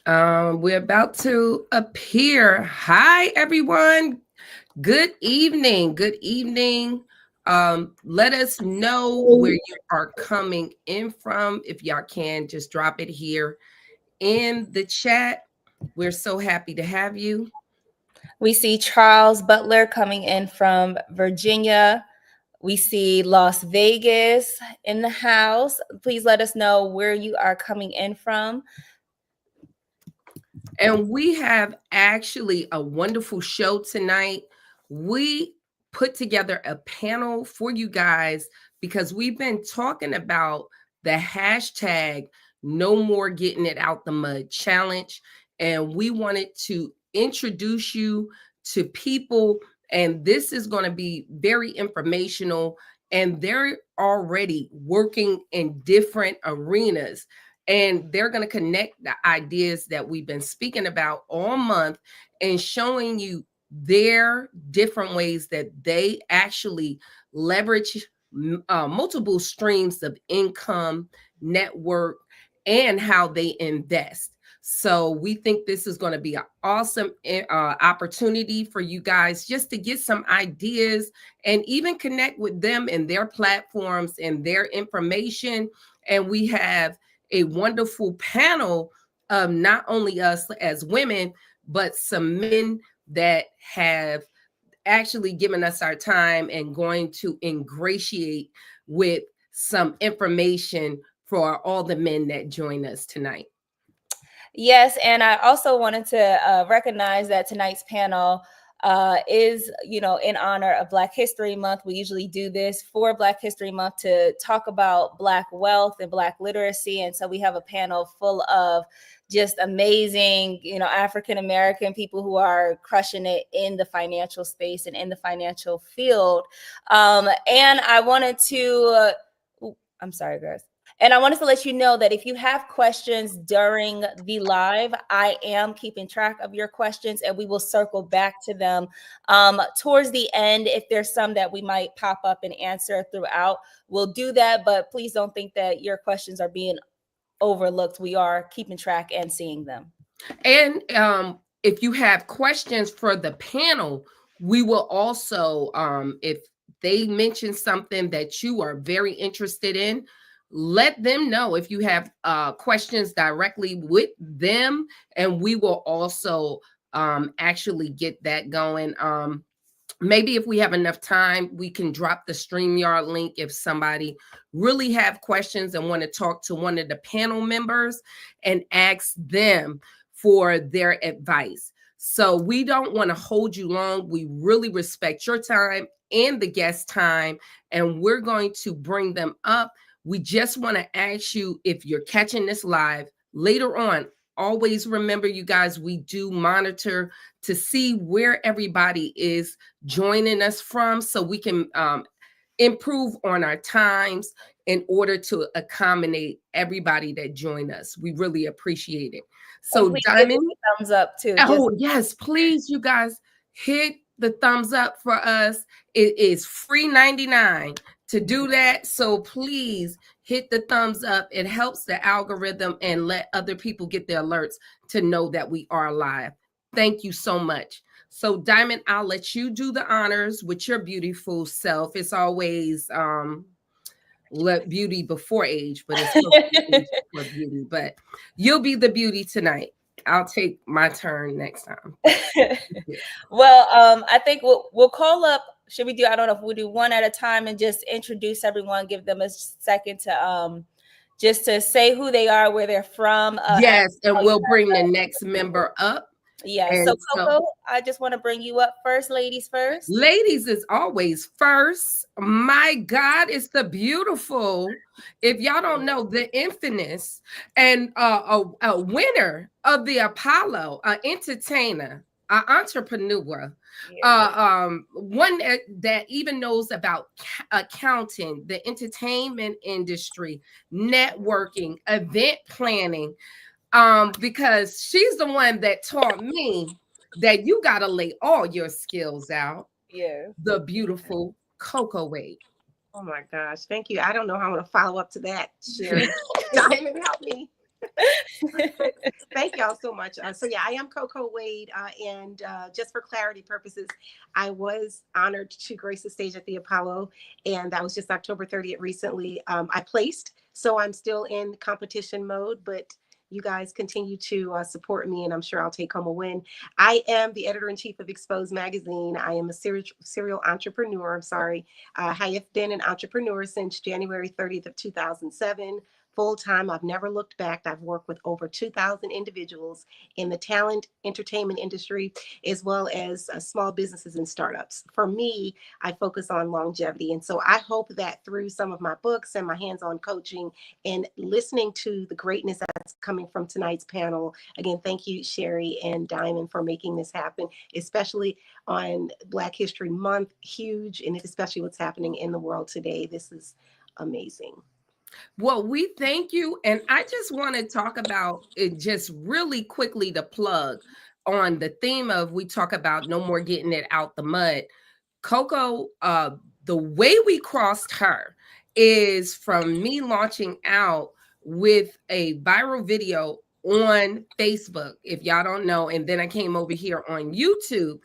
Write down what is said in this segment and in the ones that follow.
We're about to appear. Hi, everyone. Good evening. Good evening. Let us know where you are coming in from. If y'all can, just drop it here in the chat. We're so happy to have you. We see Charles Butler coming in from Virginia. We see Las Vegas in the house. Please let us know where you are coming in from. And we have actually a wonderful show tonight. We put together a panel for you guys because we've been talking about the hashtag no more getting it out the mud challenge. And we wanted to introduce you to people. And this is going to be very informational. And they're already working in different arenas, and they're going to connect the ideas that we've been speaking about all month and showing you their different ways that they actually leverage multiple streams of income, network, and how they invest. So we think this is going to be an awesome opportunity for you guys just to get some ideas and even connect with them and their platforms and their information. And we have a wonderful panel of not only us as women, but some men that have actually given us our time and going to ingratiate with some information for all the men that join us tonight. Yes, and I also wanted to recognize that tonight's panel is, in honor of Black History Month. We usually do this for Black History Month to talk about Black wealth and Black literacy. And so we have a panel full of just amazing, African American people who are crushing it in the financial space and in the financial field. And I wanted to, I'm sorry, guys. And I wanted to let you know that if you have questions during the live, I am keeping track of your questions and we will circle back to them towards the end. If there's some that we might pop up and answer throughout, we'll do that. But please don't think that your questions are being overlooked. We are keeping track and seeing them. And if you have questions for the panel, we will also, if they mention something that you are very interested in, let them know if you have questions directly with them, and we will also actually get that going. Maybe if we have enough time, we can drop the StreamYard link if somebody really have questions and want to talk to one of the panel members and ask them for their advice. So we don't want to hold you long. We really respect your time and the guest time, and we're going to bring them up. We just want to ask you, if you're catching this live later on, always remember, you guys, we do monitor to see where everybody is joining us from, so we can improve on our times in order to accommodate everybody that join us. We really appreciate it. So please Diamond, give me a thumbs up too. Oh yes, please, you guys, hit the thumbs up for us. It is free 99 to do that. So please hit the thumbs up. It helps the algorithm and let other people get the alerts to know that we are live. Thank you so much. So Diamond, I'll let you do the honors with your beautiful self. It's always let beauty before age, but it's age before beauty. But you'll be the beauty tonight. I'll take my turn next time. Well, I think we'll call up. Should we do? I don't know if we'll do one at a time and just introduce everyone. Give them a second to just to say who they are, where they're from. Yes, and we'll bring the next member up. Yeah. So Coco, I just want to bring you up first. Ladies first. Ladies is always first. My God, it's the beautiful. If y'all don't know, the infamous and a winner of the Apollo, an entertainer, an entrepreneur, one that even knows about accounting, the entertainment industry, networking, event planning. Because she's the one that taught me that you got to lay all your skills out. Yeah. The beautiful Coco Wade. Oh my gosh. Thank you. I don't know how I'm going to follow up to that, Sherry. Diamond, help me. Thank y'all so much. So yeah, I am Coco Wade, and just for clarity purposes, I was honored to grace the stage at the Apollo, and that was just October 30th recently. I placed, so I'm still in competition mode, but you guys continue to support me, and I'm sure I'll take home a win. I am the editor in chief of Exposed Magazine. I am a serial entrepreneur. I'm sorry. I have been an entrepreneur since January 30th of 2007. Full time. I've never looked back. I've worked with over 2,000 individuals in the talent entertainment industry, as well as small businesses and startups. For me, I focus on longevity. And so I hope that through some of my books and my hands on coaching and listening to the greatness that's coming from tonight's panel, again, thank you, Sherry and Diamond, for making this happen, especially on Black History Month. Huge, and especially what's happening in the world today. This is amazing. Well, we thank you. And I just want to talk about it just really quickly to plug on the theme of we talk about no more getting it out the mud. Coco, the way we crossed her is from me launching out with a viral video on Facebook, if y'all don't know. And then I came over here on YouTube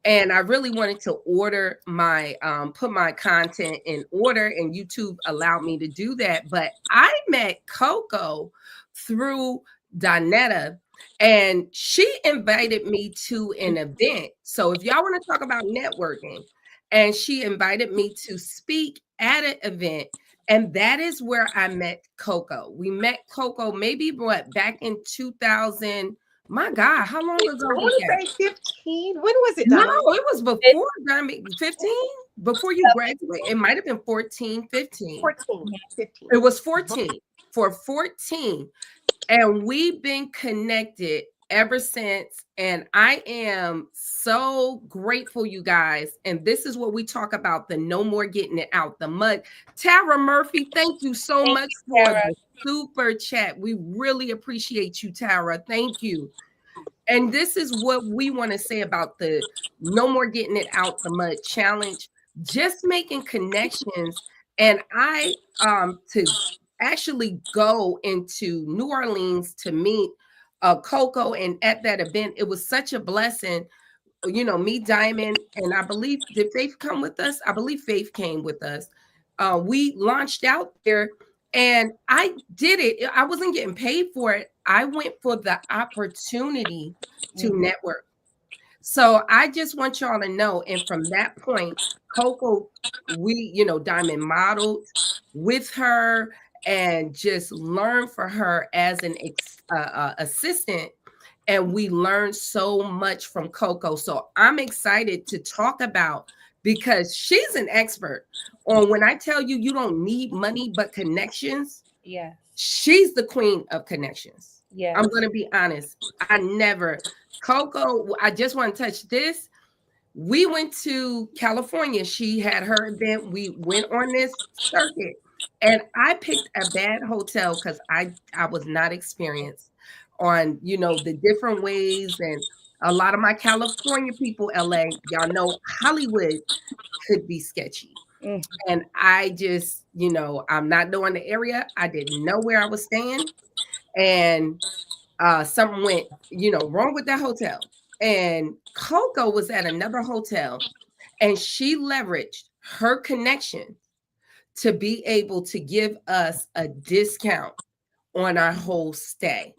and I really wanted to order my put my content in order, and YouTube allowed me to do that. But I met Coco through Donetta, and she invited me to an event. So if y'all want to talk about networking, and she invited me to speak at an event. And that is where I met Coco. We met Coco maybe what back in 2000. My God, how long ago I was want that? to say 15. When was it, No, Diamond? it was before, I mean, 15, before you graduate. It might have been 14, 15. 14, 15. It was Mhm. 14 for 14. And we've been connected ever since. And I am so grateful, you guys. And this is what we talk about, the no more getting it out the mud. Tara Murphy, thank you so Thank much you, for Sarah. the super chat. We really appreciate you, Tara. Thank you. And this is what we want to say about the no more getting it out the mud challenge, just making connections. And I to actually go into New Orleans to meet Coco, and at that event it was such a blessing. You know, me, Diamond, and I believe, did Faith come with us? I believe Faith came with us. We launched out there, and I did it. I wasn't getting paid for it. I went for the opportunity to Mhm. network. So I just want y'all to know. And from that point, Coco, Diamond modeled with her and just learned for her as an assistant. And we learned so much from Coco. So I'm excited to talk about, because she's an expert on, when I tell you you don't need money but connections, Yes. she's the queen of connections. I'm Yes. going to be honest. I never, Coco, I just want to touch this. We went to California. She had her event. We went on this circuit, and I picked a bad hotel because I was not experienced on, the different ways. And a lot of my California people, LA, y'all know Hollywood could be sketchy. Mm. And I just, I'm not knowing the area. I didn't know where I was staying. And something went, wrong with that hotel. And Coco was at another hotel, and she leveraged her connection to be able to give us a discount on our whole stay.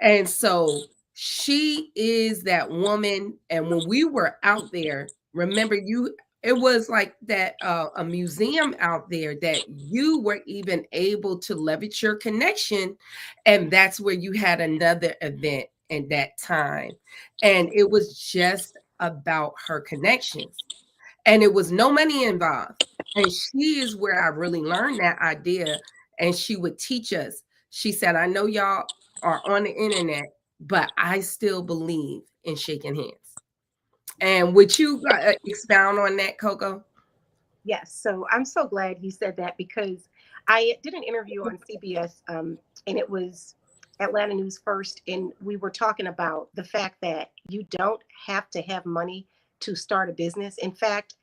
And so she is that woman. And when we were out there, remember, it was like that a museum out there that you were even able to leverage your connection. And that's where you had another event in that time. And it was just about her connections. And it was no money involved. And she is where I really learned that idea. And she would teach us. She said, I know y'all are on the internet, but I still believe in shaking hands. And would you expound on that, Coco? Yes. So I'm so glad you said that because I did an interview on CBS, and it was Atlanta News First. And we were talking about the fact that you don't have to have money to start a business. In fact,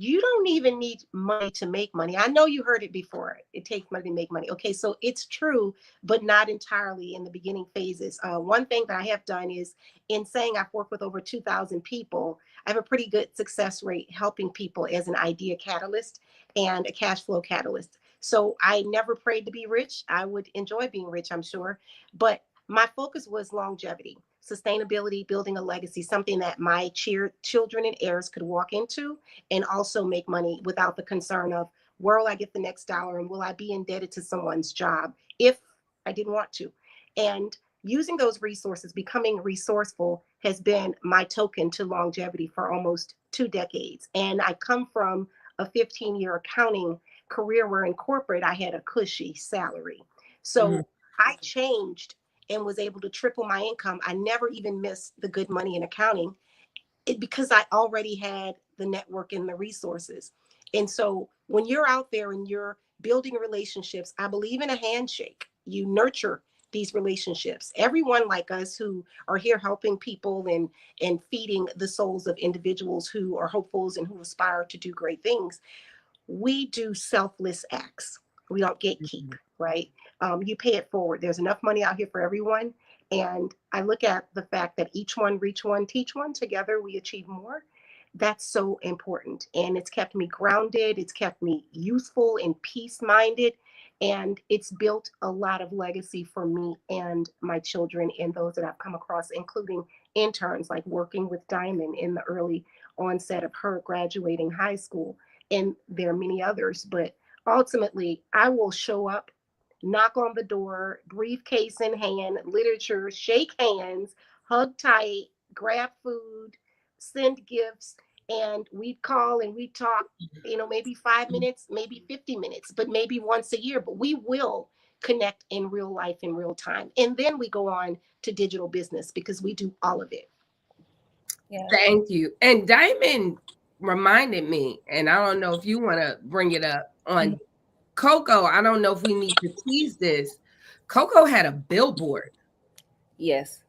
you don't even need money to make money. I know you heard it before. It takes money to make money. Okay, so it's true, but not entirely in the beginning phases. One thing that I have done is, in saying I've worked with over 2,000 people, I have a pretty good success rate helping people as an idea catalyst and a cash flow catalyst. So I never prayed to be rich. I would enjoy being rich, I'm sure, but my focus was longevity, sustainability, building a legacy, something that my children and heirs could walk into and also make money without the concern of where will I get the next dollar and will I be indebted to someone's job if I didn't want to. And using those resources, becoming resourceful has been my token to longevity for almost 2 decades. And I come from a 15-year accounting career where in corporate I had a cushy salary. So I changed and was able to triple my income. I never even missed the good money in accounting because I already had the network and the resources. And so when you're out there and you're building relationships, I believe in a handshake. You nurture these relationships. Everyone like us who are here helping people and feeding the souls of individuals who are hopefuls and who aspire to do great things, we do selfless acts. We don't gatekeep, right? You pay it forward. There's enough money out here for everyone. And I look at the fact that each one, reach one, teach one. Together we achieve more. That's so important. And it's kept me grounded. It's kept me youthful and peace minded. And it's built a lot of legacy for me and my children and those that I've come across, including interns, like working with Diamond in the early onset of her graduating high school. And there are many others, but ultimately, I will show up, knock on the door, briefcase in hand, literature, shake hands, hug tight, grab food, send gifts, and we call and we talk, maybe 5 minutes, maybe 50 minutes, but maybe once a year, but we will connect in real life in real time. And then we go on to digital business because we do all of it. Yeah. Thank you. And Diamond reminded me, and I don't know if you want to bring it up on Coco. I don't know if we need to tease this. Coco had a billboard. Yes.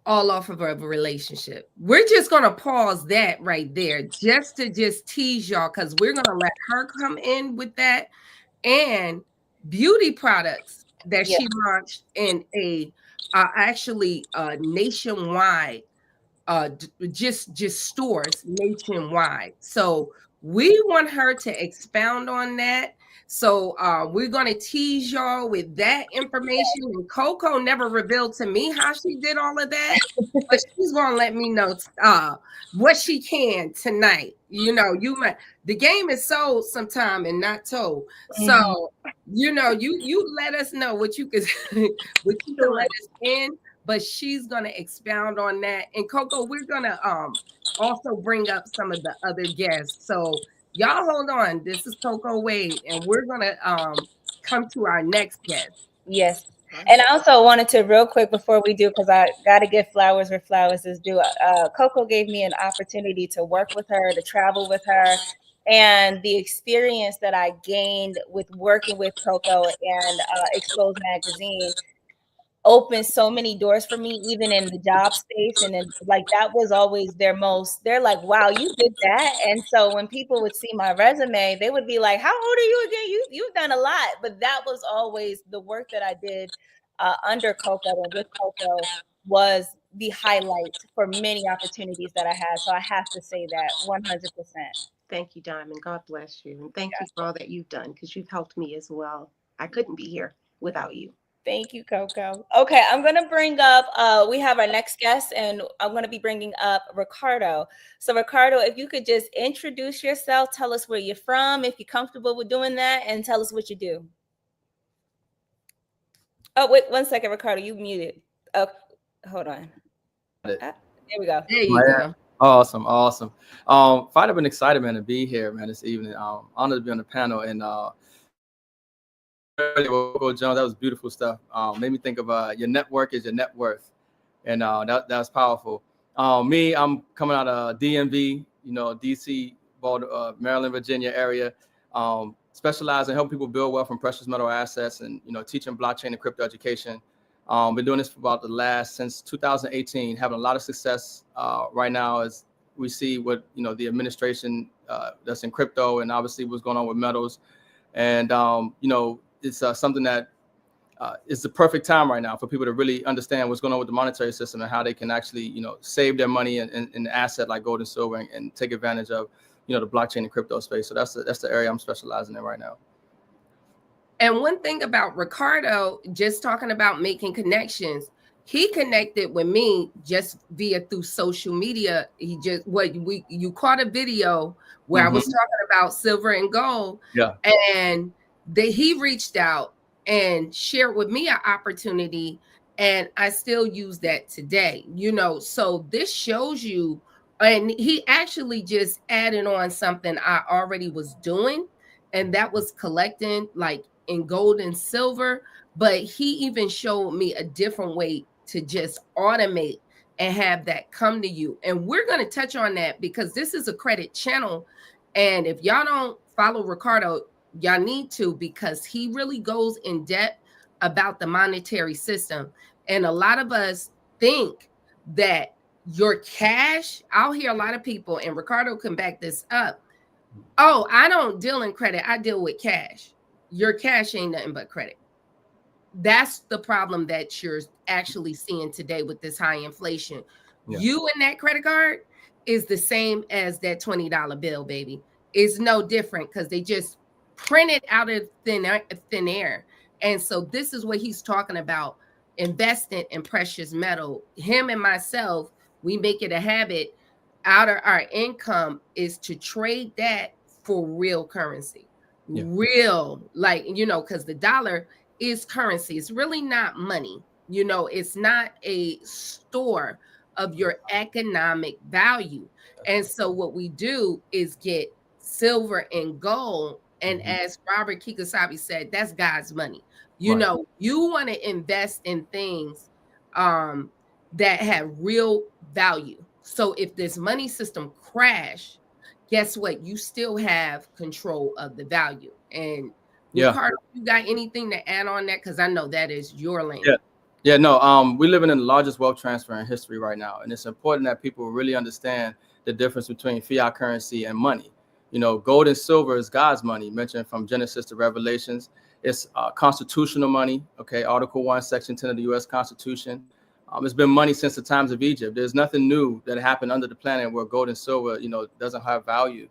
All off of a relationship. We're just going to pause that right there just to tease y'all, because we're going to let her come in with that, and beauty products that Yes. she launched in a actually nationwide, just stores nationwide. So we want her to expound on that. So we're going to tease y'all with that information. And Coco never revealed to me how she did all of that, but she's going to let me know what she can tonight. You might, the game is sold sometime and not told. So you let us know what you can what you can let us in, but she's going to expound on that. And Coco, we're going to also bring up some of the other guests. So y'all hold on. This is Coco Wade, and we're going to come to our next guest. Yes. And I also wanted to, real quick before we do, because I got to give flowers where flowers is due. Coco gave me an opportunity to work with her, to travel with her. And the experience that I gained with working with Coco and Exposed Magazine opened so many doors for me, even in the job space. And then, like, that was always they're like, wow, you did that. And so when people would see my resume, they would be like, how old are you again? You've done a lot. But that was always the work that I did under Coco and with Coco was the highlight for many opportunities that I had. So I have to say that 100%. Thank you, Diamond. God bless you. And thank you for all that you've done, because you've helped me as well. I couldn't be here without you. Thank you, Coco. Okay, I'm going to bring up, we have our next guest, and I'm going to be bringing up Ricardo. So, Ricardo, if you could just introduce yourself, tell us where you're from, if you're comfortable with doing that, and tell us what you do. Oh, wait, 1 second, Ricardo, you muted. Oh, hold on. There we go. There you go. Awesome. I've been excited, man, to be here, man, this evening. Honored to be on the panel, and Jones, that was beautiful stuff. Made me think of your network is your net worth, and that's powerful. I'm coming out of DMV, DC, Baltimore, Maryland, Virginia area. Specialize in helping people build wealth from precious metal assets, and teaching blockchain and crypto education. Been doing this for since 2018, having a lot of success right now as we see what, you know, the administration that's in crypto, and obviously what's going on with metals. And, you know, it's something that is the perfect time right now for people to really understand what's going on with the monetary system and how they can actually, you know, save their money in an asset like gold and silver, and take advantage of, you know, the blockchain and crypto space. So that's the area I'm specializing in right now. And one thing about Ricardo, just talking about making connections, he connected with me just through social media. He just you caught a video where I was talking about silver and gold, Yeah. and he reached out and shared with me an opportunity, and I still use that today. You know, so this shows you, and he actually just added on something I already was doing, and that was collecting like in gold and silver, but he even showed me a different way to just automate and have that come to you. And we're going to touch on that because this is a credit channel. And if y'all don't follow Ricardo, y'all need to, because he really goes in depth about the monetary system. And a lot of us think that your cash, I'll hear a lot of people, and Ricardo can back this up. Oh, I don't deal in credit, I deal with cash. Your cash ain't nothing but credit. That's the problem that you're actually seeing today with this high inflation. Yeah. You and that credit card is the same as that $20 bill, baby. It's no different because they just print it out of thin air. And so this is what he's talking about, investing in precious metal. Him and myself, we make it a habit out of our income is to trade that for real currency. Yeah. Real, like, you know, because the dollar is currency. It's really not money. You know, it's not a store of your economic value. And so what we do is get silver and gold. And as Robert Kiyosaki said, that's God's money. You know, you want to invest in things that have real value. So if this money system crash, guess what? You still have control of the value. And Ricardo, you got anything to add on that? Because I know that is your lane. Yeah, no, we're living in the largest wealth transfer in history right now. And it's important that people really understand the difference between fiat currency and money. You know, gold and silver is God's money, mentioned from Genesis to Revelations. It's constitutional money, okay? Article 1, Section 10 of the U.S. Constitution. It's been money since the times of Egypt. There's nothing new that happened under the planet where gold and silver, you know, doesn't have value.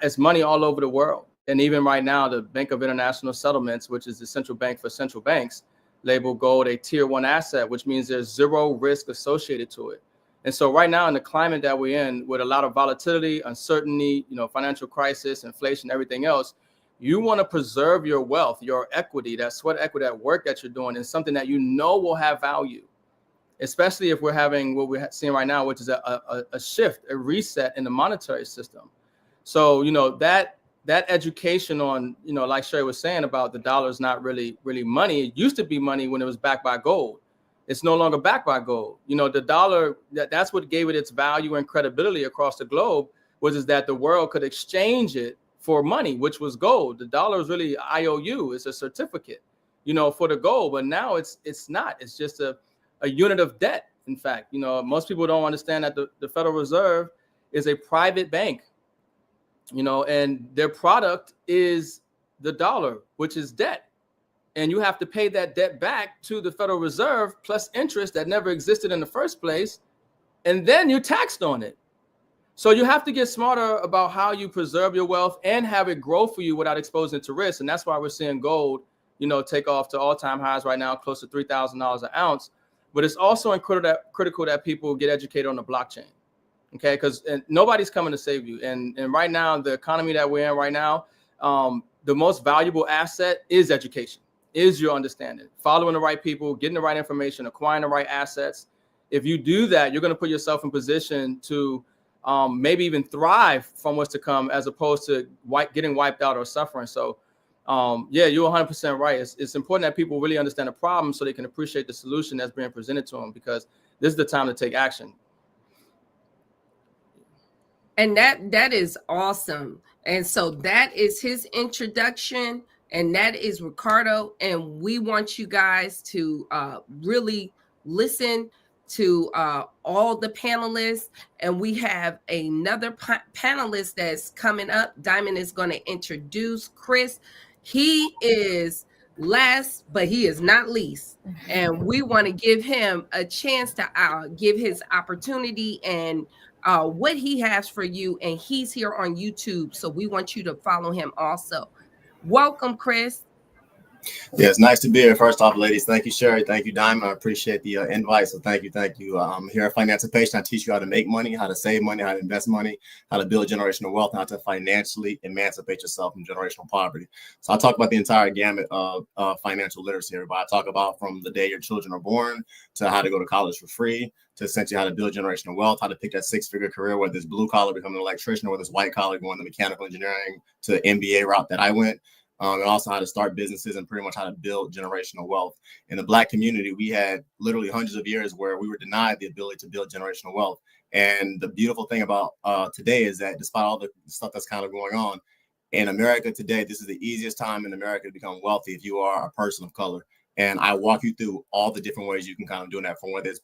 It's money all over the world. And even right now, the Bank of International Settlements, which is the central bank for central banks, label gold a tier 1 asset, which means there's zero risk associated to it. And so right now in the climate that we're in, with a lot of volatility, uncertainty, you know, financial crisis, inflation, everything else, you want to preserve your wealth, your equity, that sweat equity, that work that you're doing, is something that you know will have value, especially if we're having what we're seeing right now, which is a shift, a reset in the monetary system. So, you know, that education on, you know, like Sherry was saying about the dollar is not really money. It used to be money when it was backed by gold. It's no longer backed by gold. You know, the dollar, that's what gave it its value and credibility across the globe, is that the world could exchange it for money, which was gold. The dollar is really IOU. It's a certificate, you know, for the gold. But now it's not. It's just a unit of debt. In fact, you know, most people don't understand that the Federal Reserve is a private bank, you know, and their product is the dollar, which is debt. And you have to pay that debt back to the Federal Reserve plus interest that never existed in the first place. And then you're taxed on it. So you have to get smarter about how you preserve your wealth and have it grow for you without exposing it to risk. And that's why we're seeing gold, you know, take off to all-time highs right now, close to $3,000 an ounce. But it's also critical that people get educated on the blockchain. Okay, because nobody's coming to save you. And right now, the economy that we're in right now, the most valuable asset is education, is your understanding, following the right people, getting the right information, acquiring the right assets. If you do that, you're going to put yourself in position to maybe even thrive from what's to come, as opposed to getting wiped out or suffering. So, yeah, you're 100% right. It's important that people really understand the problem so they can appreciate the solution that's being presented to them, because this is the time to take action. And that is awesome. And so that is his introduction, and that is Ricardo. And we want you guys to really listen to all the panelists. And we have another panelist that's coming up. Diamond is going to introduce Chris. He is last, but he is not least. And we want to give him a chance to give his opportunity and what he has for you. And he's here on YouTube, so we want you to follow him also. Welcome, Chris. Yeah, it's nice to be here. First off, ladies, thank you, Sherry. Thank you, Diamond. I appreciate the invite. So thank you. Here at Financial Patient, I teach you how to make money, how to save money, how to invest money, how to build generational wealth, and how to financially emancipate yourself from generational poverty. So I talk about the entire gamut of financial literacy, everybody. I talk about from the day your children are born to how to go to college for free, to essentially how to build generational wealth, how to pick that six-figure career, whether it's blue collar, becoming an electrician, or whether it's white collar, going the mechanical engineering to MBA route that I went. And also how to start businesses and pretty much how to build generational wealth. In the Black community, we had literally hundreds of years where we were denied the ability to build generational wealth. And the beautiful thing about today is that despite all the stuff that's kind of going on in America today, this is the easiest time in America to become wealthy if you are a person of color. And I walk you through all the different ways you can kind of do that, from whether it's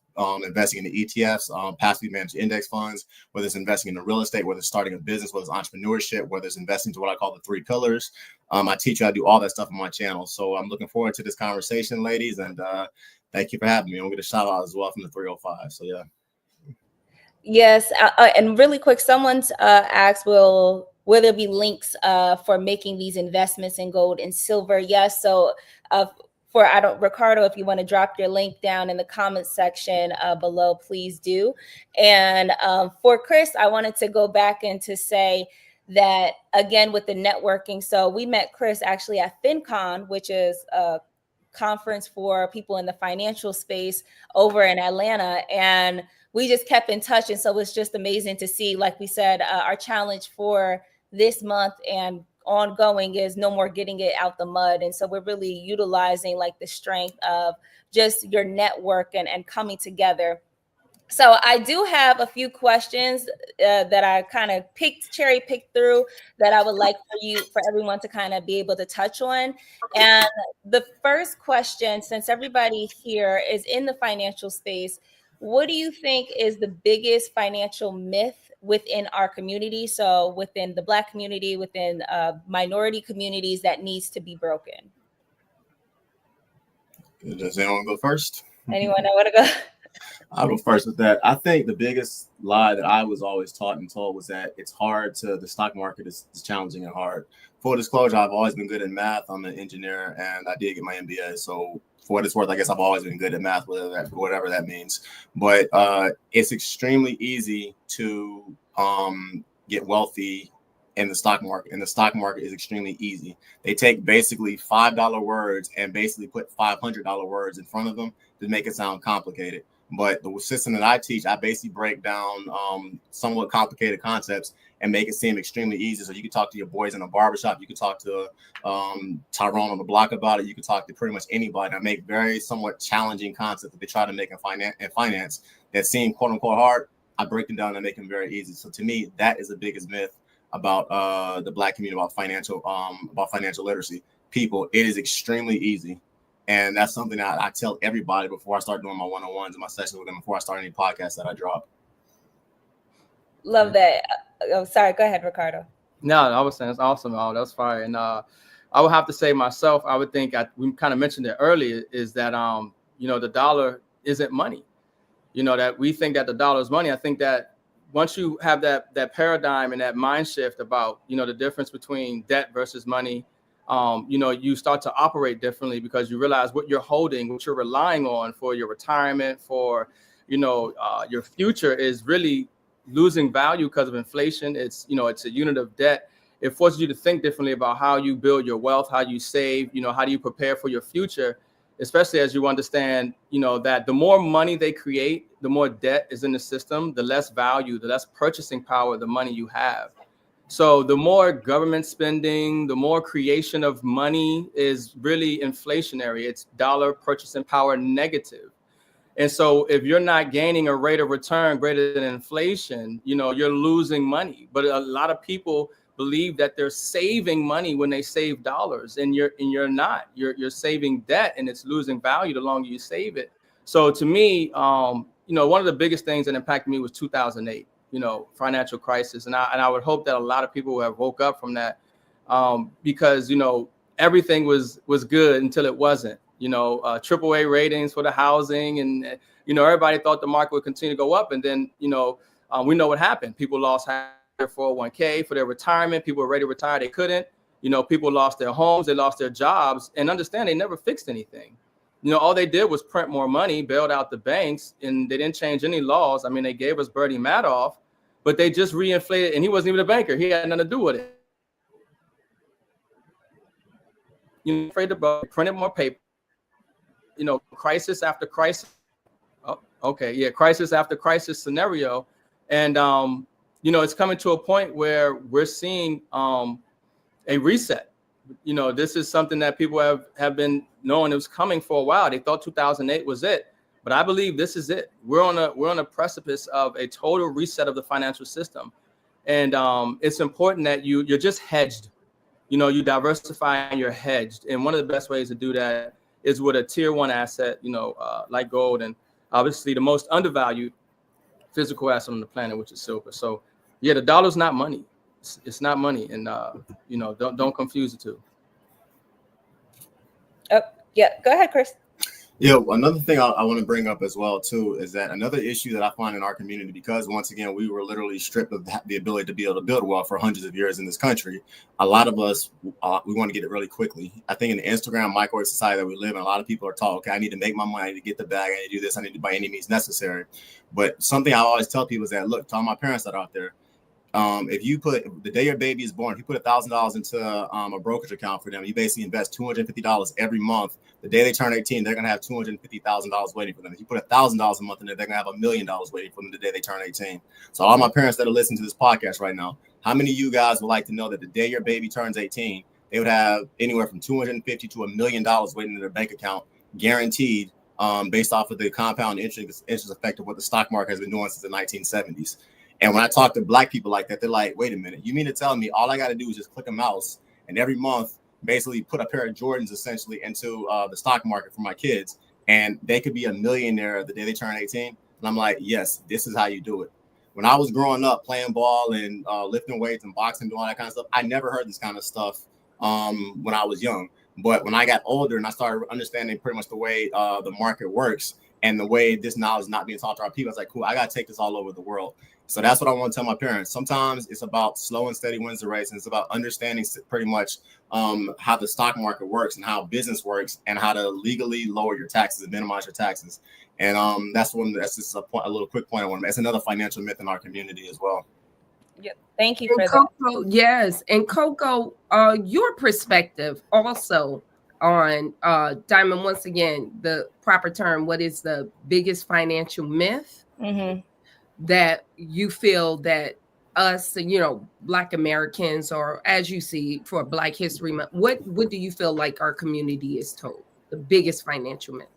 investing in the ETFs, passively managed index funds, whether it's investing in the real estate, whether it's starting a business, whether it's entrepreneurship, whether it's investing to what I call the 3 pillars. I teach you how to do all that stuff on my channel. So I'm looking forward to this conversation, ladies. And thank you for having me. I'm going to get a shout out as well from the 305. So, yeah. Yes. And really quick, someone's asked, will there be links for making these investments in gold and silver? Yes. So Ricardo, if you want to drop your link down in the comments section below, please do. And for Chris, I wanted to go back and to say that, again, with the networking. So we met Chris actually at FinCon, which is a conference for people in the financial space over in Atlanta. And we just kept in touch. And so it's just amazing to see, like we said, our challenge for this month and ongoing is no more getting it out the mud. And so we're really utilizing like the strength of just your network and coming together. So I do have a few questions that I kind of cherry picked through that I would like for everyone to kind of be able to touch on. And the first question, since everybody here is in the financial space, what do you think is the biggest financial myth within our community? So within the Black community, within minority communities, that needs to be broken? Does anyone go first? Anyone want to go? I'll go first with that. I think the biggest lie that I was always taught and told was that it's hard the stock market is challenging and hard. Full disclosure, I've always been good in math. I'm an engineer and I did get my MBA. So for what it's worth, I guess I've always been good at math, whatever that means. But it's extremely easy to get wealthy in the stock market. And the stock market is extremely easy. They take basically $5 words and basically put $500 words in front of them to make it sound complicated. But the system that I teach, I basically break down somewhat complicated concepts and make it seem extremely easy. So you can talk to your boys in a barbershop. You can talk to Tyrone on the block about it. You can talk to pretty much anybody. I make very somewhat challenging concepts that they try to make in finance that seem quote unquote hard. I break them down and make them very easy. So to me, that is the biggest myth about the Black community, about financial literacy. People, it is extremely easy. And that's something that I tell everybody before I start doing my one-on-ones and my sessions with them, before I start any podcast that I drop. Love that. Oh, sorry. Go ahead, Ricardo. No, I was saying it's awesome. Oh, that's fire. And I would have to say myself, I would think we kind of mentioned it earlier, is that the dollar isn't money. That we think that the dollar is money. I think that once you have that paradigm and that mind shift about the difference between debt versus money, you start to operate differently, because you realize what you're holding, what you're relying on for your retirement, for your future, is really losing value because of inflation. It's it's a unit of debt. It forces you to think differently about how you build your wealth, how you save, how do you prepare for your future, especially as you understand that the more money they create, the more debt is in the system, the less value, the less purchasing power the money you have. So the more government spending, the more creation of money is really inflationary. It's dollar purchasing power negative. And so if you're not gaining a rate of return greater than inflation, you're losing money. But a lot of people believe that they're saving money when they save dollars, and you're not. You're saving debt, and it's losing value the longer you save it. So to me, one of the biggest things that impacted me was 2008, financial crisis. And I would hope that a lot of people have woke up from that, because, everything was good until it wasn't. AAA ratings for the housing, and everybody thought the market would continue to go up, and then we know what happened. People lost their 401k for their retirement. People were ready to retire, they couldn't. People lost their homes, they lost their jobs, and understand they never fixed anything. All they did was print more money, bailed out the banks, and they didn't change any laws. I mean, they gave us Bernie Madoff, but they just reinflated, and he wasn't even a banker. He had nothing to do with it. Afraid to borrow, printed more paper. Crisis after crisis. Oh, okay, yeah, crisis after crisis scenario, and it's coming to a point where we're seeing a reset. This is something that people have been knowing it was coming for a while. They thought 2008 was it, but I believe this is it. We're on a precipice of a total reset of the financial system, and it's important that you're just hedged. You diversify and you're hedged, and one of the best ways to do that is with a tier one asset, like gold, and obviously the most undervalued physical asset on the planet, which is silver. So yeah, the dollar's not money. It's not money, and don't confuse the two. Oh, yeah, go ahead, Chris. Yeah, another thing I want to bring up as well too is that another issue that I find in our community, because once again we were literally stripped of the ability to be able to build wealth for hundreds of years in this country. A lot of us we want to get it really quickly. I think in the Instagram microwave society that we live in, a lot of people are taught, okay, I need to make my money, I need to get the bag, I need to do this, I need to by any means necessary. But something I always tell people is that, look, to all my parents that are out there, if you put the day your baby is born, if you put $1,000 into a brokerage account for them, you basically invest $250 every month. The day they turn 18, they're going to have $250,000 waiting for them. If you put $1,000 a month in there, they're going to have $1 million waiting for them the day they turn 18. So all my parents that are listening to this podcast right now, how many of you guys would like to know that the day your baby turns 18, they would have anywhere from $250,000 to $1 million waiting in their bank account, guaranteed, based off of the compound interest effect of what the stock market has been doing since the 1970s. And when I talk to Black people like that, they're like, wait a minute, you mean to tell me all I got to do is just click a mouse and every month basically put a pair of Jordans essentially into the stock market for my kids, and they could be a millionaire the day they turn 18? And I'm like, yes, this is how you do it. When I was growing up playing ball and lifting weights and boxing, doing all that kind of stuff, I never heard this kind of stuff when I was young. But when I got older and I started understanding pretty much the way the market works and the way this knowledge is not being taught to our people, I was like, cool, I got to take this all over the world. So that's what I want to tell my parents. Sometimes it's about slow and steady wins the race, and it's about understanding pretty much how the stock market works and how business works and how to legally lower your taxes and minimize your taxes. And that's just a little quick point I want to make. It's another financial myth in our community as well. Yep. Thank you and for Coco, that. Yes. And Coco, your perspective also on Diamond, once again, the proper term, what is the biggest financial myth that you feel that us, Black Americans, or as you see for Black History Month, what do you feel like our community is told? The biggest financial myth?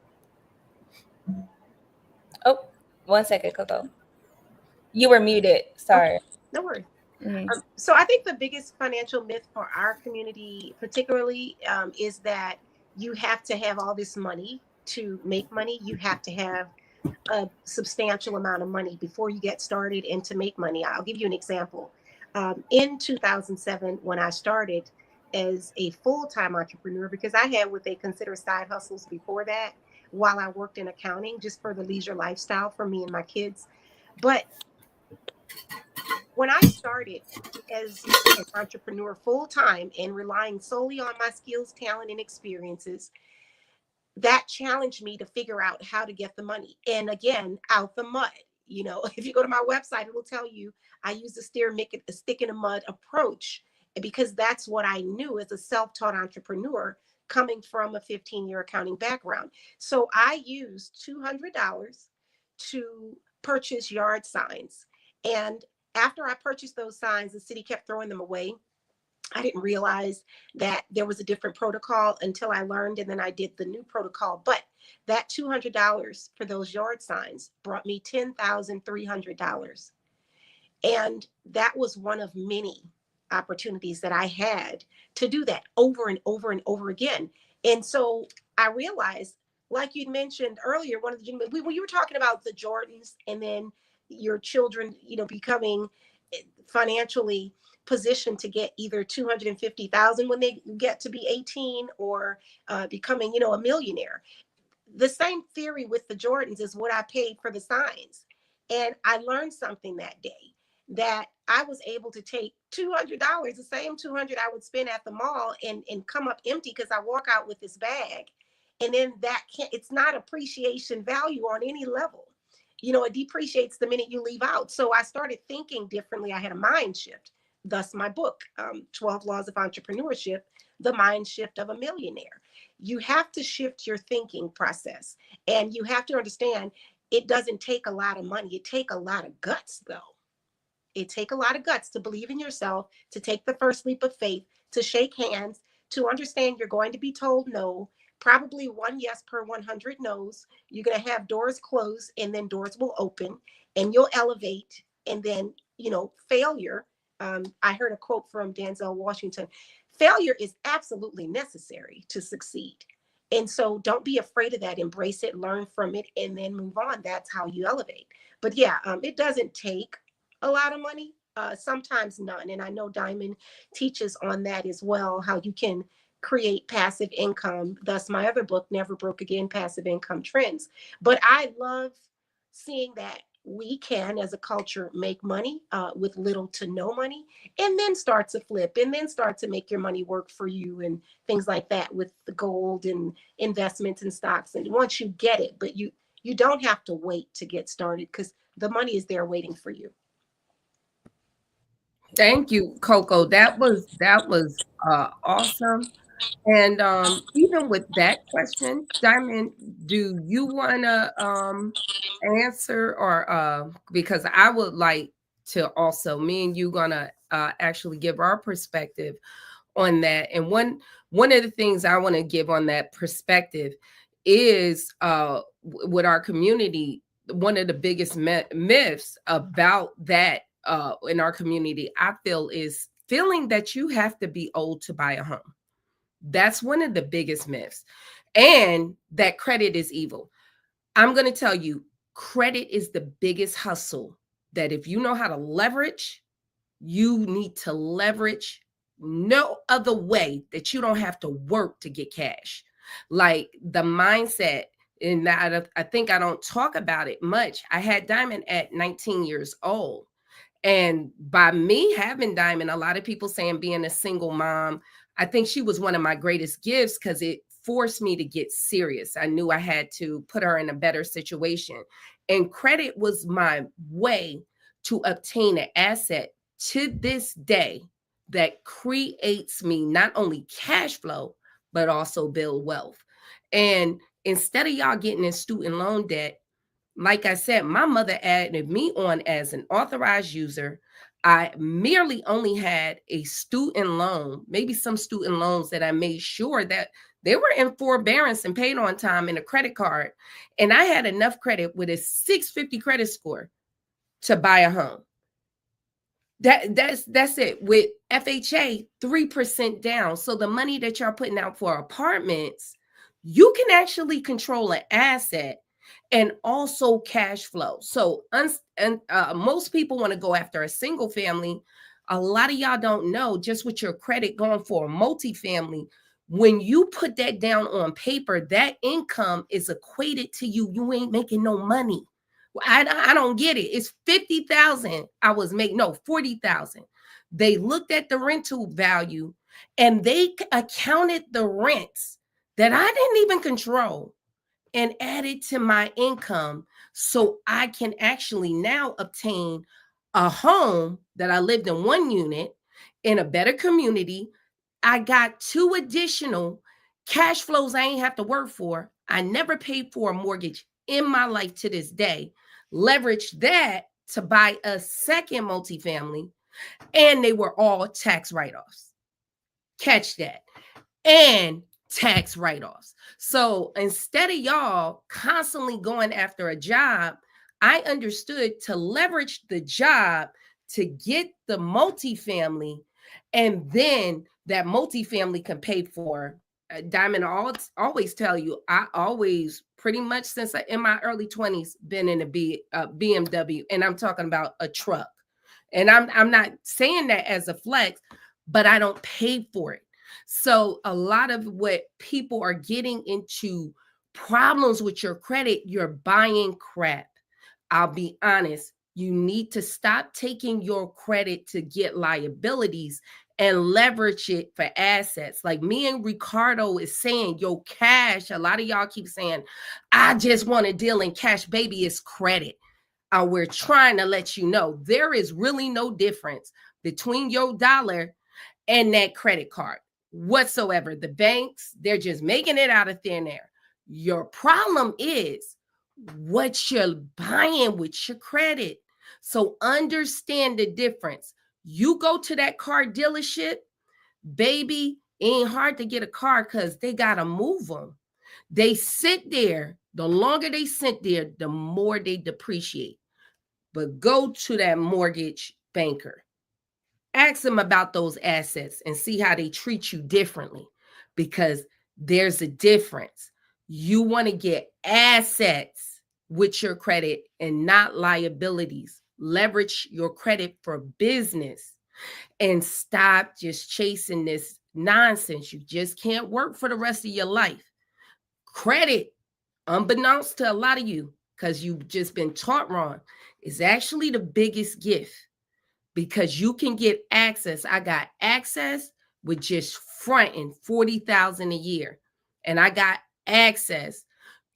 Oh, 1 second, Coco. You were muted. Sorry. Okay, no worries. So I think the biggest financial myth for our community particularly is that you have to have all this money to make money. You have to have a substantial amount of money before you get started and to make money. I'll give you an example. In 2007, when I started as a full-time entrepreneur, because I had what they consider side hustles before that, while I worked in accounting just for the leisure lifestyle for me and my kids. But when I started as an entrepreneur full-time and relying solely on my skills, talent, and experiences, that challenged me to figure out how to get the money. And again, out the mud. If you go to my website, it will tell you I use the stick in the mud approach, because that's what I knew as a self-taught entrepreneur coming from a 15-year accounting background. So I used $200 to purchase yard signs. And after I purchased those signs, the city kept throwing them away. I didn't realize that there was a different protocol until I learned, and then I did the new protocol. But that $200 for those yard signs brought me $10,300. And that was one of many opportunities that I had to do that over and over and over again. And so I realized, like you mentioned earlier, one of the gentlemen, when you were talking about the Jordans and then your children, becoming financially positioned to get either 250,000 when they get to be 18, or becoming, a millionaire. The same theory with the Jordans is what I paid for the signs. And I learned something that day, that I was able to take $200, the same 200 I would spend at the mall, and come up empty because I walk out with this bag. And then that can't, it's not appreciation value on any level. It depreciates the minute you leave out. So I started thinking differently. I had a mind shift. Thus my book, 12 Laws of Entrepreneurship, The Mind Shift of a Millionaire. You have to shift your thinking process, and you have to understand it doesn't take a lot of money. It take a lot of guts, though. It take a lot of guts to believe in yourself, to take the first leap of faith, to shake hands, to understand you're going to be told no, probably one yes per 100 no's. You're going to have doors close, and then doors will open, and you'll elevate. And then, failure. I heard a quote from Denzel Washington: failure is absolutely necessary to succeed. And so don't be afraid of that. Embrace it, learn from it, and then move on. That's how you elevate. But yeah, it doesn't take a lot of money, sometimes none. And I know Diamond teaches on that as well, how you can create passive income. Thus, my other book, Never Broke Again, Passive Income Trends. But I love seeing that we can, as a culture, make money with little to no money, and then start to flip, and then start to make your money work for you, and things like that with the gold and investments and stocks. And once you get it, but you don't have to wait to get started, because the money is there waiting for you. Thank you, Coco. That was awesome. And even with that question, Diamond, do you wanna answer, or because I would like to also, me and you gonna actually give our perspective on that. And one of the things I want to give on that perspective is with our community, one of the biggest myths about that in our community, I feel, is feeling that you have to be old to buy a home. That's one of the biggest myths. And that credit is evil. I'm going to tell you, credit is the biggest hustle, that if you know how to leverage, you need to leverage. No other way, that you don't have to work to get cash. Like the mindset, and that I think I don't talk about it much. I had Diamond at 19 years old. And by me having Diamond, a lot of people saying being a single mom, I think she was one of my greatest gifts, because it forced me to get serious. I knew I had to put her in a better situation. And credit was my way to obtain an asset to this day that creates me not only cash flow, but also build wealth. And instead of y'all getting in student loan debt, like I said, my mother added me on as an authorized user. I merely only had a student loan, maybe some student loans that I made sure that they were in forbearance and paid on time, in a credit card. And I had enough credit with a 650 credit score to buy a home. That's it. With FHA, 3% down. So the money that y'all putting out for apartments, you can actually control an asset and also cash flow. So most people want to go after a single family. A lot of y'all don't know, just with your credit going for a multifamily, when you put that down on paper, that income is equated to you. You ain't making no money. I don't get it. It's 50,000 I was making, no, 40,000. They looked at the rental value and they accounted the rents that I didn't even control and added to my income, so I can actually now obtain a home that I lived in one unit in a better community. I got 2 additional cash flows I ain't have to work for. I never paid for a mortgage in my life to this day. Leverage that to buy a second multifamily, and they were all tax write-offs. Catch that. And tax write-offs. So instead of y'all constantly going after a job, I understood to leverage the job to get the multifamily, and then that multifamily can pay for Diamond, always tell you, I always pretty much since in my early 20s been in a BMW, and I'm talking about a truck. And I'm not saying that as a flex, but I don't pay for it. So a lot of what people are getting into problems with your credit, you're buying crap. I'll be honest. You need to stop taking your credit to get liabilities and leverage it for assets. Like me and Ricardo is saying, yo, cash. A lot of y'all keep saying, I just want to deal in cash. Baby, it's credit. We're trying to let you know there is really no difference between your dollar and that credit card whatsoever. The banks, they're just making it out of thin air. Your problem is what you're buying with your credit. So understand the difference. You go to that car dealership, baby, it ain't hard to get a car because they got to move them. They sit there. The longer they sit there, the more they depreciate. But go to that mortgage banker. Ask them about those assets and see how they treat you differently, because there's a difference. You want to get assets with your credit and not liabilities. Leverage your credit for business and stop just chasing this nonsense. You just can't work for the rest of your life. Credit, unbeknownst to a lot of you, because you've just been taught wrong, is actually the biggest gift, because you can get access. I got access with just fronting 40,000 a year, and I got access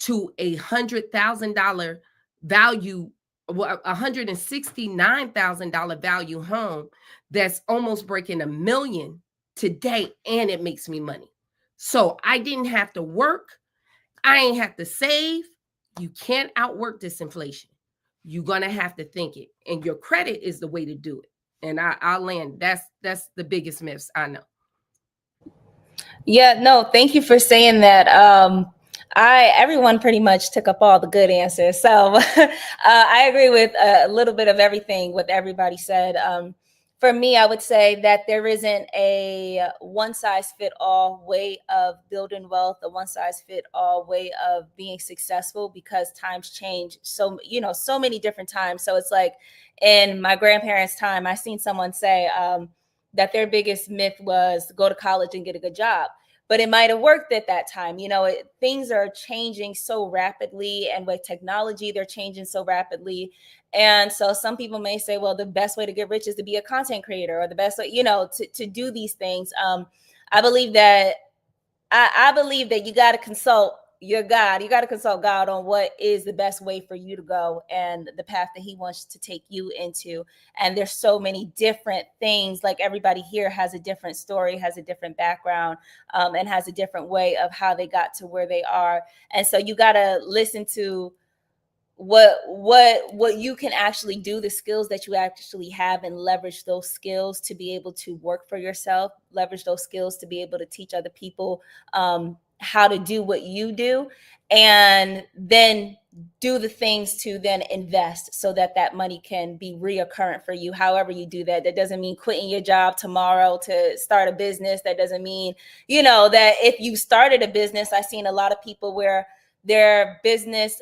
to $100,000 value, $169,000 value home that's almost breaking $1 million today, and it makes me money. So I didn't have to work. I ain't have to save. You can't outwork this inflation. You're gonna have to think it, and your credit is the way to do it. And I'll land. That's the biggest myths I know. Yeah, no, thank you for saying that. Everyone pretty much took up all the good answers. So I agree with a little bit of everything what everybody said. For me, I would say that there isn't a one size fit all way of building wealth, a one size fit all way of being successful, because times change. So, so many different times. So it's like in my grandparents' time, I seen someone say that their biggest myth was go to college and get a good job. But it might have worked at that time. Things are changing so rapidly, and with technology, they're changing so rapidly. And so some people may say, well, the best way to get rich is to be a content creator, or the best way, to do these things. I believe that I believe that you got to consult your God. You got to consult God on what is the best way for you to go and the path that he wants to take you into. And there's so many different things. Like everybody here has a different story, has a different background, and has a different way of how they got to where they are. And so you got to listen to what you can actually do, the skills that you actually have, and leverage those skills to be able to work for yourself, leverage those skills to be able to teach other people how to do what you do, and then do the things to then invest so that that money can be reoccurrent for you. However you do that, that doesn't mean quitting your job tomorrow to start a business. That doesn't mean, that if you started a business, I've seen a lot of people where their business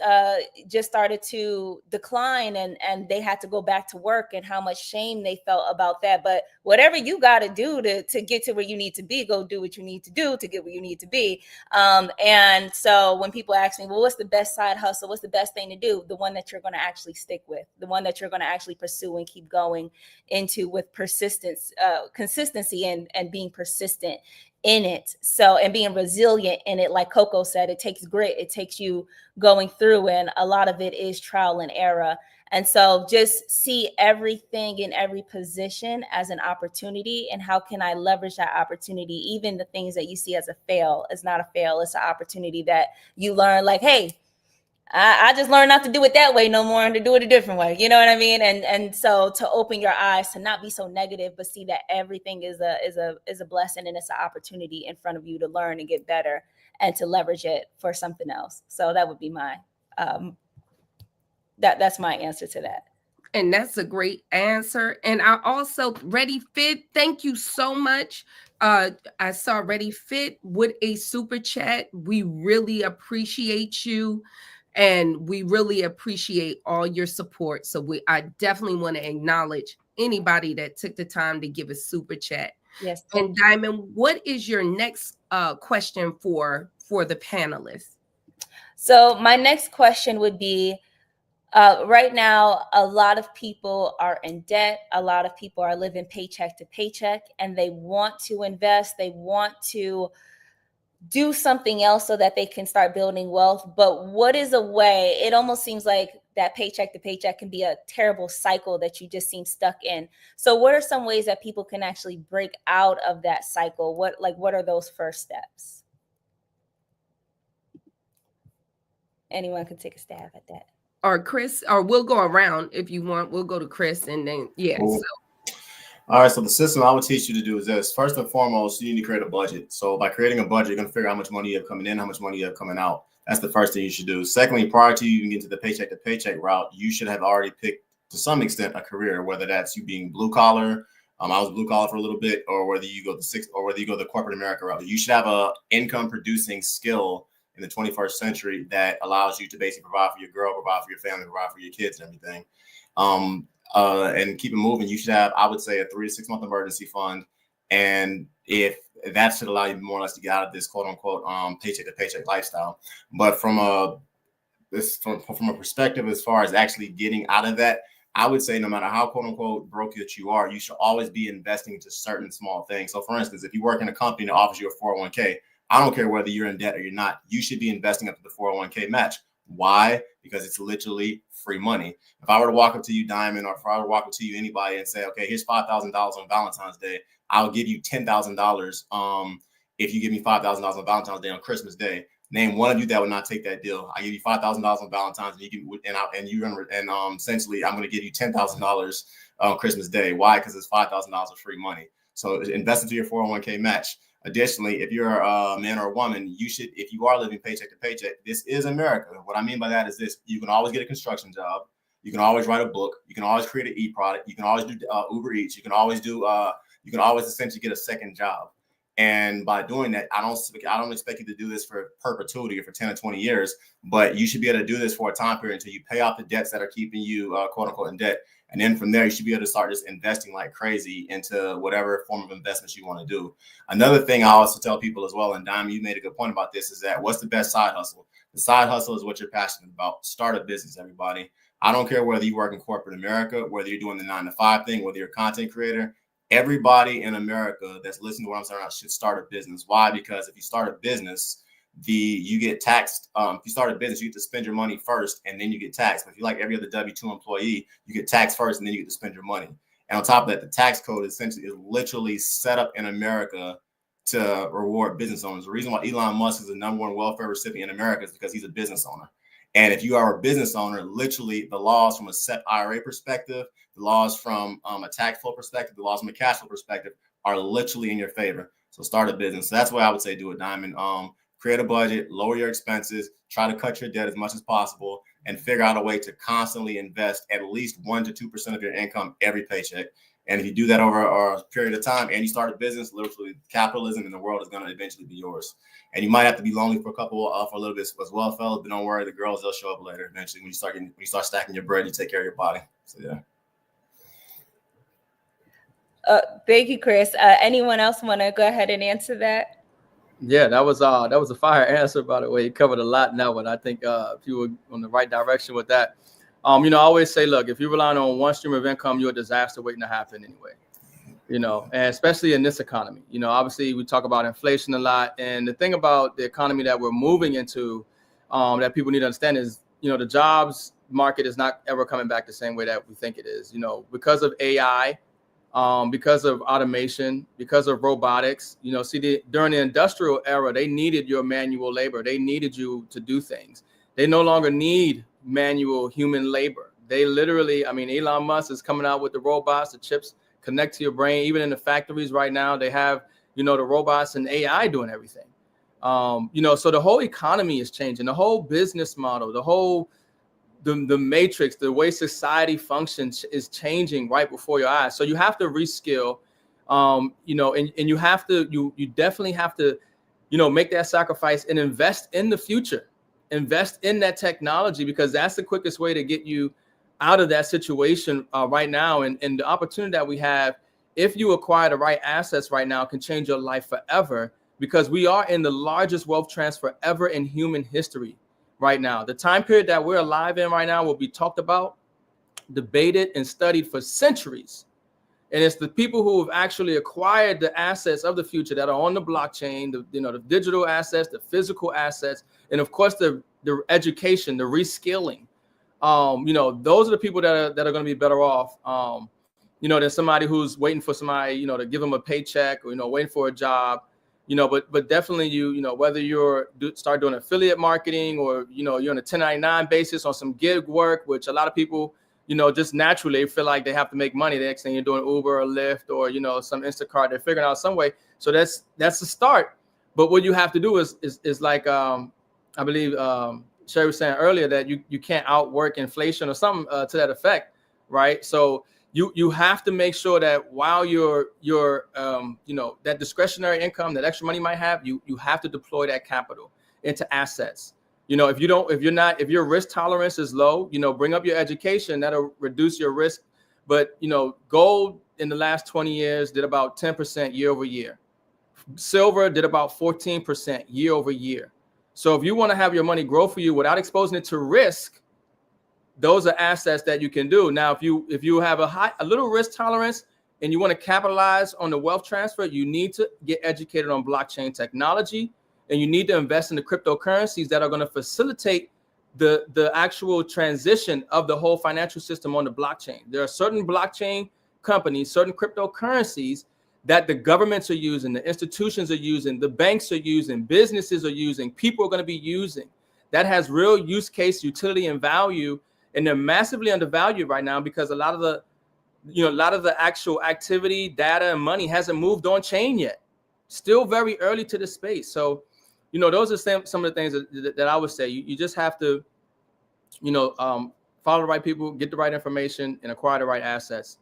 just started to decline, and they had to go back to work, and how much shame they felt about that. But whatever you got to do to get to where you need to be, go do what you need to do to get where you need to be. And so when people ask me, well, what's the best side hustle? What's the best thing to do? The one that you're going to actually stick with, the one that you're going to actually pursue and keep going into with persistence, consistency, and being persistent in it. So, and being resilient in it, like Coco said, it takes grit, it takes you going through, and a lot of it is trial and error. And so just see everything in every position as an opportunity, and how can I leverage that opportunity? Even the things that you see as a fail is not a fail, it's an opportunity that you learn, like, hey, I just learned not to do it that way no more, and to do it a different way. You know what I mean? And so to open your eyes, to not be so negative, but see that everything is a blessing, and it's an opportunity in front of you to learn and get better, and to leverage it for something else. So that would be my that's my answer to that. And that's a great answer. And I also, Ready Fit, thank you so much. I saw Ready Fit with a super chat. We really appreciate you, and we really appreciate all your support. So I definitely want to acknowledge anybody that took the time to give a super chat. Yes. And Diamond, what is your next question for the panelists? So my next question would be, right now, a lot of people are in debt. A lot of people are living paycheck to paycheck, and they want to invest. They want to do something else so that they can start building wealth. But what is a way? It almost seems like that paycheck to paycheck can be a terrible cycle that you just seem stuck in. So what are some ways that people can actually break out of that cycle? What are those first steps? Anyone can take a stab at that. Or Chris, or we'll go around if you want. We'll go to Chris and then Cool. All right, so the system I would teach you to do is this. First and foremost, you need to create a budget. So by creating a budget, you're going to figure out how much money you have coming in, how much money you have coming out. That's the first thing you should do. Secondly, prior to you even get to the paycheck to paycheck route, you should have already picked, to some extent, a career, whether that's you being blue collar. I was blue collar for a little bit, or whether you go the corporate America route. You should have a income producing skill in the 21st century that allows you to basically provide for your girl, provide for your family, provide for your kids and everything. And keep it moving. You should have, I would say, a 3 to 6 month emergency fund. And if that should allow you more or less to get out of this quote unquote paycheck to paycheck lifestyle. But from a perspective as far as actually getting out of that, I would say no matter how quote unquote broke that you are, you should always be investing into certain small things. So for instance, if you work in a company that offers you a 401k, I don't care whether you're in debt or you're not, you should be investing up to the 401k match. Why? Because it's literally free money. If I were to walk up to you, Diamond, or if I were to walk up to you, anybody, and say, okay, here's $5,000 on Valentine's Day, I'll give you $10,000 if you give me $5,000 on Valentine's Day on Christmas Day. Name one of you that would not take that deal. I give you $5,000 on Valentine's, and essentially I'm going to give you $10,000 on Christmas Day. Why? Because it's $5,000 of free money. So invest into your 401k match. Additionally, if you're a man or a woman, you should, if you are living paycheck to paycheck, this is America. What I mean by that is this: you can always get a construction job, you can always write a book, you can always create an e-product, you can always do Uber Eats, you can always essentially get a second job. And by doing that, I don't expect you to do this for perpetuity or for 10 or 20 years, but you should be able to do this for a time period until you pay off the debts that are keeping you quote unquote in debt. And then from there, you should be able to start just investing like crazy into whatever form of investments you want to do. Another thing I also tell people as well, and Diamond, you made a good point about this, is that what's the best side hustle? The side hustle is what you're passionate about. Start a business, everybody. I don't care whether you work in corporate America, whether you're doing the 9-to-5 thing, whether you're a content creator. Everybody in America that's listening to what I'm saying should start a business. Why? Because if you start a business, you get taxed. If you start a business, you get to spend your money first and then you get taxed. But if you're like every other W-2 employee, you get taxed first and then you get to spend your money. And on top of that, the tax code essentially is literally set up in America to reward business owners. The reason why Elon Musk is the #1 welfare recipient in America is because he's a business owner. And if you are a business owner, literally the laws from a SEP IRA perspective, the laws from a tax flow perspective, the laws from a cash flow perspective are literally in your favor. So start a business. So that's what I would say do it, Diamond. Create a budget, lower your expenses, try to cut your debt as much as possible, and figure out a way to constantly invest at least 1 to 2% of your income every paycheck. And if you do that over a period of time and you start a business, literally capitalism in the world is going to eventually be yours. And you might have to be lonely for a little bit as well, fellas, but don't worry, the girls, they'll show up later eventually. When you start stacking your bread, you take care of your body. So yeah. Thank you, Chris. Anyone else want to go ahead and answer that? Yeah, that was a fire answer, by the way. You covered a lot in that one. I think if you were on the right direction with that. I always say, look, if you're relying on one stream of income, you're a disaster waiting to happen anyway. And especially in this economy. Obviously we talk about inflation a lot. And the thing about the economy that we're moving into that people need to understand is, the jobs market is not ever coming back the same way that we think it is, because of AI, because of automation, because of robotics. During the industrial era, they needed your manual labor. They needed you to do things. They no longer need manual human labor. They literally, Elon Musk is coming out with the robots, the chips connect to your brain. Even in the factories right now, they have, the robots and AI doing everything. So the whole economy is changing. The whole business model, the matrix, the way society functions is changing right before your eyes. So you have to reskill. You know, and you have to, you definitely have to, you know, make that sacrifice and invest in the future, invest in that technology, because that's the quickest way to get you out of that situation right now. And the opportunity that we have, if you acquire the right assets right now, can change your life forever, because we are in the largest wealth transfer ever in human history right now. The time period that we're alive in right now will be talked about, debated, and studied for centuries. And it's the people who have actually acquired the assets of the future that are on the blockchain, the, you know, the digital assets, the physical assets, and of course the education, the reskilling. You know, those are the people that are going to be better off. You know, than somebody who's waiting for somebody, you know, to give them a paycheck, or, you know, waiting for a job. You know, but definitely you know, whether you're start doing affiliate marketing, or, you know, you're on a 1099 basis on some gig work, which a lot of people, you know, just naturally feel like they have to make money. The next thing you're doing Uber or Lyft, or, you know, some Instacart, they're figuring out some way. So that's the start. But what you have to do is like, I believe Sherry was saying earlier, that you can't outwork inflation or something to that effect, right? So you have to make sure that while you're you know, that discretionary income, that extra money you might have, you have to deploy that capital into assets. You know, if your risk tolerance is low, you know, bring up your education, that'll reduce your risk. But, you know, gold in the last 20 years did about 10% year over year. Silver did about 14% year over year. So if you want to have your money grow for you without exposing it to risk, those are assets that you can do. Now, if you have a little risk tolerance and you want to capitalize on the wealth transfer, you need to get educated on blockchain technology, and you need to invest in the cryptocurrencies that are going to facilitate the actual transition of the whole financial system on the blockchain. There are certain blockchain companies, certain cryptocurrencies that the governments are using, the institutions are using, the banks are using, businesses are using, people are going to be using, that has real use case, utility, and value. And they're massively undervalued right now, because a lot of the actual activity, data, and money hasn't moved on chain yet. Still very early to the space. So, you know, those are some of the things that I would say. You just have to, you know, follow the right people, get the right information, and acquire the right assets.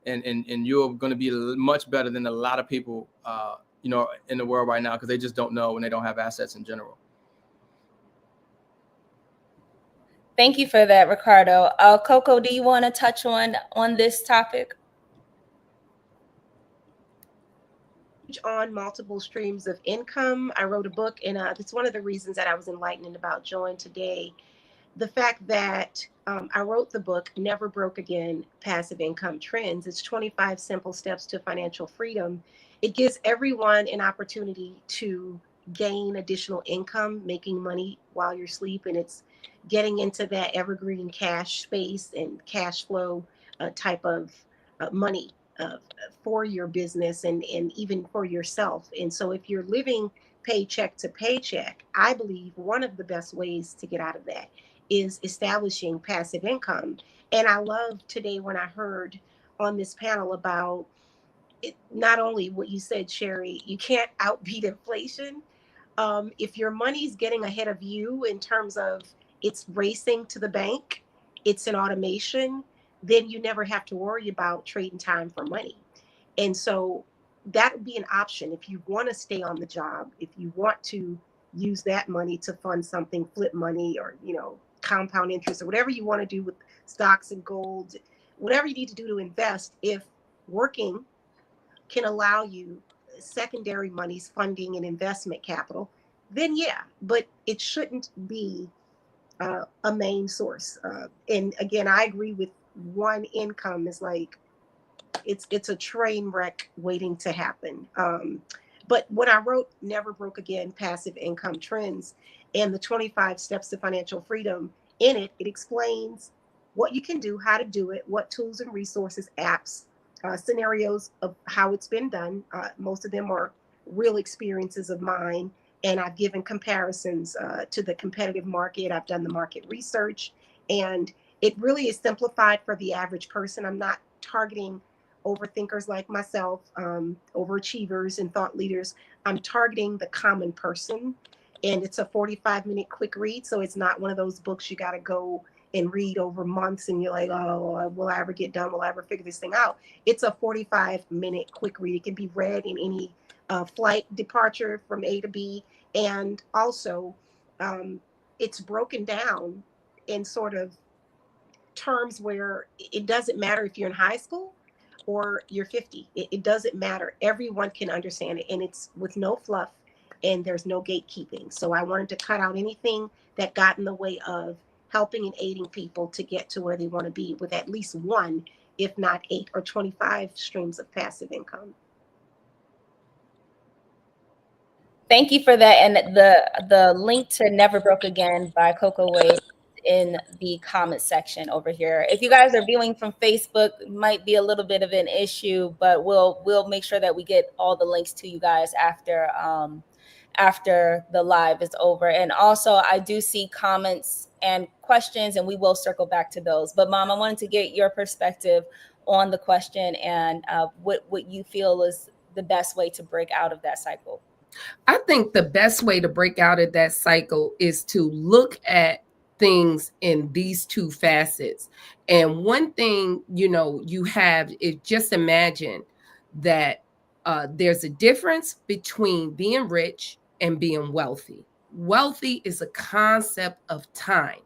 And you're going to be much better than a lot of people, you know, in the world right now, because they just don't know, and they don't have assets in general. Thank you for that, Ricardo. Coco, do you want to touch on this topic? On multiple streams of income. I wrote a book, and it's one of the reasons that I was enlightened about join today. The fact that I wrote the book, Never Broke Again, Passive Income Trends. It's 25 simple steps to financial freedom. It gives everyone an opportunity to gain additional income, making money while you're asleep. And it's getting into that evergreen cash space and cash flow type of money for your business, and even for yourself. And so if you're living paycheck to paycheck, I believe one of the best ways to get out of that is establishing passive income. And I love today when I heard on this panel about it, not only what you said, Sherry, you can't outbeat inflation. If your money's getting ahead of you in terms of it's racing to the bank, it's an automation, then you never have to worry about trading time for money. And so that would be an option if you want to stay on the job, if you want to use that money to fund something, flip money, or, you know, compound interest, or whatever you want to do with stocks and gold, whatever you need to do to invest. If working can allow you secondary monies, funding, and investment capital, then yeah, but it shouldn't be a main source. And again, I agree with one income is like it's a train wreck waiting to happen. But when I wrote Never Broke Again, Passive Income Trends, and the 25 Steps to Financial Freedom, in it, it explains what you can do, how to do it, what tools and resources, apps, scenarios of how it's been done. Most of them are real experiences of mine. And I've given comparisons to the competitive market. I've done the market research. And it really is simplified for the average person. I'm not targeting overthinkers like myself, overachievers and thought leaders. I'm targeting the common person. And it's a 45-minute quick read. So it's not one of those books you got to go and read over months, and you're like, oh, will I ever get done? Will I ever figure this thing out? It's a 45-minute quick read. It can be read in any flight departure from A to B. And also, um, it's broken down in sort of terms where it doesn't matter if you're in high school or you're 50. It doesn't matter. Everyone can understand it. And it's with no fluff, and there's no gatekeeping. So I wanted to cut out anything that got in the way of helping and aiding people to get to where they want to be with at least one, if not 8 or 25 streams of passive income. Thank you for that. And the link to Never Broke Again by Coco Wade in the comment section over here. If you guys are viewing from Facebook, it might be a little bit of an issue, but we'll make sure that we get all the links to you guys after the live is over. And also, I do see comments and questions, and we will circle back to those. But Mom, I wanted to get your perspective on the question and what you feel is the best way to break out of that cycle. I think the best way to break out of that cycle is to look at things in these two facets. And one thing, you have is just imagine that there's a difference between being rich and being wealthy. Wealthy is a concept of time,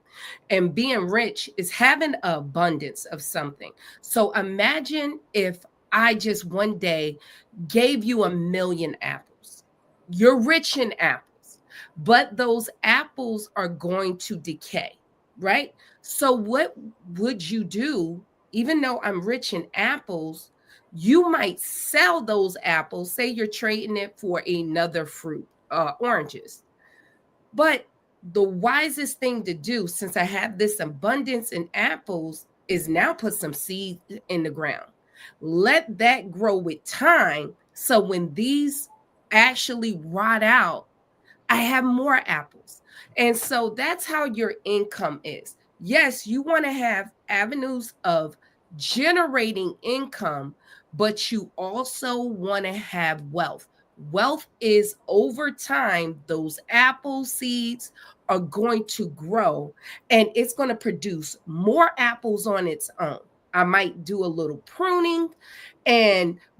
and being rich is having an abundance of something. So imagine if I just one day gave you 1,000,000 apples. You're rich in apples, but those apples are going to decay, right? So, what would you do? Even though I'm rich in apples, you might sell those apples. Say you're trading it for another fruit, oranges. But the wisest thing to do, since I have this abundance in apples, is now put some seed in the ground. Let that grow with time. So when these actually rot out, I have more apples. And so that's how your income is. Yes, you want to have avenues of generating income, but you also want to have wealth. Wealth is over time, those apple seeds are going to grow, and it's going to produce more apples on its own. I might do a little pruning,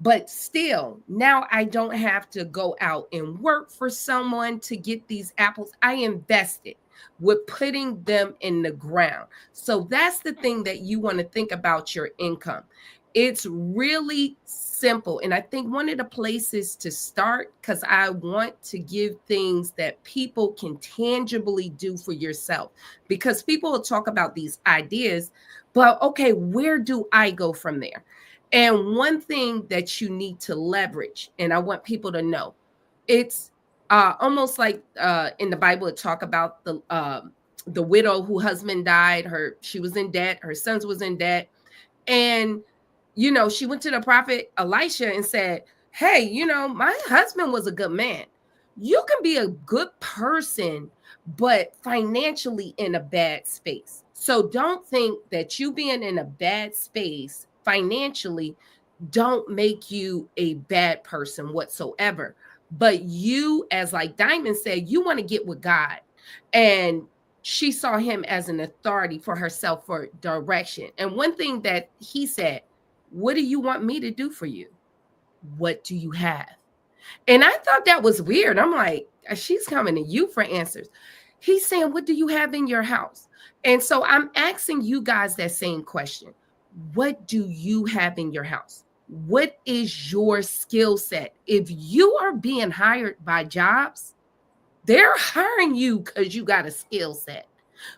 but still, now I don't have to go out and work for someone to get these apples. I invested with putting them in the ground. So that's the thing that you want to think about your income. It's really simple. And I think one of the places to start, because I want to give things that people can tangibly do for yourself, because people will talk about these ideas, but okay, where do I go from there? And one thing that you need to leverage, and I want people to know, it's almost like in the Bible, it talk about the widow who husband died. She was in debt. Her sons was in debt, and she went to the prophet Elisha and said, "Hey, my husband was a good man. You can be a good person, but financially in a bad space. So don't think that you being in a bad space financially don't make you a bad person whatsoever. But you, as like Diamond said, you want to get with God." And she saw him as an authority for herself for direction. And one thing that he said, "What do you want me to do for you? What do you have?" And I thought that was weird. I'm like, she's coming to you for answers. He's saying, "What do you have in your house?" And so I'm asking you guys that same question. What do you have in your house? What is your skill set? If you are being hired by jobs, they're hiring you because you got a skill set.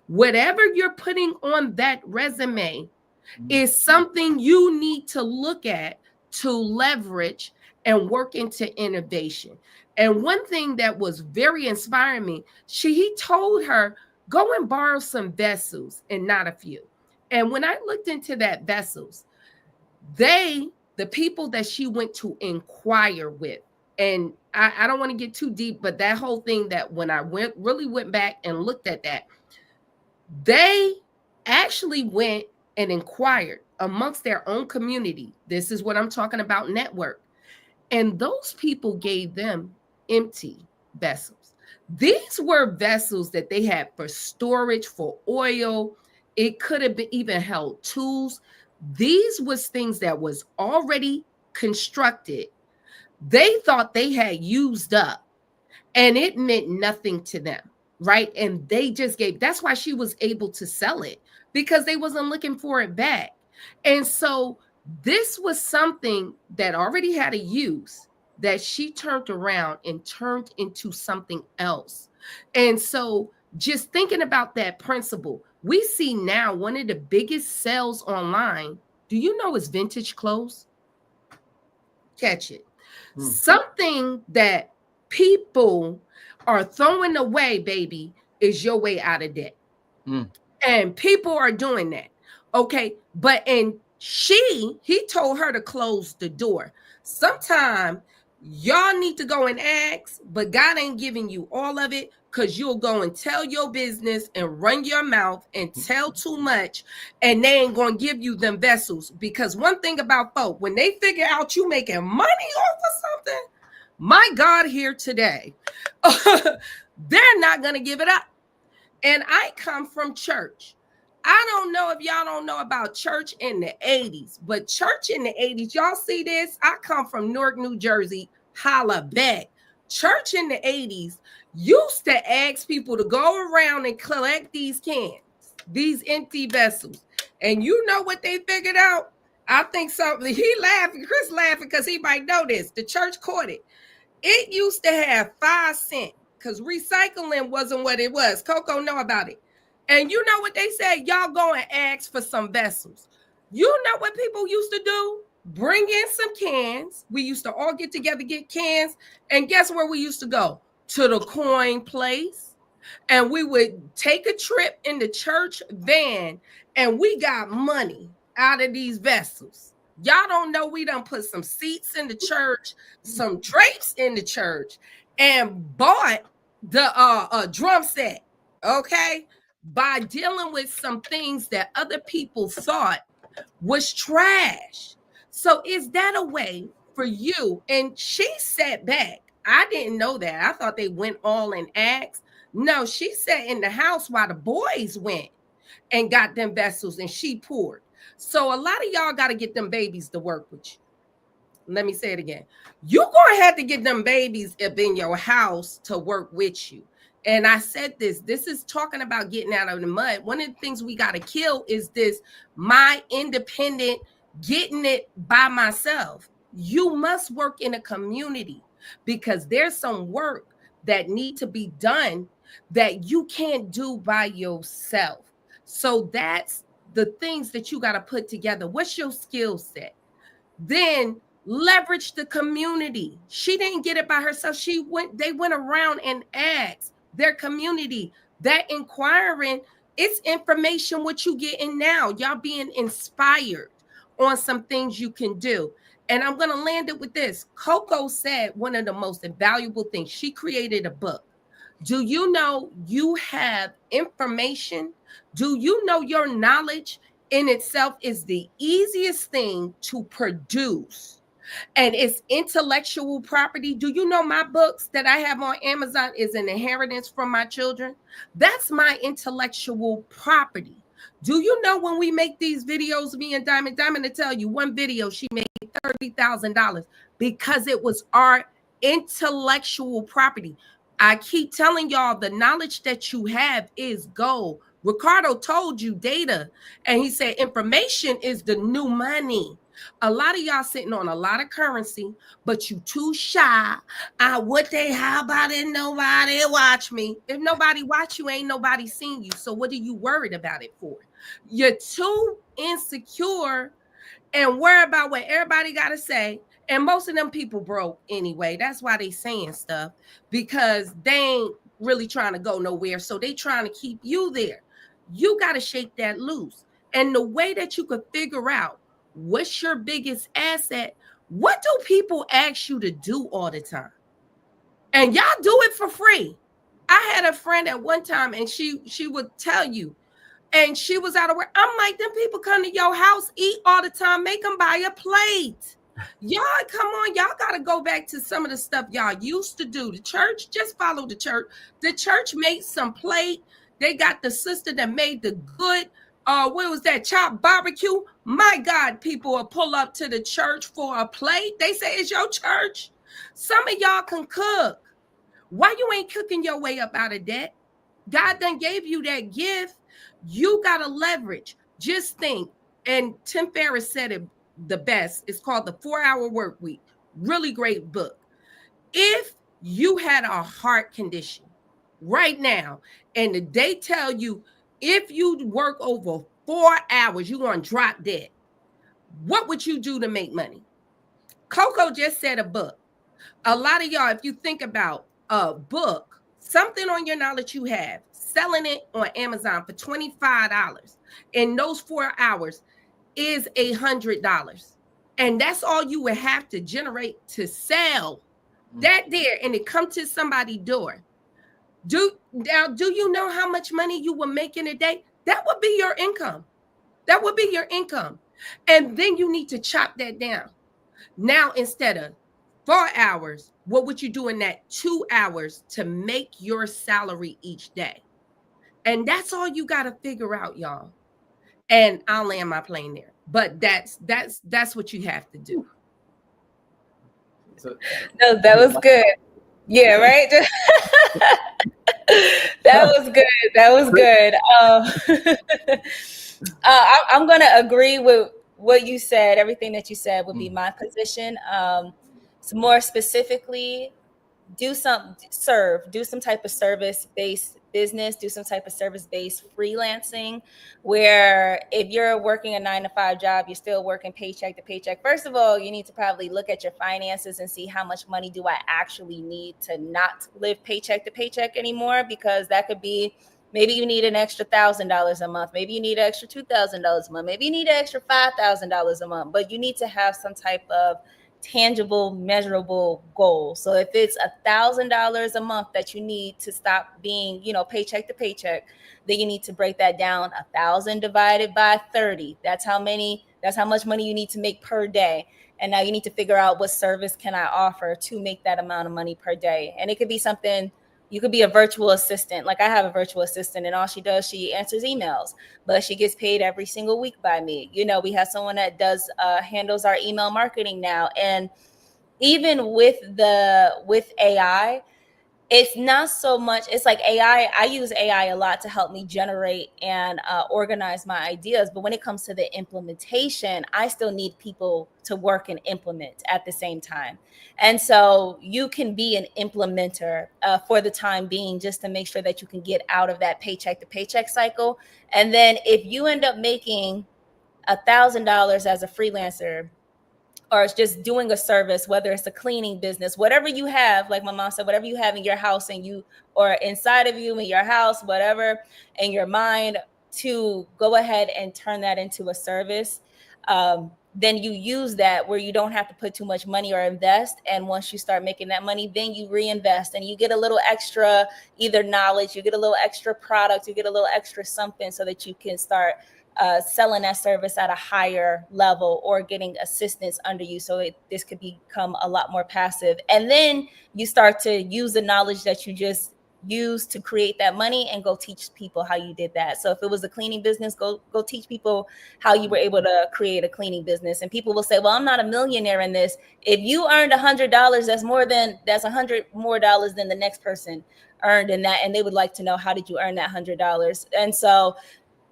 Whatever you're putting on that resume is something you need to look at to leverage and work into innovation. And one thing that was very inspiring me, he told her, "Go and borrow some vessels and not a few." And when I looked into that vessels, the people that she went to inquire with, and I don't want to get too deep, but that whole thing, that when I really went back and looked at that, they actually went and inquired amongst their own community. This is what I'm talking about, network. And those people gave them empty vessels. These were vessels that they had for storage, for oil. It could have been even held tools. These was things that was already constructed. They thought they had used up, and it meant nothing to them, right? And they just gave, that's why she was able to sell it, because they wasn't looking for it back. And so this was something that already had a use, that she turned around and turned into something else. And so just thinking about that principle, we see now one of the biggest sales online, do you know, is vintage clothes? Catch it. Something that people are throwing away, baby, is your way out of debt. And people are doing that. Okay. But he told her to close the door. Sometime y'all need to go and ask, but God ain't giving you all of it, because you'll go and tell your business and run your mouth and tell too much, and they ain't gonna give you them vessels. Because one thing about folk, when they figure out you making money off of something, my God, here today, they're not gonna give it up. And I come from church. I don't know if y'all don't know about church in the 80s, but church in the 80s, y'all see this? I come from Newark, New Jersey. Holla back. Church in the 80s used to ask people to go around and collect these cans, these empty vessels. And you know what they figured out? I think something, he laughing, Chris laughing because he might know this. The church caught it. It used to have 5 cents, because recycling wasn't what it was. Coco know about it. And you know what they said? Y'all go and ask for some vessels. You know what people used to do? Bring in some cans. We used to all get together, get cans. And guess where we used to go? To the coin place. And we would take a trip in the church van, and we got money out of these vessels. Y'all don't know, we done put some seats in the church, some drapes in the church, and bought the drum set, okay? By dealing with some things that other people thought was trash. So is that a way for you? And she sat back. I didn't know that. I thought they went all and asked. No, she sat in the house while the boys went and got them vessels, and she poured. So a lot of y'all got to get them babies to work with you. Let me say it again. You're going to have to get them babies up in your house to work with you. And I said this is talking about getting out of the mud. One of the things we got to kill is this, my independent, getting it by myself. You must work in a community, because there's some work that need to be done that you can't do by yourself. So that's the things that you got to put together. What's your skill set? Then leverage the community. She didn't get it by herself. They went around and asked their community. That inquiring, it's information what you getting now. Y'all being inspired on some things you can do. And I'm going to land it with this. Coco said one of the most valuable things. She created a book. Do you know you have information? Do you know your knowledge in itself is the easiest thing to produce? And it's intellectual property. Do you know my books that I have on Amazon is an inheritance from my children? That's my intellectual property. Do you know when we make these videos, me and Diamond to tell you, one video she made $30,000 because it was our intellectual property. I keep telling y'all, the knowledge that you have is gold. Ricardo told you data, and he said information is the new money. A lot of y'all sitting on a lot of currency, but you too shy. How about it? Nobody watch me. If nobody watch you, ain't nobody seen you. So what are you worried about it for? You're too insecure and worry about what everybody got to say. And most of them people broke anyway. That's why they saying stuff, because they ain't really trying to go nowhere. So they trying to keep you there. You got to shake that loose. And the way that you could figure out what's your biggest asset, what do people ask you to do all the time? And y'all do it for free. I had a friend at one time, and she would tell you, and she was out of work. I'm like, them people come to your house, eat all the time, make them buy a plate. Y'all, come on, y'all got to go back to some of the stuff y'all used to do. The church, just follow the church. The church made some plate. They got the sister that made the good what was that, chopped barbecue? My God, people will pull up to the church for a plate. They say it's your church. Some of y'all can cook. Why you ain't cooking your way up out of debt? God done gave you that gift. You got to leverage. Just think. And Tim Ferriss said it the best. It's called The 4-Hour Work Week. Really great book. If you had a heart condition right now, and they tell you if you work over 4 hours, you're going to drop dead, what would you do to make money? Coco just said a book. A lot of y'all, if you think about a book, something on your knowledge you have, selling it on Amazon for $25 in those 4 hours is $100. And that's all you would have to generate to sell that there, and it come to somebody's door. Do you know how much money you will make in a day? That would be your income. That would be your income. And then you need to chop that down. Now, instead of 4 hours, what would you do in that 2 hours to make your salary each day? And that's all you got to figure out, y'all. And I'll land my plane there. But that's what you have to do. No, that was good. Yeah, right. That was good. That was good. I'm going to agree with what you said. Everything that you said would be my position. So more specifically, do some type of service-based business, do some type of service-based freelancing, where if you're working a 9-to-5 job, you're still working paycheck to paycheck. First of all, you need to probably look at your finances and see how much money do I actually need to not live paycheck to paycheck anymore, because that could be, maybe you need an extra $1,000 a month. Maybe you need an extra $2,000 a month. Maybe you need an extra $5,000 a month, but you need to have some type of tangible, measurable goal. So if it's $1,000 a month that you need to stop being, paycheck to paycheck, then you need to break that down. 1,000 divided by 30. That's how much money you need to make per day. And now you need to figure out what service can I offer to make that amount of money per day. And it could be something. You could be a virtual assistant. Like I have a virtual assistant, and all she does, she answers emails, but she gets paid every single week by me. We have someone that handles our email marketing now. And even with AI, it's not so much, it's like AI, I use AI a lot to help me generate and organize my ideas. But when it comes to the implementation, I still need people to work and implement at the same time. And so you can be an implementer for the time being, just to make sure that you can get out of that paycheck to paycheck cycle. And then if you end up making $1,000 as a freelancer, or it's just doing a service, whether it's a cleaning business, whatever you have, like my mom said, whatever you have in your house and you, or inside of you in your house, whatever, in your mind, to go ahead and turn that into a service. Then you use that where you don't have to put too much money or invest. And once you start making that money, then you reinvest and you get a little extra, either knowledge, you get a little extra product, you get a little extra something, so that you can start selling that service at a higher level, or getting assistance under you, so this could become a lot more passive. And then you start to use the knowledge that you just use to create that money and go teach people how you did that. So if it was a cleaning business, go teach people how you were able to create a cleaning business. And people will say, well, I'm not a millionaire in this. If you earned $100, that's $100 more dollars than the next person earned in that. And they would like to know, how did you earn that $100? And so,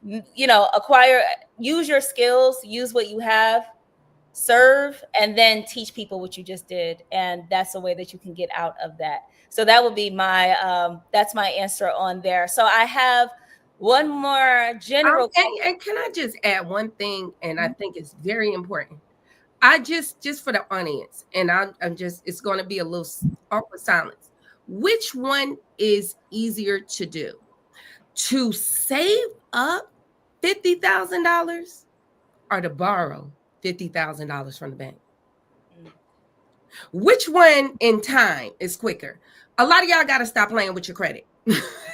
use your skills, use what you have, serve, and then teach people what you just did. And that's a way that you can get out of that. So that would be that's my answer on there. So I have one more general. And can I just add one thing? And I think it's very important. I just for the audience, and I'm just, it's going to be a little awkward silence. Which one is easier to do? To save up $50,000 or to borrow $50,000 from the bank? Which one in time is quicker? A lot of y'all got to stop playing with your credit.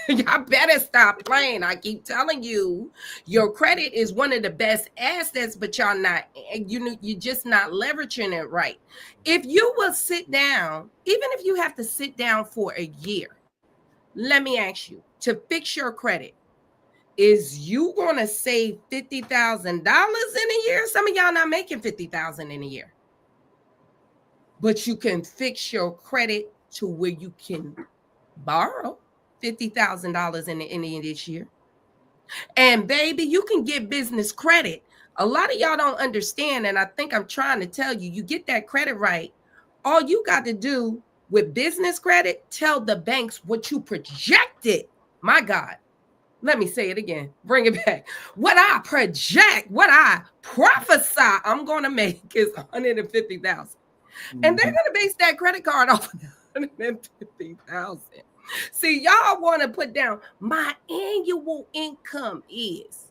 Y'all better stop playing. I keep telling you, your credit is one of the best assets, but y'all not, you're just not leveraging it right. If you will sit down, even if you have to sit down for a year, let me ask you, to fix your credit, Is you gonna save $50,000 in a year? Some of y'all not making $50,000 in a year, but you can fix your credit to where you can borrow $50,000 in the end of this year. And baby, you can get business credit. A lot of y'all don't understand, and I think I'm trying to tell you, you get that credit right. All you got to do with business credit, tell the banks what you projected. My God, let me say it again. Bring it back. What I project, what I prophesy I'm going to make is 150,000. And they're going to base that credit card off of 150,000. See, y'all want to put down my annual income is.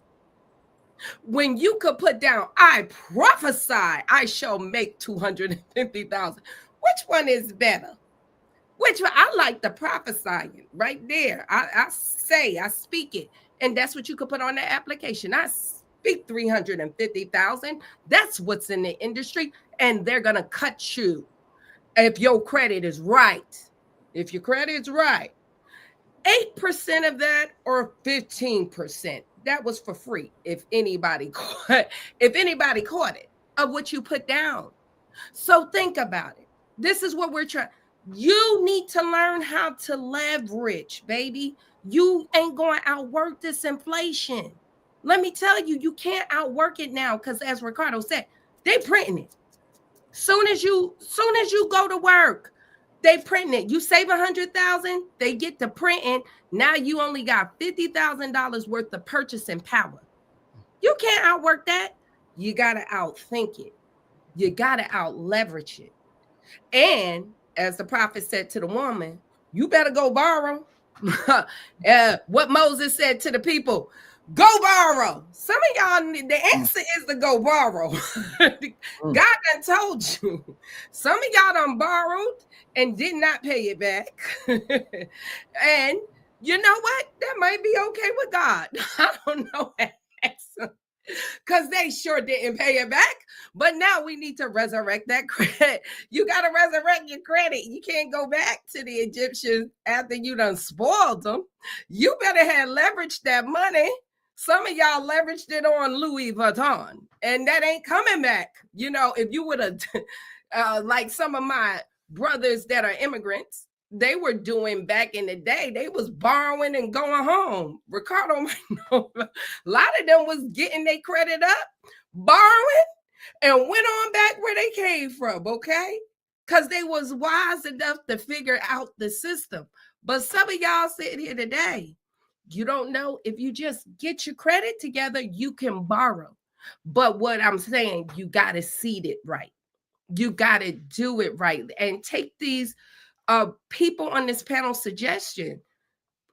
When you could put down, I prophesy I shall make 250,000. Which one is better? Which one? I like the prophesying right there. I speak it. And that's what you could put on the application. I speak 350,000. That's what's in the industry. And they're going to cut you if your credit is right. If your credit is right. 8% of that or 15%. That was for free. If anybody caught it of what you put down. So think about it. This is what we're trying. You need to learn how to leverage, baby. You ain't going to outwork this inflation. Let me tell you, you can't outwork it now because, as Ricardo said, they printing it. Soon as you go to work, they printing it. You save 100,000, they get to printing. Now you only got $50,000 worth of purchasing power. You can't outwork that. You got to outthink it. You got to out leverage it. And as the prophet said to the woman, you better go borrow. What Moses said to the people, go borrow. Some of y'all, the answer is to go borrow. God done told you. Some of y'all done borrowed and did not pay it back. And you know what? That might be okay with God. I don't know. Because they sure didn't pay it back. But now we need to resurrect that credit. You got to resurrect your credit. You can't go back to the Egyptians after you done spoiled them. You better have leveraged that money. Some of y'all leveraged it on Louis Vuitton, and that ain't coming back. You know, if you would have, like some of my brothers that are immigrants, they were doing back in the day. They was borrowing and going home. Ricardo might know. A lot of them was getting their credit up, borrowing, and went on back where they came from, okay? Because they was wise enough to figure out the system. But some of y'all sitting here today, you don't know. If you just get your credit together, you can borrow. But what I'm saying, you got to seed it right. You got to do it right. And take these people on this panel suggestion.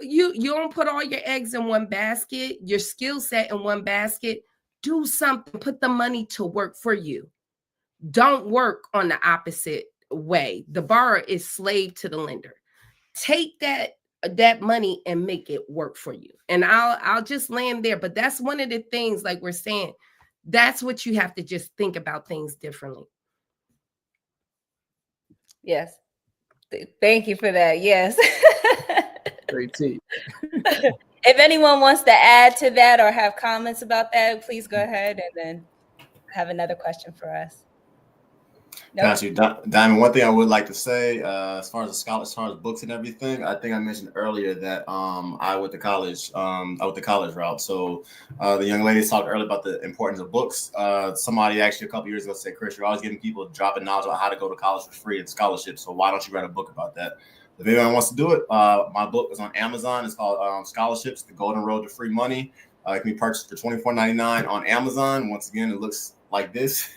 You don't put all your eggs in one basket, your skill set in one basket. Do something, put the money to work for you. Don't work on the opposite way. The borrower is slave to the lender. Take that money and make it work for you. And I'll just land there. But that's one of the things, like we're saying, that's what you have to just think about things differently. Yes. Thank you for that. Yes. Great tea. If anyone wants to add to that or have comments about that, please go ahead, and then I have another question for us. Nope. Got you, Diamond. One thing I would like to say, as far as books and everything, I think I mentioned earlier that I went to college. I went the college route. So the young ladies talked earlier about the importance of books. Somebody actually a couple years ago said, "Chris, you're always giving people dropping knowledge about how to go to college for free and scholarships. So why don't you write a book about that?" If anyone wants to do it, my book is on Amazon. It's called Scholarships: The Golden Road to Free Money. It can be purchased for $24.99 on Amazon. Once again, it looks like this.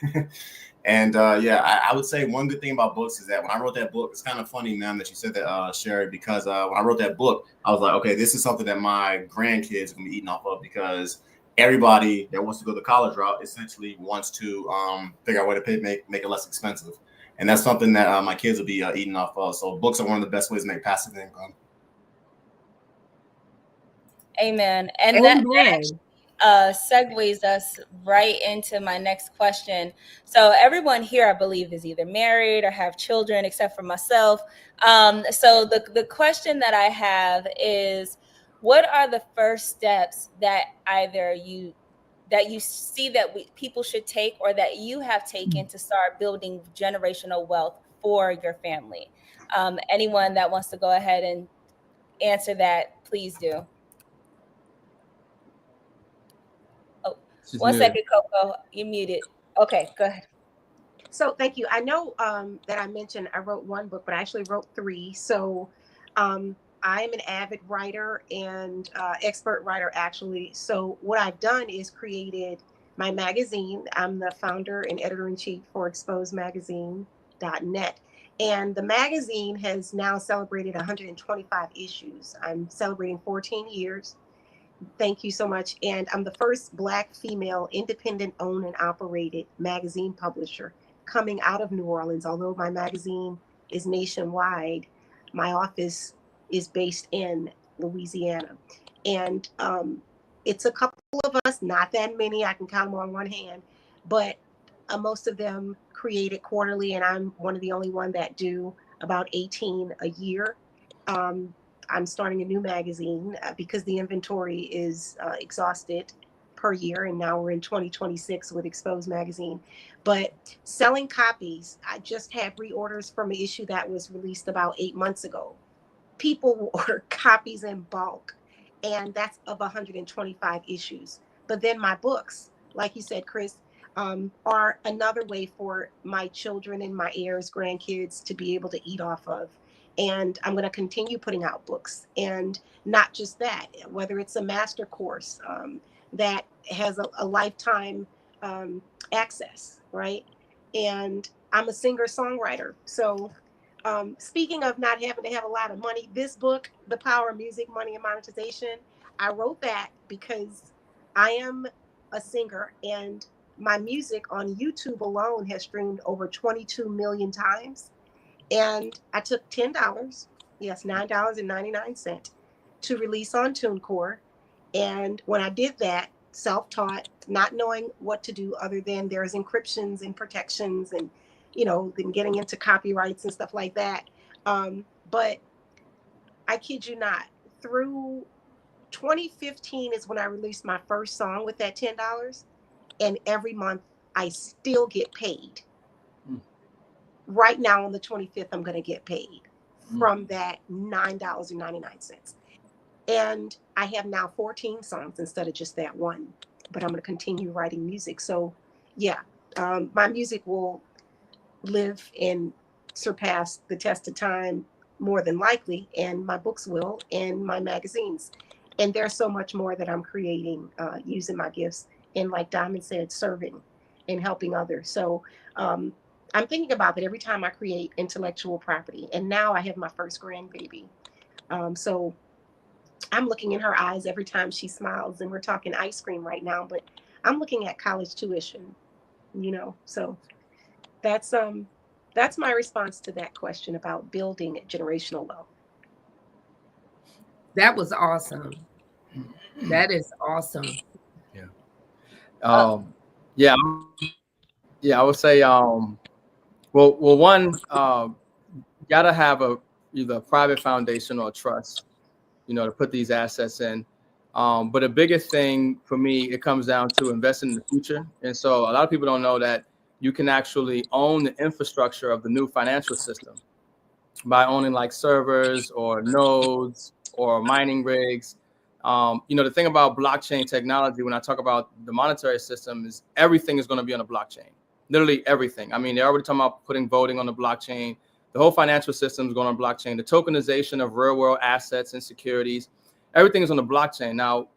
And I would say one good thing about books is that when I wrote that book, it's kind of funny, man, that you said that, Sherry, because when I wrote that book, I was like, okay, this is something that my grandkids are going to be eating off of, because everybody that wants to go the college route essentially wants to figure out a way to make it less expensive. And that's something that my kids will be eating off of. So books are one of the best ways to make passive income. Amen. And that segues us right into my next question. So everyone here, I believe, is either married or have children, except for myself. So the question that I have is, what are the first steps that either you see that people should take, or that you have taken to start building generational wealth for your family? Anyone that wants to go ahead and answer that, please do. Oh, She's one muted. second, Coco, you're muted. Okay, go ahead. So thank you. I know that I mentioned I wrote one book, but I actually wrote three. So I'm an avid writer and expert writer, actually. So what I've done is created my magazine. I'm the founder and editor in chief for exposedmagazine.net. And the magazine has now celebrated 125 issues. I'm celebrating 14 years. Thank you so much. And I'm the first Black female independent owned and operated magazine publisher coming out of New Orleans. Although my magazine is nationwide, my office is based in Louisiana. And it's a couple of us, not that many. I can count them on one hand, but most of them created quarterly, and I'm one of the only one that do about 18 a year. Um, I'm starting a new magazine because the inventory is exhausted per year, and now we're in 2026 with Exposed Magazine. But selling copies, I just had reorders from an issue that was released about 8 months ago. People will order copies in bulk, and that's of 125 issues. But then my books, like you said, Chris, are another way for my children and my heirs, grandkids to be able to eat off of. And I'm going to continue putting out books. And not just that, whether it's a master course that has a lifetime access, right? And I'm a singer songwriter. So speaking of not having to have a lot of money, this book, The Power of Music, Money, and Monetization, I wrote that because I am a singer, and my music on YouTube alone has streamed over 22 million times. And I took $10, yes, $9.99 to release on TuneCore. And when I did that, self-taught, not knowing what to do other than there's encryptions and protections and, then getting into copyrights and stuff like that. But I kid you not, through 2015 is when I released my first song with that $10. And every month I still get paid. Right now on the 25th, I'm going to get paid from that $9.99. And I have now 14 songs instead of just that one, but I'm going to continue writing music. So yeah, my music will live and surpass the test of time more than likely, and my books will, and my magazines. And there's so much more that I'm creating using my gifts. And like Diamond said, serving and helping others. So I'm thinking about that every time I create intellectual property. And now I have my first grandbaby. So I'm looking in her eyes every time she smiles, and we're talking ice cream right now, but I'm looking at college tuition, so that's my response to that question about building generational wealth. That was awesome. That is awesome. Yeah. Yeah. Yeah. I would say, well, one, gotta have either a private foundation or a trust, to put these assets in. But a biggest thing for me, it comes down to investing in the future. And so a lot of people don't know that you can actually own the infrastructure of the new financial system by owning like servers or nodes or mining rigs. The thing about blockchain technology, when I talk about the monetary system, is everything is going to be on a blockchain. Literally everything. I mean, they're already talking about putting voting on the blockchain. The whole financial system is going on blockchain. The tokenization of real world assets and securities, everything is on the blockchain. Now,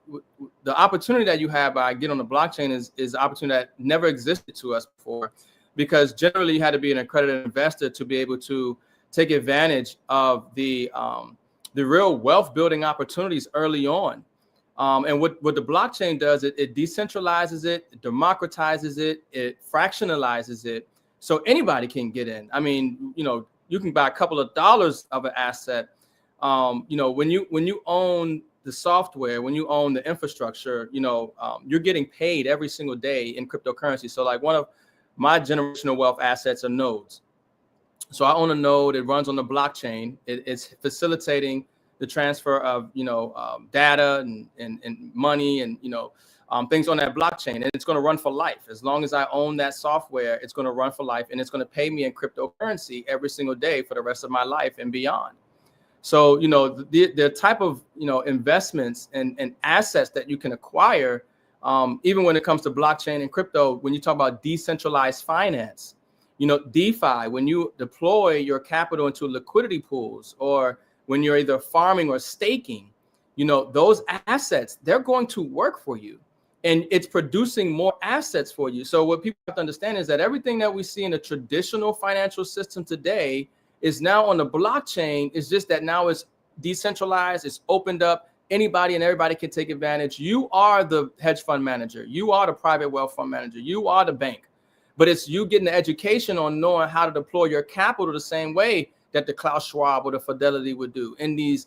the opportunity that you have by getting on the blockchain is an opportunity that never existed to us before, because generally you had to be an accredited investor to be able to take advantage of the real wealth building opportunities early on. And what the blockchain does, it decentralizes it democratizes it, it fractionalizes it, so anybody can get in. I mean, you can buy a couple of dollars of an asset. When you own the software, when you own the infrastructure, you're getting paid every single day in cryptocurrency. So like one of my generational wealth assets are nodes. So I own a node. It runs on the blockchain. It's facilitating the the transfer of, data and money and, things on that blockchain, and it's going to run for life. As long as I own that software, it's going to run for life, and it's going to pay me in cryptocurrency every single day for the rest of my life and beyond. So, the type of, investments and assets that you can acquire, even when it comes to blockchain and crypto, when you talk about decentralized finance, DeFi, when you deploy your capital into liquidity pools, or when you're either farming or staking, those assets, they're going to work for you, and it's producing more assets for you. So what people have to understand is that everything that we see in the traditional financial system today is now on the blockchain. It's just that now it's decentralized, it's opened up. Anybody and everybody can take advantage. You are the hedge fund manager. You are the private wealth fund manager. You are the bank. But it's you getting the education on knowing how to deploy your capital the same way that the Klaus Schwab or the Fidelity would do in these,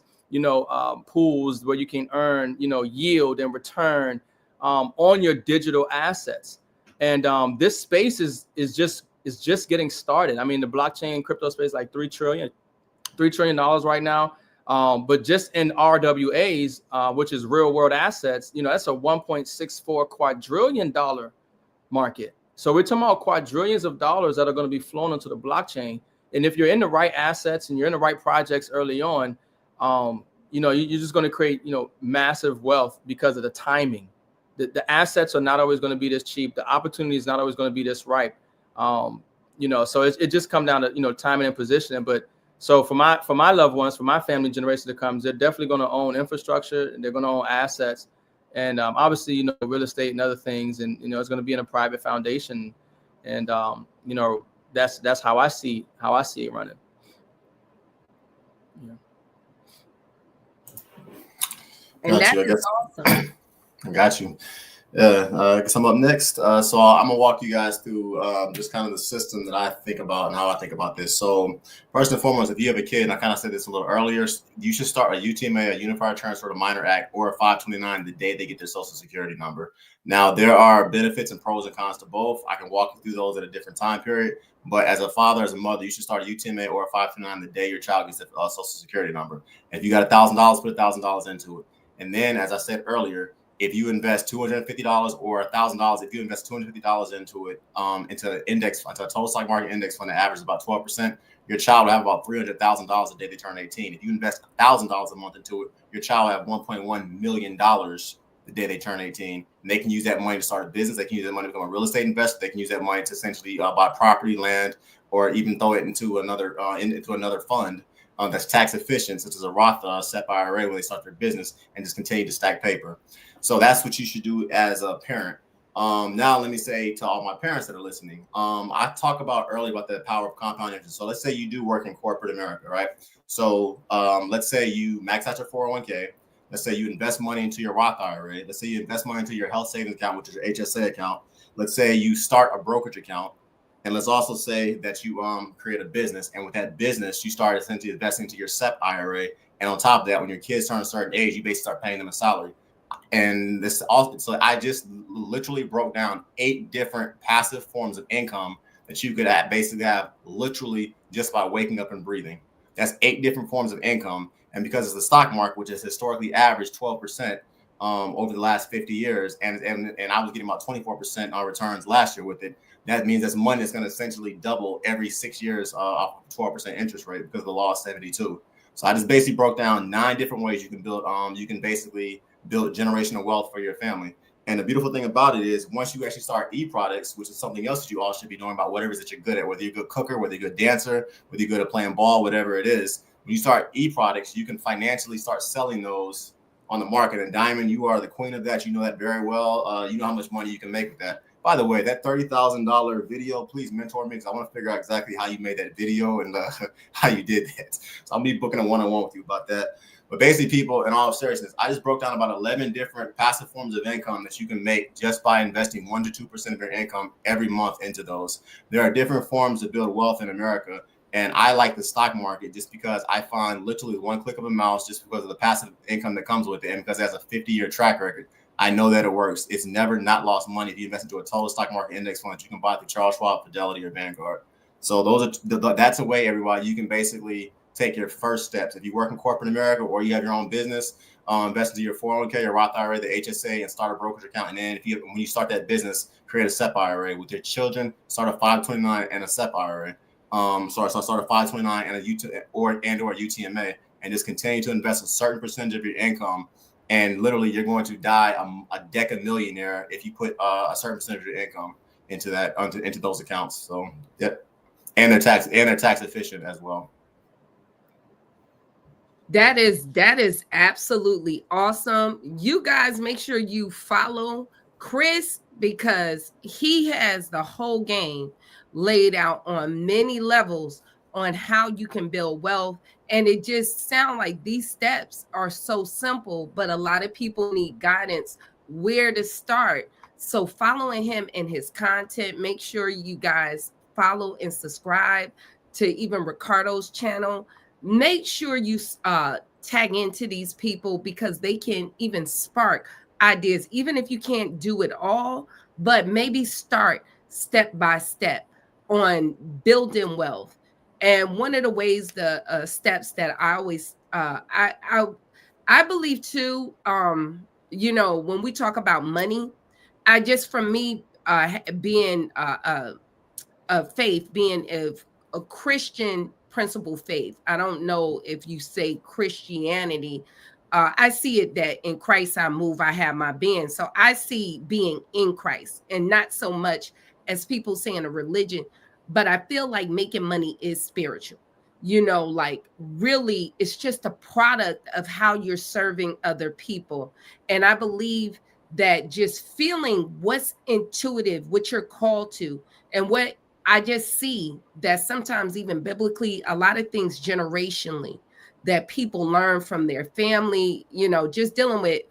pools where you can earn, yield and return on your digital assets. And this space is just getting started. I mean, the blockchain crypto space, like $3 trillion right now. But just in RWAs, which is real world assets, that's a $1.64 quadrillion market. So we're talking about quadrillions of dollars that are going to be flown into the blockchain. And if you're in the right assets and you're in the right projects early on, you're just going to create, massive wealth because of the timing. The assets are not always going to be this cheap. The opportunity is not always going to be this ripe. So it just comes down to, timing and positioning. But so for my loved ones, for my family generation that comes, they're definitely going to own infrastructure, and they're going to own assets. And obviously, real estate and other things, and it's going to be in a private foundation, and that's how I see it running. Yeah. And that's awesome. I got you. I guess I'm up next. So I'm gonna walk you guys through just kind of the system that I think about and how I think about this. So first and foremost, if you have a kid, and I kind of said this a little earlier, you should start a UTMA, a Unified Transfer to Minor Act, or a 529 the day they get their Social Security number. Now, there are benefits and pros and cons to both. I can walk you through those at a different time period. But as a father, as a mother, you should start a UTMA or a 529 the day your child gets their Social Security number. And if you got $1,000, put $1,000 into it. And then, as I said earlier, if you invest $250 or $1,000, if you invest $250 into it, into a total stock market index fund that averages about 12%, your child will have about $300,000 the day they turn 18. If you invest $1,000 a month into it, your child will have $1.1 million the day they turn 18. And they can use that money to start a business. They can use that money to become a real estate investor. They can use that money to essentially buy property, land, or even throw it into another fund that's tax efficient, such as a Roth SEP IRA, when they start their business, and just continue to stack paper. So that's what you should do as a parent. Now, let me say to all my parents that are listening, I talked about earlier about the power of compound interest. So let's say you do work in corporate America, right? So let's say you max out your 401k. Let's say you invest money into your Roth IRA. Let's say you invest money into your health savings account, which is your HSA account. Let's say you start a brokerage account. And let's also say that you create a business. And with that business, you start essentially investing into your SEP IRA. And on top of that, when your kids turn a certain age, you basically start paying them a salary. And this also, so I just literally broke down 8 different passive forms of income that you could basically have literally just by waking up and breathing. That's 8 different forms of income. And because it's the stock market, which has historically averaged 12% over the last 50 years, and I was getting about 24% on returns last year with it, that means that's money that's going to essentially double every 6 years off 12% interest rate because of the law of 72. So I just basically broke down 9 different ways you can build. You can basically build generational wealth for your family. And the beautiful thing about it is once you actually start e-products, which is something else that you all should be knowing about, whatever it is that you're good at, whether you're a good cooker, whether you're a good dancer, whether you're good at playing ball, whatever it is, when you start e-products, you can financially start selling those on the market. And Diamond, you are the queen of that. You know that very well. You know how much money you can make with that. By the way, that $30,000 video, please mentor me because I want to figure out exactly how you made that video and how you did that. So I'll be booking a one-on-one with you about that. But basically, people, in all seriousness, I just broke down about 11 different passive forms of income that you can make just by investing 1 to 2% of your income every month into those. There are different forms to build wealth in America. And I like the stock market just because I find literally one click of a mouse, just because of the passive income that comes with it. And because it has a 50-year track record, I know that it works. It's never not lost money if you invest into a total stock market index fund that you can buy through Charles Schwab, Fidelity, or Vanguard. So that's a way, everybody, you can basically take your first steps. If you work in corporate America or you have your own business, invest into your 401k, your Roth IRA, the HSA, and start a brokerage account. And then when you start that business, create a SEP IRA with your children. Start a 529 and a SEP IRA. So start a 529 and a or UTMA, and just continue to invest a certain percentage of your income. And literally, you're going to die a decamillionaire if you put a certain percentage of your income into those accounts. So, yep, and they're tax efficient as well. That is absolutely awesome. You guys make sure you follow Chris, because he has the whole game laid out on many levels on how you can build wealth. And it just sounds like these steps are so simple, but a lot of people need guidance where to start. So following him and his content, make sure you guys follow and subscribe to even Ricardo's channel. Make sure you tag into these people, because they can even spark ideas, even if you can't do it all, but maybe start step by step on building wealth. And one of the ways, the steps that I always I believe too, when we talk about money, I just, for me, being of faith, being a Christian principle faith. I don't know if you say Christianity. I see it that in Christ I move, I have my being. So I see being in Christ, and not so much as people saying a religion, but I feel like making money is spiritual. Like, really, it's just a product of how you're serving other people. And I believe that just feeling what's intuitive, what you're called to, and what I just see that sometimes, even biblically, a lot of things generationally that people learn from their family, just dealing with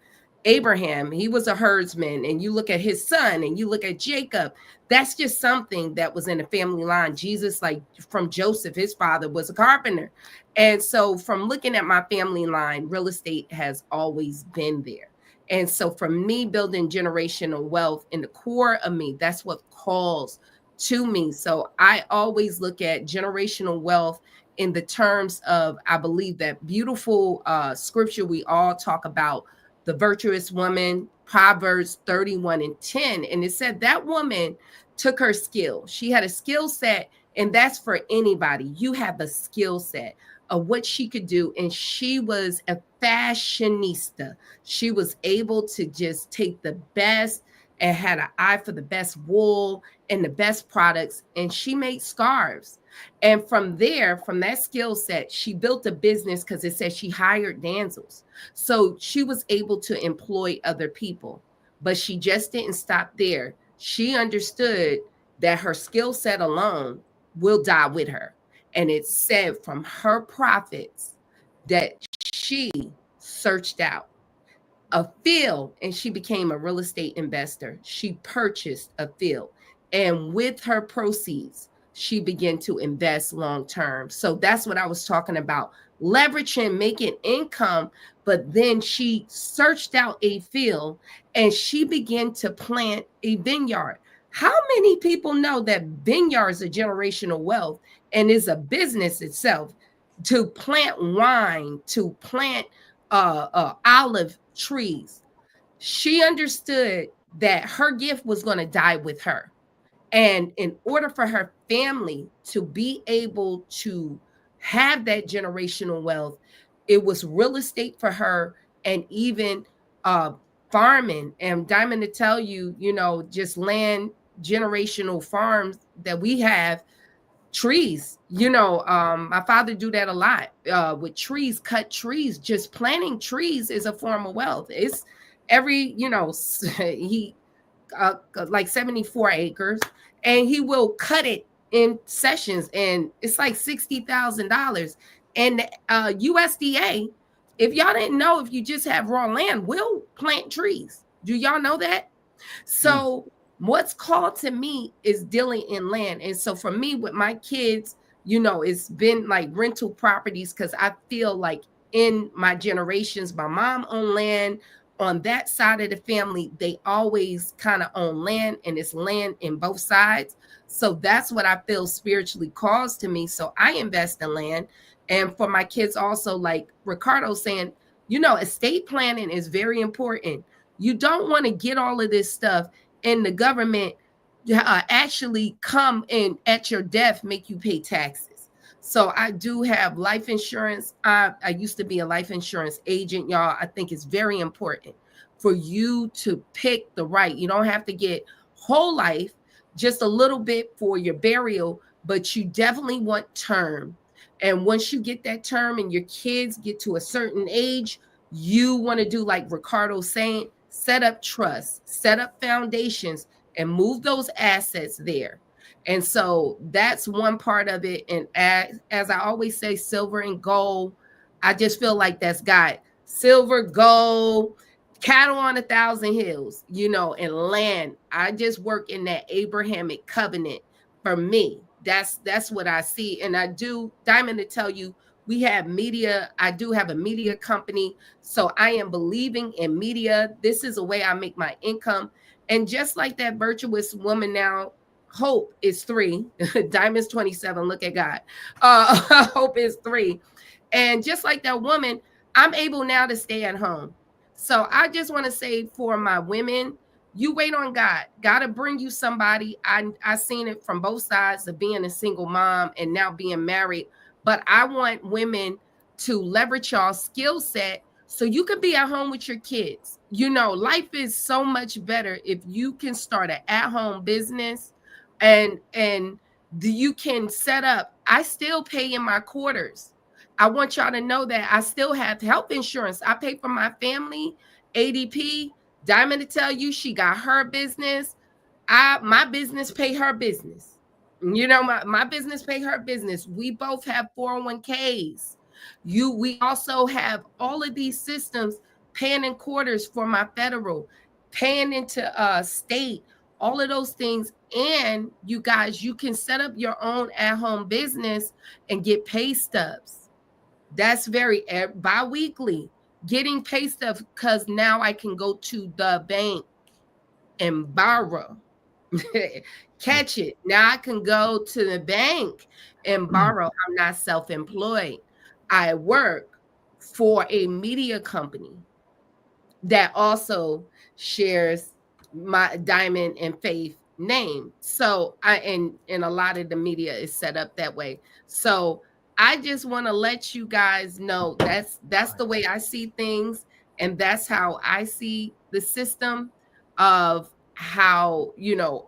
Abraham. He was a herdsman, and you look at his son and you look at Jacob. That's just something that was in the family line. Jesus, like from Joseph, his father was a carpenter. And so from looking at my family line, real estate has always been there. And so for me, building generational wealth in the core of me, that's what calls to me. So I always look at generational wealth in the terms of, I believe that beautiful scripture we all talk about, the virtuous woman, Proverbs 31:10. And it said that woman took her skill. She had a skill set, and that's for anybody. You have a skill set of what she could do. And she was a fashionista. She was able to just take the best and had an eye for the best wool and the best products. And she made scarves. And from there, from that skill set, she built a business, because it said she hired damsels. So she was able to employ other people. But she just didn't stop there. She understood that her skill set alone will die with her. And it said from her profits that she searched out a field, and she became a real estate investor. She purchased a field, and with her proceeds, she began to invest long term. So that's what I was talking about, leveraging, making income. But then she searched out a field, and she began to plant a vineyard. How many people know that vineyards are generational wealth and is a business itself? To plant wine, to plant olive trees. She understood that her gift was going to die with her. And in order for her family to be able to have that generational wealth, it was real estate for her, and even farming. And Diamond, to tell you, just land, generational farms that we have, trees. My father do that a lot with trees, cut trees. Just planting trees is a form of wealth. It's every, he like 74 acres, and he will cut it in sessions, and it's like $60,000. And USDA, if y'all didn't know, if you just have raw land, will plant trees. Do y'all know that? So what's called to me is dealing in land. And so for me, with my kids, it's been like rental properties, because I feel like in my generations, my mom owned land. On that side of the family, they always kind of own land, and it's land in both sides. So that's what I feel spiritually calls to me. So I invest in land. And for my kids also, like Ricardo saying, estate planning is very important. You don't want to get all of this stuff and the government actually come in at your death, make you pay taxes. So I do have life insurance. I used to be a life insurance agent, y'all. I think it's very important for you to pick the right. You don't have to get whole life, just a little bit for your burial, but you definitely want term. And once you get that term and your kids get to a certain age, you want to do like Ricardo's saying, set up trust, set up foundations, and move those assets there. And so that's one part of it. And as I always say, silver and gold, I just feel like that's got silver, gold, cattle on 1,000 hills, and land. I just work in that Abrahamic covenant for me. That's what I see. And I do, Diamond, to tell you, we have media. I do have a media company. So I am believing in media. This is a way I make my income. And just like that virtuous woman now, Hope is 3. Diamond's 27. Look at God. Hope is 3. And just like that woman, I'm able now to stay at home. So I just want to say for my women, you wait on God. God to bring you somebody. I seen it from both sides of being a single mom and now being married. But I want women to leverage y'all skill set so you can be at home with your kids. Life is so much better if you can start an at-home business and you can set up. I still pay in my quarters. I want y'all to know that I still have health insurance. I pay for my family, ADP. Diamond to tell you, she got her business. My business pay her business. My business pay her business. We both have 401ks. We also have all of these systems paying in quarters for my federal, paying into state, all of those things. And you guys, you can set up your own at-home business and get pay stubs. That's very bi-weekly getting pay stubs, because now I can go to the bank and borrow. Catch it. Now I can go to the bank and borrow. I'm not self-employed. I work for a media company that also shares my Diamond and Faith name. So and a lot of the media is set up that way. So I just want to let you guys know that's the way I see things, and that's how I see the system of how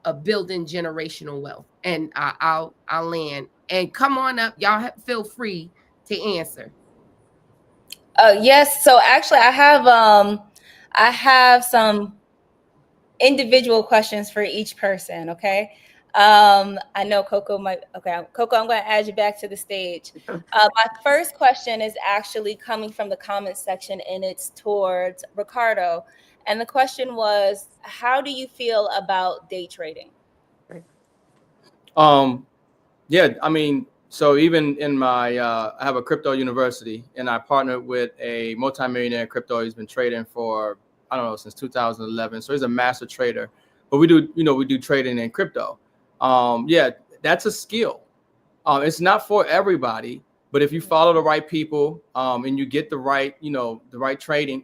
of building generational wealth. And I'll land and come on up, y'all. Feel free to answer. Yes. So actually, I have some individual questions for each person. Okay. I know Coco might. Okay, Coco, I'm going to add you back to the stage. My first question is actually coming from the comments section, and it's towards Ricardo. And the question was, how do you feel about day trading? Yeah, I mean, so even in my, I have a crypto university, and I partnered with a multimillionaire crypto. He's been trading for, I don't know, since 2011. So he's a master trader. But we do trading in crypto. Yeah, that's a skill. It's not for everybody, but if you follow the right people, and you get the right, the right training,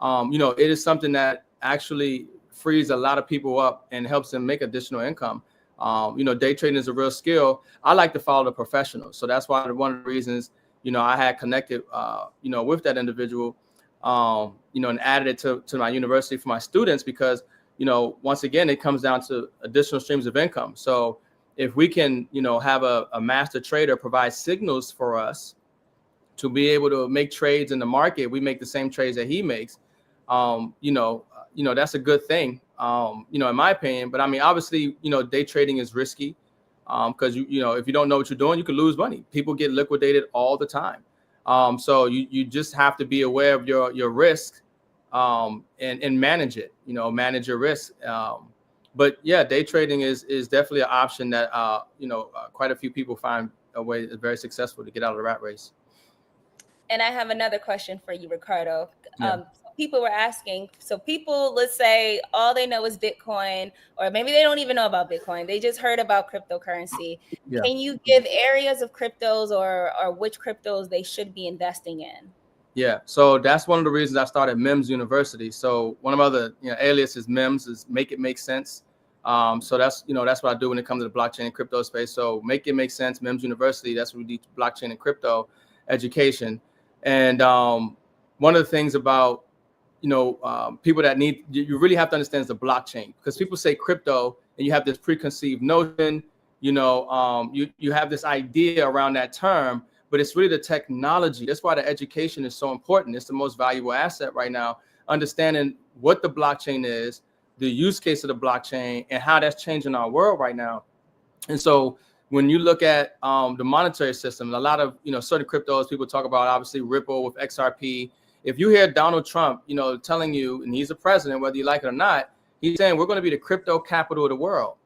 it is something that actually frees a lot of people up and helps them make additional income. Day trading is a real skill. I like to follow the professionals. So that's why one of the reasons, I had connected, with that individual, and added it to my university for my students, because, once again, it comes down to additional streams of income. So if we can, have a master trader provide signals for us to be able to make trades in the market, we make the same trades that he makes. That's a good thing, in my opinion. But I mean, obviously, day trading is risky, because if you don't know what you're doing, you can lose money. People get liquidated all the time. So you just have to be aware of your risk, and manage it. Manage your risk. But yeah, day trading is definitely an option that quite a few people find a way very successful to get out of the rat race. And I have another question for you, Ricardo. Yeah. people were asking, so people, let's say all they know is Bitcoin, or maybe they don't even know about Bitcoin. They just heard about cryptocurrency. Yeah. Can you give areas of cryptos or which cryptos they should be investing in? Yeah, so that's one of the reasons I started M.I.M.S University. So one of my other aliases M.I.M.S is Make It Make Sense. So that's that's what I do when it comes to the blockchain and crypto space. So Make It Make Sense, M.I.M.S University. That's what we do, blockchain and crypto education. And one of the things about people that you really have to understand is the blockchain, because people say crypto and you have this preconceived notion. You have this idea around that term, but it's really the technology. That's why the education is so important. It's the most valuable asset right now, understanding what the blockchain is, the use case of the blockchain, and how that's changing our world right now. And so when you look at the monetary system, a lot of certain cryptos, people talk about obviously Ripple with XRP. If you hear Donald Trump, telling you, and he's the president, whether you like it or not, he's saying we're going to be the crypto capital of the world.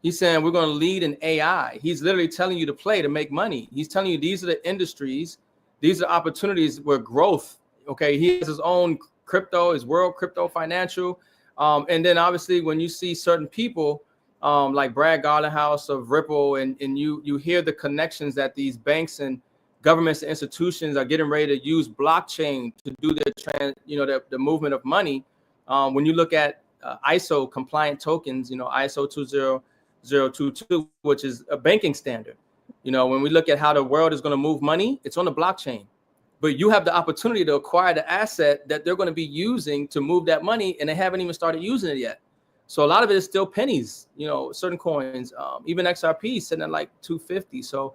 He's saying we're going to lead in AI. He's literally telling you to play to make money. He's telling you these are the industries, these are opportunities where growth. Okay, he has his own crypto, his World Crypto Financial, and then obviously when you see certain people like Brad Garlinghouse of Ripple, and you hear the connections that these banks and governments and institutions are getting ready to use blockchain to do the movement of money. When you look at ISO compliant tokens, ISO 20022, which is a banking standard. When we look at how the world is going to move money, it's on the blockchain. But you have the opportunity to acquire the asset that they're going to be using to move that money, and they haven't even started using it yet. So a lot of it is still pennies, certain coins, even XRP sitting at like 250. So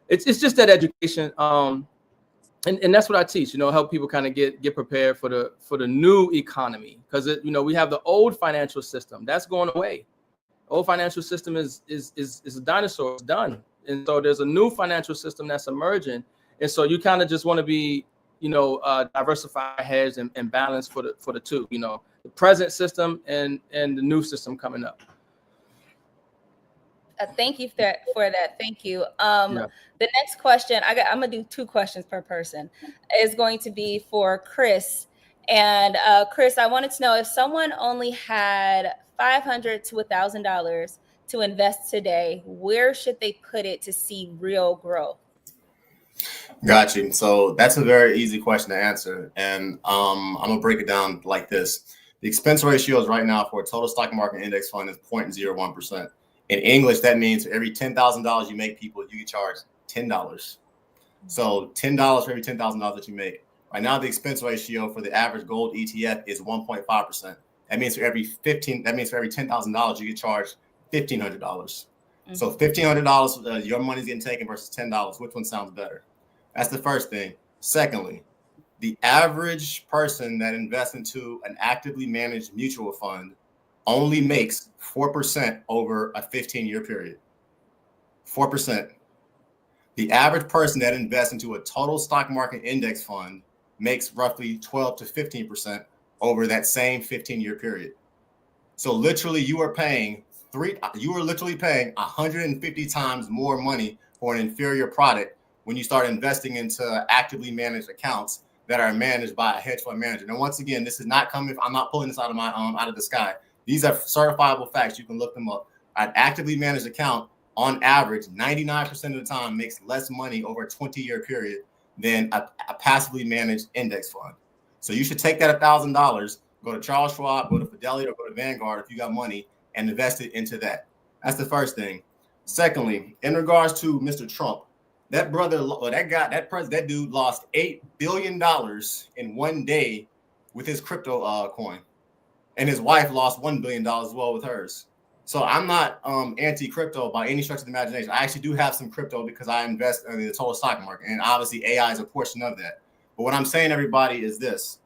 it's just that education. And that's what I teach, help people kind of get prepared for the new economy. Because we have the old financial system that's going away. Old financial system is a dinosaur. It's done. And so there's a new financial system that's emerging. And so you kind of just want to be, diversify heads and balance for the two, the present system and the new system coming up. Thank you for that. Thank you. The next question, I'm gonna do 2 questions per person, is going to be for Chris. And Chris, I wanted to know, if someone only had $500 to $1,000 to invest today, where should they put it to see real growth? Got you. So that's a very easy question to answer. And I'm gonna break it down like this. The expense ratios right now for a total stock market index fund is 0.01%. In English, that means for every $10,000 you make, people, you get charged $10. So $10 for every $10,000 that you make. Right now, the expense ratio for the average gold ETF is 1.5%. That means for every $10,000 you get charged $1,500. Mm-hmm. So $1,500, your money's getting taken versus $10. Which one sounds better? That's the first thing. Secondly, the average person that invests into an actively managed mutual fund only makes 4% over a 15-year period. 4%. The average person that invests into a total stock market index fund makes roughly 12 to 15% over that same 15-year period. So literally you are literally paying 150 times more money for an inferior product when you start investing into actively managed accounts that are managed by a hedge fund manager. Now, once again, this is not coming, I'm not pulling this out of out of the sky. These are certifiable facts. You can look them up. An actively managed account, on average, 99% of the time makes less money over a 20-year period than a passively managed index fund. So you should take that $1,000, go to Charles Schwab, go to Fidelity, or go to Vanguard if you got money, and invest it into that. That's the first thing. Secondly, in regards to Mr. Trump, that dude lost $8 billion in one day with his crypto coin. And his wife lost $1 billion as well with hers. So I'm not anti-crypto by any stretch of the imagination. I actually do have some crypto because I invest in the total stock market. And obviously AI is a portion of that. But what I'm saying, everybody, is this.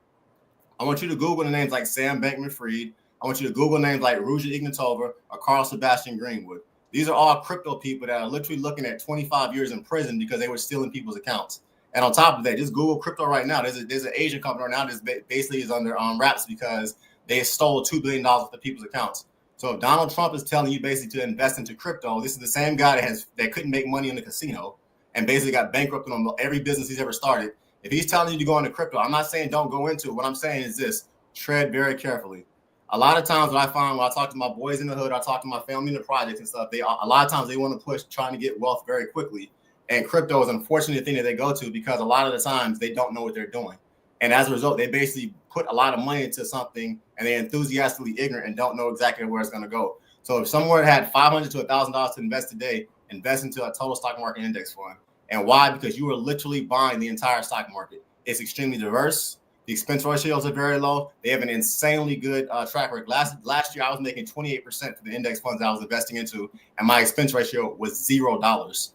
I want you to Google the names like Sam Bankman-Fried. I want you to Google names like Ruja Ignatova or Carl Sebastian Greenwood. These are all crypto people that are literally looking at 25 years in prison because they were stealing people's accounts. And on top of that, just Google crypto right now. There's an Asian company right now that basically is under wraps because they stole $2 billion worth of people's accounts. So if Donald Trump is telling you basically to invest into crypto, this is the same guy that couldn't make money in the casino and basically got bankrupted on every business he's ever started. If he's telling you to go into crypto, I'm not saying don't go into it. What I'm saying is this: tread very carefully. A lot of times, what I find when I talk to my boys in the hood, I talk to my family in the projects and stuff. A lot of times they want to push trying to get wealth very quickly, and crypto is unfortunately the thing that they go to because a lot of the times they don't know what they're doing, and as a result, they basically put a lot of money into something and they're enthusiastically ignorant and don't know exactly where it's going to go. So if someone had $500 to $1,000 to invest today, invest into a total stock market index fund. And why? Because you are literally buying the entire stock market. It's extremely diverse. The expense ratios are very low. They have an insanely good track record. Last year, I was making 28% for the index funds I was investing into, and my expense ratio was $0.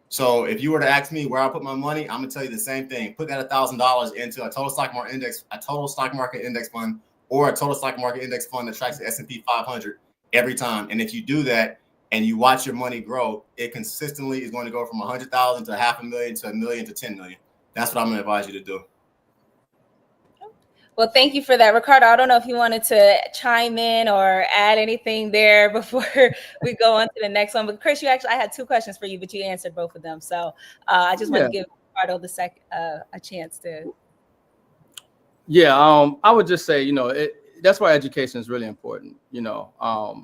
So if you were to ask me where I put my money, I'm gonna tell you the same thing. Put that $1,000 into a total stock market index fund, or a total stock market index fund that tracks the S&P 500 every time. And if you do that and you watch your money grow, it consistently is going to go from 100,000 to $500,000 to $1 million to 10 million. That's what I'm gonna advise you to do. Well, thank you for that, Ricardo. I don't know if you wanted to chime in or add anything there before we go on to the next one. But Chris, I had two questions for you, but you answered both of them. So I just want to give Ricardo a chance to. Yeah, I would just say, that's why education is really important. There are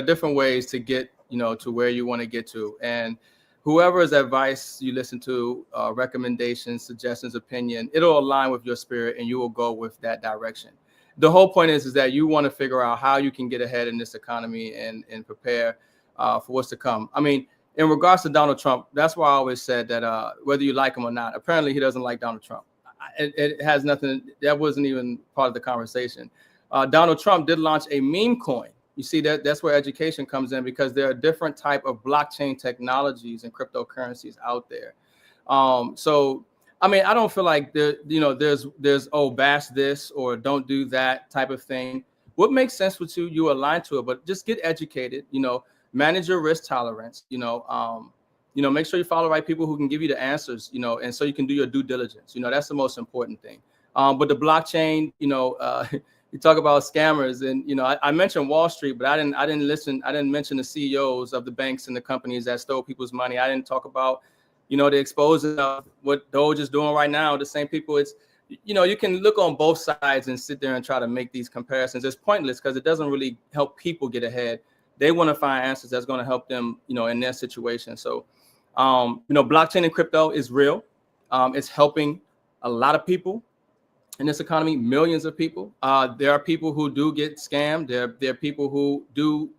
different ways to get, to where you want to get to, and whoever's advice you listen to, recommendations, suggestions, opinion, it'll align with your spirit and you will go with that direction. The whole point is that you want to figure out how you can get ahead in this economy and prepare for what's to come. I mean, in regards to Donald Trump, that's why I always said that whether you like him or not, apparently he doesn't like Donald Trump. It has nothing, that wasn't even part of the conversation. Donald Trump did launch a meme coin. You see, that's where education comes in, because there are different type of blockchain technologies and cryptocurrencies out there. So, I mean, I don't feel like there's bash this or don't do that type of thing. What makes sense with you align to it, but just get educated. Manage your risk tolerance. Make sure you follow the right people who can give you the answers. And so you can do your due diligence. That's the most important thing. But the blockchain, you talk about scammers, and I mentioned Wall Street, but I didn't mention the CEOs of the banks and the companies that stole people's money. I didn't talk about the exposing of what Doge is doing right now. The same people. It's you can look on both sides and sit there and try to make these comparisons. It's pointless because it doesn't really help people get ahead. They want to find answers that's going to help them in their situation. So blockchain and crypto is real. It's helping a lot of people in this economy, millions of people. There are people who do get scammed. There are people who do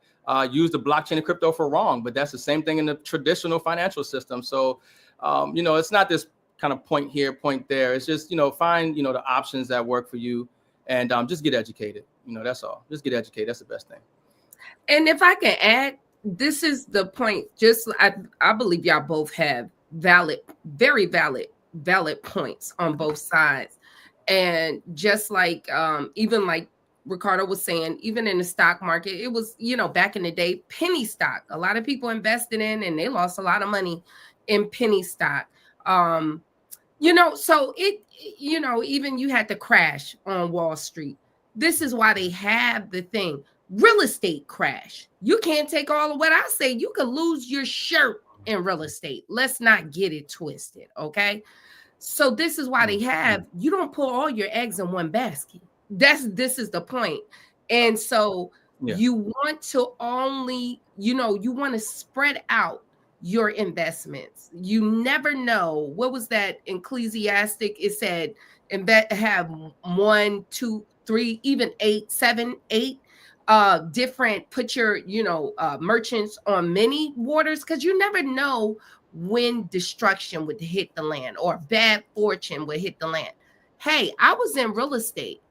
use the blockchain and crypto for wrong, but that's the same thing in the traditional financial system. So, it's not this kind of point here, point there. It's just, find, the options that work for you, and just get educated. That's all. Just get educated. That's the best thing. And if I can add, this is the point. Just I believe y'all both have very valid points on both sides. And just like even like Ricardo was saying, even in the stock market, it was, back in the day, penny stock. A lot of people invested in and they lost a lot of money in penny stock. So even you had to crash on Wall Street. This is why they have the thing. Real estate crash. You can't take all of what I say. You could lose your shirt in real estate. Let's not get it twisted. Okay. So this is why they have, you don't put all your eggs in one basket. This is the point. And so you want to only, you want to spread out your investments. You never know. What was that Ecclesiastic? It said, have 1, 2, 3, even 8, 7, 8 different, put your, merchants on many waters, because you never know when destruction would hit the land or bad fortune would hit the land. Hey, I was in real estate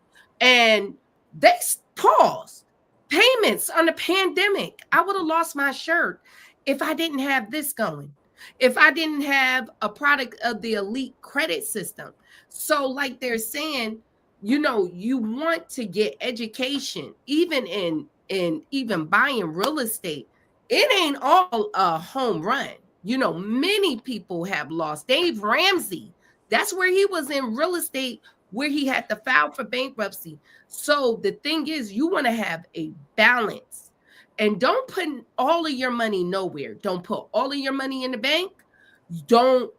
and they paused payments on the pandemic. I would have lost my shirt if I didn't have this going, if I didn't have a product of the elite credit system. So like they're saying, you want to get education, even in even buying real estate. It ain't all a home run. Many people have lost. Dave Ramsey, that's where he was in real estate, where he had to file for bankruptcy. So the thing is, you want to have a balance, and don't put all of your money nowhere. Don't put all of your money in the bank. Don't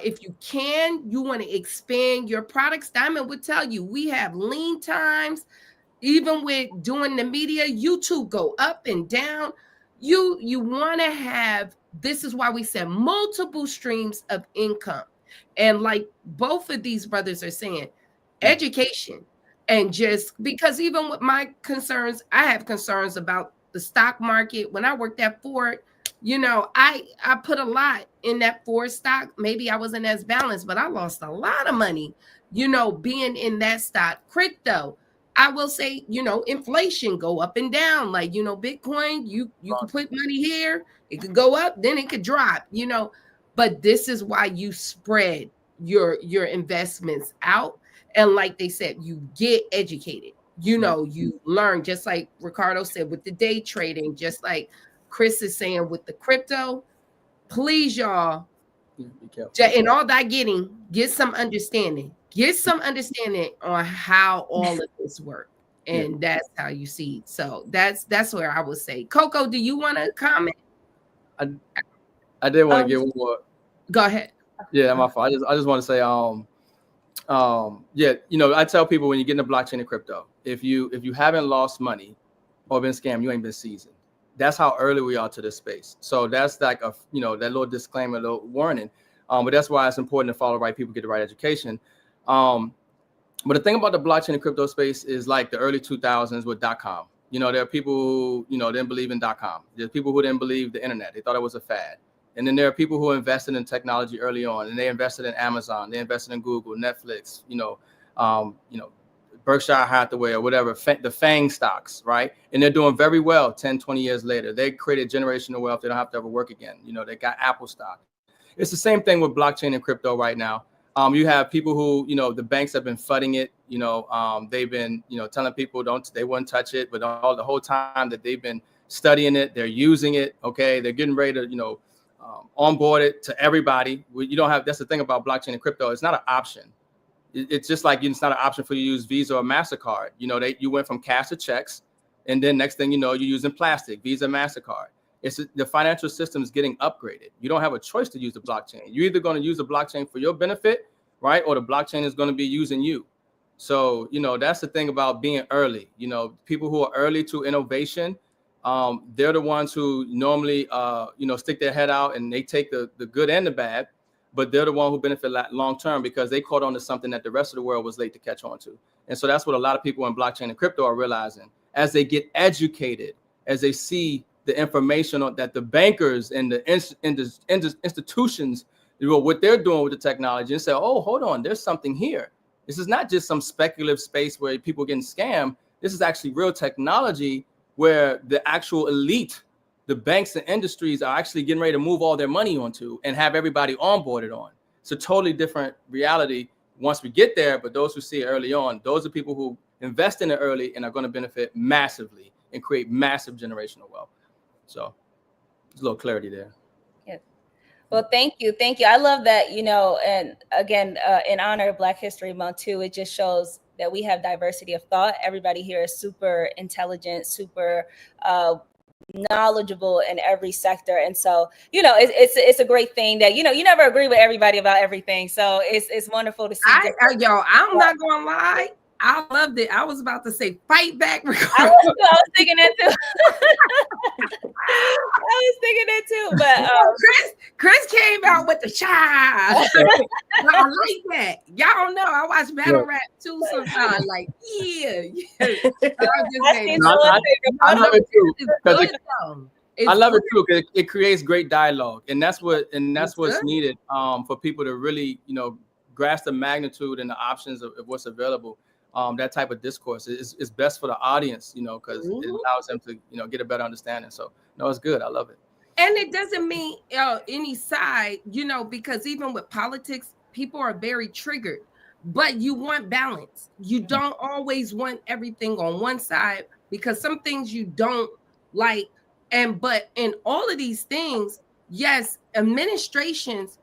If you can, you want to expand your products. Diamond would tell you we have lean times. Even with doing the media, YouTube go up and down. You want to have, this is why we said multiple streams of income. And like both of these brothers are saying, education. And just because even with my concerns, I have concerns about the stock market. When I worked at Ford, I put a lot in that Ford stock. Maybe I wasn't as balanced, but I lost a lot of money, being in that stock. Crypto, I will say, inflation go up and down. Like, Bitcoin, you can put money here, it could go up, then it could drop, but this is why you spread your investments out. And like they said, you get educated, you learn, just like Ricardo said with the day trading, just like Chris is saying with the crypto. Please, y'all, in all that get some understanding. Get some understanding on how all of this works. And that's how you see. So that's where I would say. Coco, do you want to comment? I did want to get one more. Go ahead. Yeah, my fault. I just want to say, I tell people when you get into blockchain and crypto, if you haven't lost money or been scammed, you ain't been seasoned. That's how early we are to this space. So that's like that little disclaimer, little warning. But that's why it's important to follow the right people, get the right education. But the thing about the blockchain and crypto space is like the early 2000s with .com. There are people who, didn't believe in .com. There's people who didn't believe the internet. They thought it was a fad. And then there are people who invested in technology early on, and they invested in Amazon, they invested in Google, Netflix, Berkshire Hathaway or whatever, the FANG stocks, right? And they're doing very well 10, 20 years later. They created generational wealth. They don't have to ever work again. They got Apple stock. It's the same thing with blockchain and crypto right now. You have people who, the banks have been fudding it. They've been, telling people they wouldn't touch it, but the whole time that they've been studying it, they're using it. Okay. They're getting ready to, onboard it to everybody. That's the thing about blockchain and crypto. It's not an option. It's just like it's not an option for you to use Visa or MasterCard. You went from cash to checks, and then next thing you know, you're using plastic, Visa, MasterCard. The financial system is getting upgraded. You don't have a choice to use the blockchain. You're either going to use the blockchain for your benefit, right? Or the blockchain is going to be using you. So, that's the thing about being early. People who are early to innovation, they're the ones who normally, stick their head out and they take the good and the bad. But they're the one who benefit long term because they caught on to something that the rest of the world was late to catch on to. And so that's what a lot of people in blockchain and crypto are realizing as they get educated, as they see the information that the bankers and the institutions, what they're doing with the technology, and say, oh, hold on, there's something here. This is not just some speculative space where people are getting scammed. This is actually real technology where the actual elite, the banks and industries are actually getting ready to move all their money onto and have everybody onboarded on. It's a totally different reality once we get there. But those who see it early on, those are people who invest in it early and are going to benefit massively and create massive generational wealth. So there's a little clarity there. Yes. Well, thank you. I love that, and again, in honor of Black History Month too, it just shows that we have diversity of thought. Everybody here is super intelligent, super knowledgeable in every sector, and so it's a great thing that you never agree with everybody about everything, so it's wonderful to see. I'm not gonna lie, I loved it. I was about to say fight back. I was thinking that too. But Chris came out with the child. I like that. Y'all know I watch battle rap too sometimes. Like, yeah. I love it too. I love it too because it creates great dialogue, and that's what's needed for people to really grasp the magnitude and the options of what's available. That type of discourse is best for the audience, because it allows them to get a better understanding. So it's good. I love it. And it doesn't mean any side, because even with politics, people are very triggered, but you want balance. You don't always want everything on one side because some things you don't like. But in all of these things, yes, administrations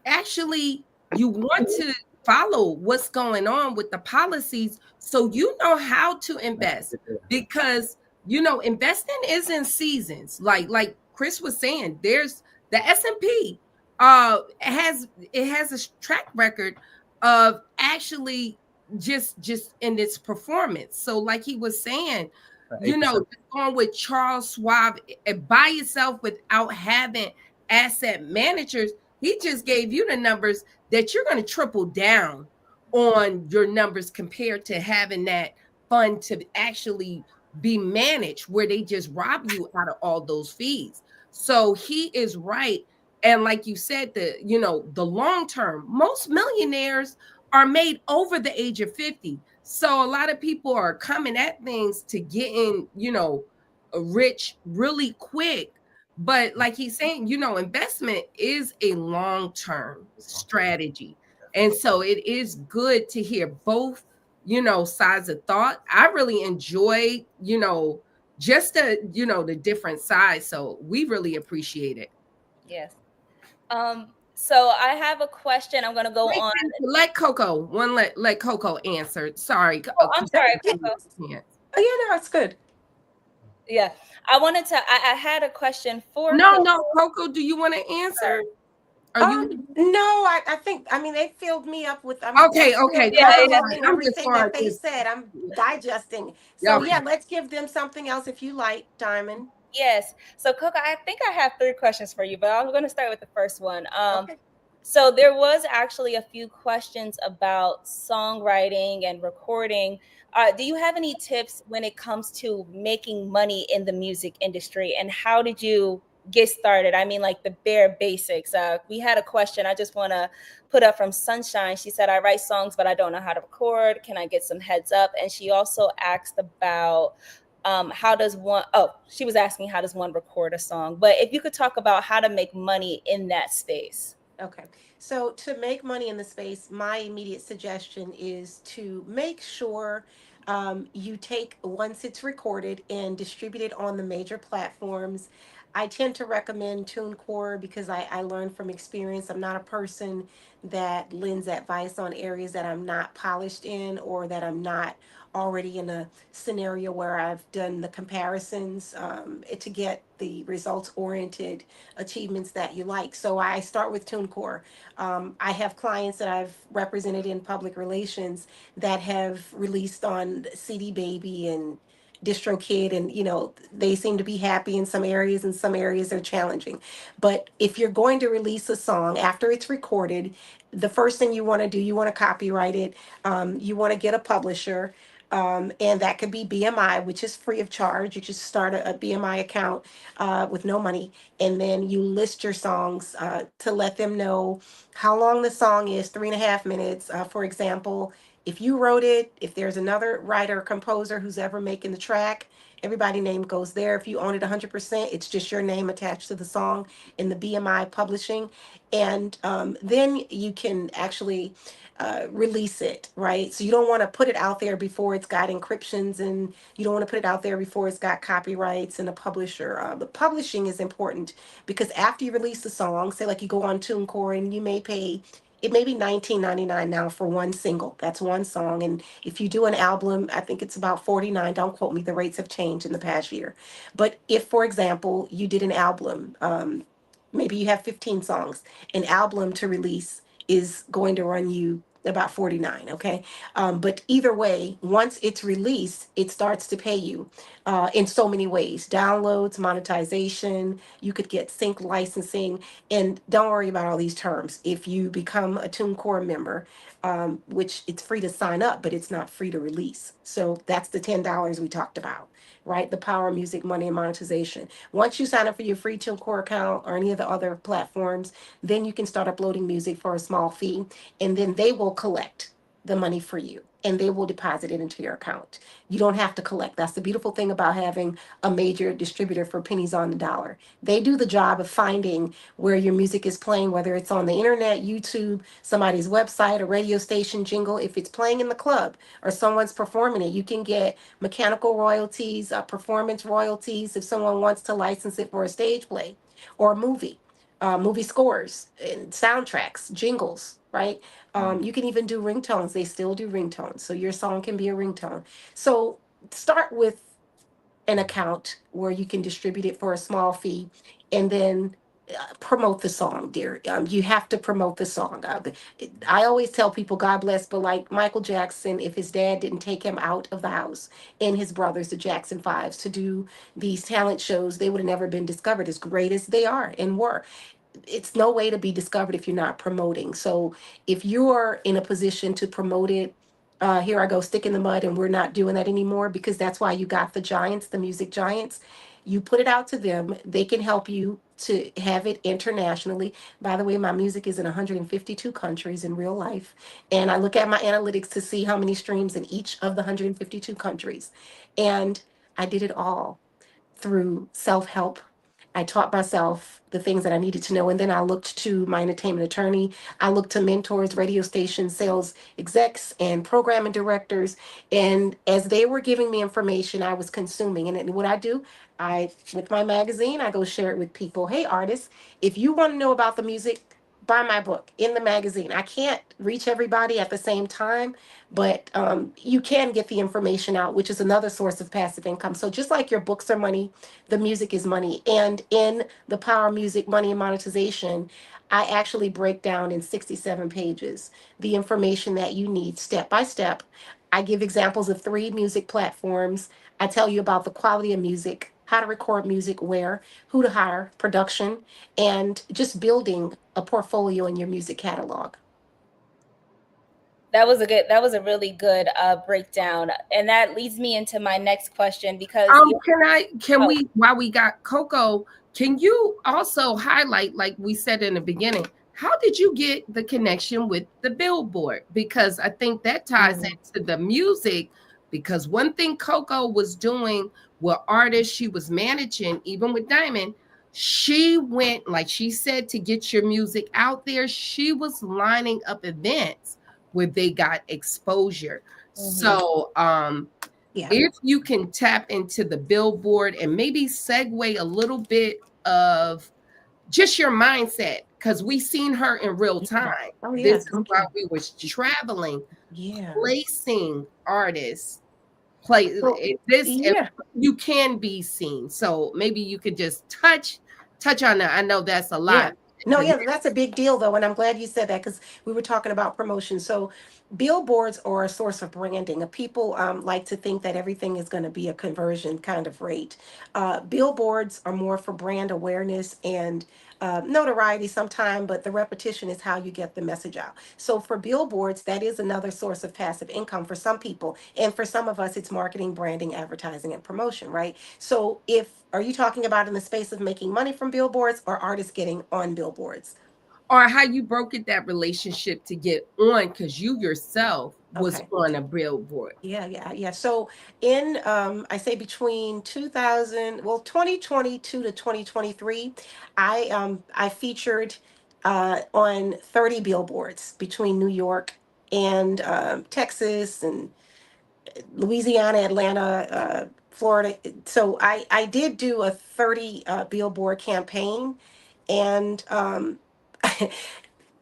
actually, you want to follow what's going on with the policies so you know how to invest, because investing is in seasons. Like Chris was saying, there's the S&P. it has a track record of actually just in its performance. So like he was saying, you know, 8%. just going with Charles Schwab by yourself without having asset managers, he just gave you the numbers that you're going to triple down on your numbers compared to having that fund to actually be managed where they just rob you out of all those fees. So he is right. And like you said, the long term, most millionaires are made over the age of 50. So a lot of people are coming at things to getting, rich really quick. But like he's saying, investment is a long term strategy. And so it is good to hear both, sides of thought. I really enjoy, just the different sides. So we really appreciate it. Yes. So I have a question. I'm gonna go Wait, on. let Coco let Coco answer. Sorry, Oh, I'm sorry, Coco. can't. Oh yeah, no, it's good. Yeah, I wanted to. I had a question for No, Coco. no, Coco, do you want to answer? Are you No, I think I mean they filled me up with I'm okay? still Okay, Yeah, Coco's yeah, fine. processing I'm just everything sorry. that they said. I'm digesting. So Okay, yeah, let's give them something else if you like, Diamond. yes. So Coco, I think I have three questions for you, but I'm going to start with the first one. Okay. So there was actually a few questions about songwriting and recording. Do you have any tips when it comes to making money in the music industry, and how did you get started? I mean, like the bare basics. We had a question I just want to put up from Sunshine. She said, "I write songs, but I don't know how to record. Can I get some heads up?" And she also asked about how does one, oh, she was asking how does one record a song, but if you could talk about how to make money in that space. Okay. So to make money in the space, my immediate suggestion is to make sure you take once it's recorded and distribute it on the major platforms. I tend to recommend TuneCore because I learned from experience. I'm not a person that lends advice on areas that I'm not polished in or that I'm not already in a scenario where I've done the comparisons to get the results oriented achievements that you like. So I start with TuneCore. I have clients that I've represented in public relations that have released on CD Baby and DistroKid, and they seem to be happy in some areas, and some areas are challenging. But if you're going to release a song after it's recorded, the first thing you want to do, you want to copyright it. You want to get a publisher. And that could be BMI, which is free of charge. You just start a BMI account with no money, and then you list your songs to let them know how long the song is, 3.5 minutes. For example, if you wrote it, if there's another writer or composer who's ever making the track, everybody name goes there. If you own it 100%, it's just your name attached to the song in the BMI publishing. And then you can actually release it, right? So you don't want to put it out there before it's got encryptions, and you don't want to put it out there before it's got copyrights and a publisher. The publishing is important because after you release the song, say like you go on TuneCore and you may pay, it may be 19.99 now for one single. That's one song. And if you do an album, I think it's about 49. Don't quote me. The rates have changed in the past year. But if, for example, you did an album, maybe you have 15 songs, an album to release is going to run you about 49. Okay. But either way, once it's released, it starts to pay you in so many ways: downloads, monetization. You could get sync licensing. And don't worry about all these terms. If you become a TuneCore member, which it's free to sign up, but it's not free to release. So that's the $10 we talked about, right? The power of music, money, and monetization. Once you sign up for your free TuneCore account or any of the other platforms, then you can start uploading music for a small fee, and then they will collect the money for you and they will deposit it into your account. You don't have to collect. That's the beautiful thing about having a major distributor for pennies on the dollar. They do the job of finding where your music is playing, whether it's on the internet, YouTube, somebody's website, a radio station jingle. If it's playing in the club or someone's performing it, you can get mechanical royalties, performance royalties if someone wants to license it for a stage play or a movie. Movie scores and soundtracks, jingles, right? You can even do ringtones. They still do ringtones. So your song can be a ringtone. So start with an account where you can distribute it for a small fee, and then promote the song, dear. You have to promote the song. I always tell people, God bless, but like Michael Jackson, if his dad didn't take him out of the house and his brothers, the Jackson Fives, to do these talent shows, they would have never been discovered as great as they are and were. It's no way to be discovered if you're not promoting. So if you're in a position to promote it, here I go, stick in the mud, and we're not doing that anymore because that's why you got the giants, the music giants. You put it out to them, they can help you to have it internationally. By the way, my music is in 152 countries in real life. And I look at my analytics to see how many streams in each of the 152 countries. And I did it all through self help. I taught myself the things that I needed to know. And then I looked to my entertainment attorney. I looked to mentors, radio station sales execs, and programming directors. And as they were giving me information, I was consuming. And then what I do, with my magazine, I go share it with people. Hey, artists, if you want to know about the music, buy my book in the magazine. I can't reach everybody at the same time, but you can get the information out, which is another source of passive income. So just like your books are money, the music is money. And in the Power of Music, Money and Monetization, I actually break down in 67 pages the information that you need step by step. I give examples of 3 music platforms. I tell you about the quality of music, how to record music, where, who to hire, production, and just building a portfolio in your music catalog. That was a really good breakdown, and that leads me into my next question because you Can oh, we, while we got Coco, can you also highlight, like we said in the beginning, how did you get the connection with the billboard? Because I think that ties Mm, into the music. Because one thing Coco was doing with artists she was managing, even with Diamond, she went, like she said, to get your music out there. She was lining up events where they got exposure. mhm. So, yeah, if you can tap into the billboard and maybe segue a little bit of just your mindset, because we seen her in real yeah. time. Oh This yeah, is thank while you. we was traveling, Yeah. placing artists, play So this, and yeah. you can be seen. So maybe you could just touch on that. I know that's a Yeah. lot. No, The yeah, that's a big deal though, and I'm glad you said that because we were talking about promotion. So, billboards are a source of branding. People like to think that everything is going to be a conversion kind of rate. Billboards are more for brand awareness and notoriety sometime, but the repetition is how you get the message out. So, for billboards, that is another source of passive income for some people, and for some of us, it's marketing, branding, advertising, and promotion, right? So if are you talking about in the space of making money from billboards or artists getting on billboards? or how you broke it, that relationship to get on, because you yourself was Okay. on a billboard. Yeah. So in I say between 2000, well 2022 to 2023, I featured on 30 billboards between New York and Texas and Louisiana, Atlanta, Florida. So I did do a 30 billboard campaign, and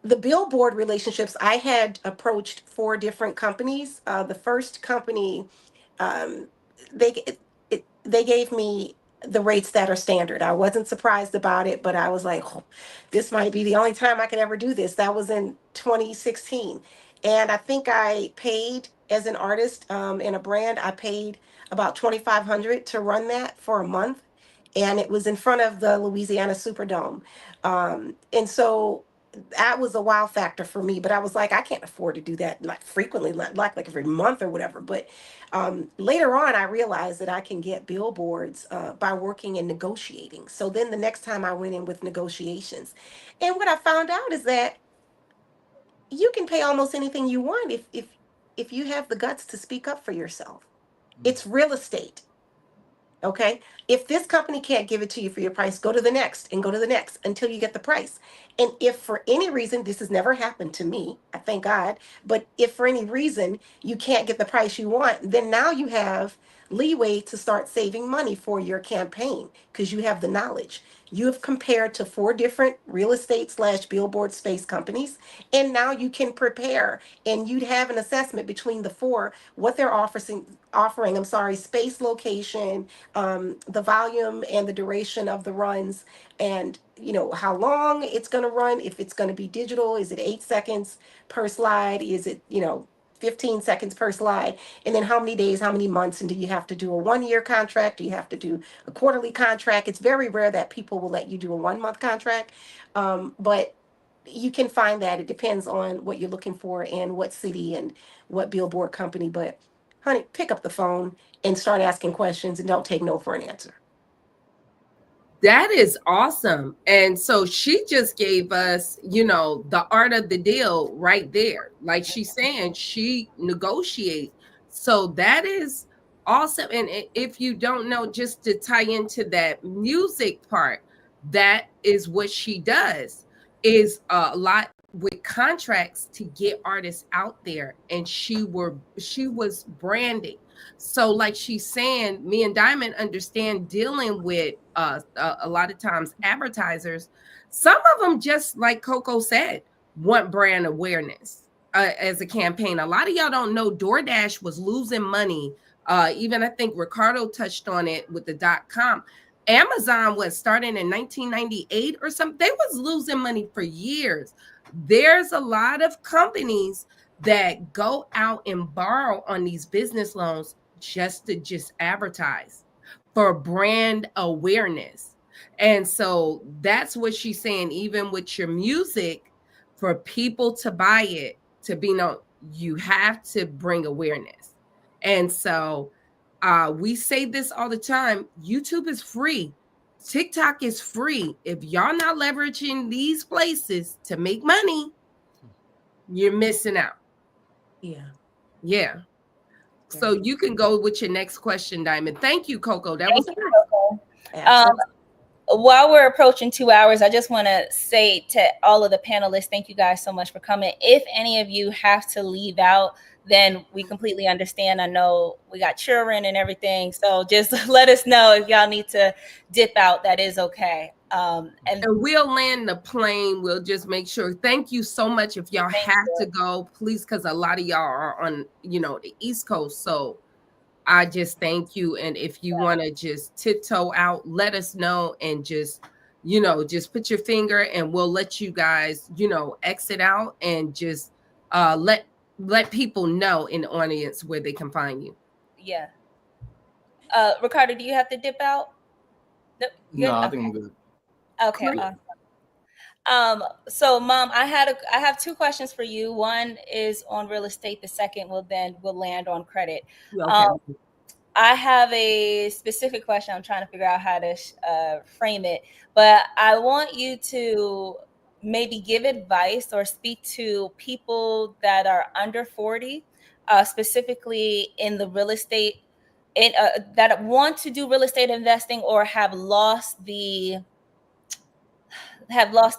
the billboard relationships, I had approached 4 different companies. The first company, um, they they gave me the rates that are standard. I wasn't surprised about it, but I was like, oh, this might be the only time I could ever do this. That was in 2016, and I think I paid as an artist in a brand. I paid about 2,500 to run that for a month, and it was in front of the Louisiana Superdome, and so that was a wow factor for me. But I was like, I can't afford to do that like frequently, like every month or whatever. But later on, I realized that I can get billboards by working and negotiating. So then the next time I went in with negotiations, and what I found out is that you can pay almost anything you want if you have the guts to speak up for yourself. It's real estate. Okay. If this company can't give it to you for your price, go to the next and go to the next until you get the price. And if for any reason, this has never happened to me, I thank God, but if for any reason you can't get the price you want, then now you have leeway to start saving money for your campaign because you have the knowledge. You have compared to 4 different real estate slash billboard space companies, and now you can prepare and you'd have an assessment between the four what they're offering. I'm sorry, space, location, the volume and the duration of the runs, and how long it's going to run. If it's going to be digital, is it 8 seconds per slide? Is it 15 seconds per slide? And then how many days, how many months, and do you have to do a 1 year contract? Do you have to do a quarterly contract? It's very rare that people will let you do a 1 month contract, but you can find that. It depends on what you're looking for and what city and what billboard company. But honey, pick up the phone and start asking questions and don't take no for an answer. That is awesome. And so she just gave us, the art of the deal right there. Like she's saying, she negotiates. So that is awesome. And if you don't know, just to tie into that music part, that is what she does, is a lot with contracts to get artists out there. And she was branding. So, like she's saying, me and Diamond understand dealing with a lot of times advertisers. Some of them, just like Coco said, want brand awareness as a campaign. A lot of y'all don't know DoorDash was losing money. Even I think Ricardo touched on it with the .com. Amazon was starting in 1998 or something. They was losing money for years. There's a lot of companies that go out and borrow on these business loans just to advertise for brand awareness. And so that's what she's saying. Even with your music, for people to buy it, to be known, you have to bring awareness. And so we say this all the time. YouTube is free. TikTok is free. If y'all not leveraging these places to make money, you're missing out. Yeah. Yeah. So you can go with your next question, Diamond. Thank you, Coco. That was Coco. While we're approaching 2 hours, I just want to say to all of the panelists, thank you guys so much for coming. If any of you have to leave out, then we completely understand. I know we got children and everything. So just let us know if y'all need to dip out. That is okay. And we'll land the plane. We'll just make sure. Thank you so much. If y'all have to go, please, because a lot of y'all are on, the East Coast. So I just thank you. And if you want to just tiptoe out, let us know and just, just put your finger and we'll let you guys, exit out and just let people know in the audience where they can find you. Yeah. Ricardo, do you have to dip out? No, I think I'm good. Okay. Awesome. So Mom, I have 2 questions for you. One is on real estate. The second will land on credit. Okay. I have a specific question. I'm trying to figure out how to frame it, but I want you to maybe give advice or speak to people that are under 40, specifically in the real estate, that want to do real estate investing or have lost the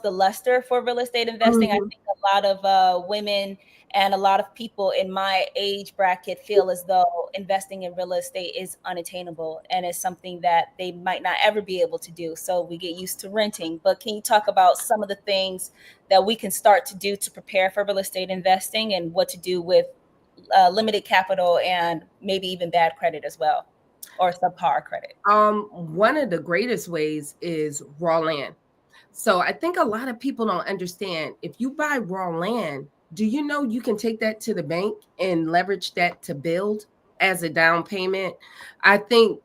luster for real estate investing. I think a lot of women and a lot of people in my age bracket feel as though investing in real estate is unattainable and is something that they might not ever be able to do. So we get used to renting. But can you talk about some of the things that we can start to do to prepare for real estate investing and what to do with limited capital and maybe even bad credit as well, or subpar credit? One of the greatest ways is raw land. So I think a lot of people don't understand, if you buy raw land, do you know you can take that to the bank and leverage that to build as a down payment? I think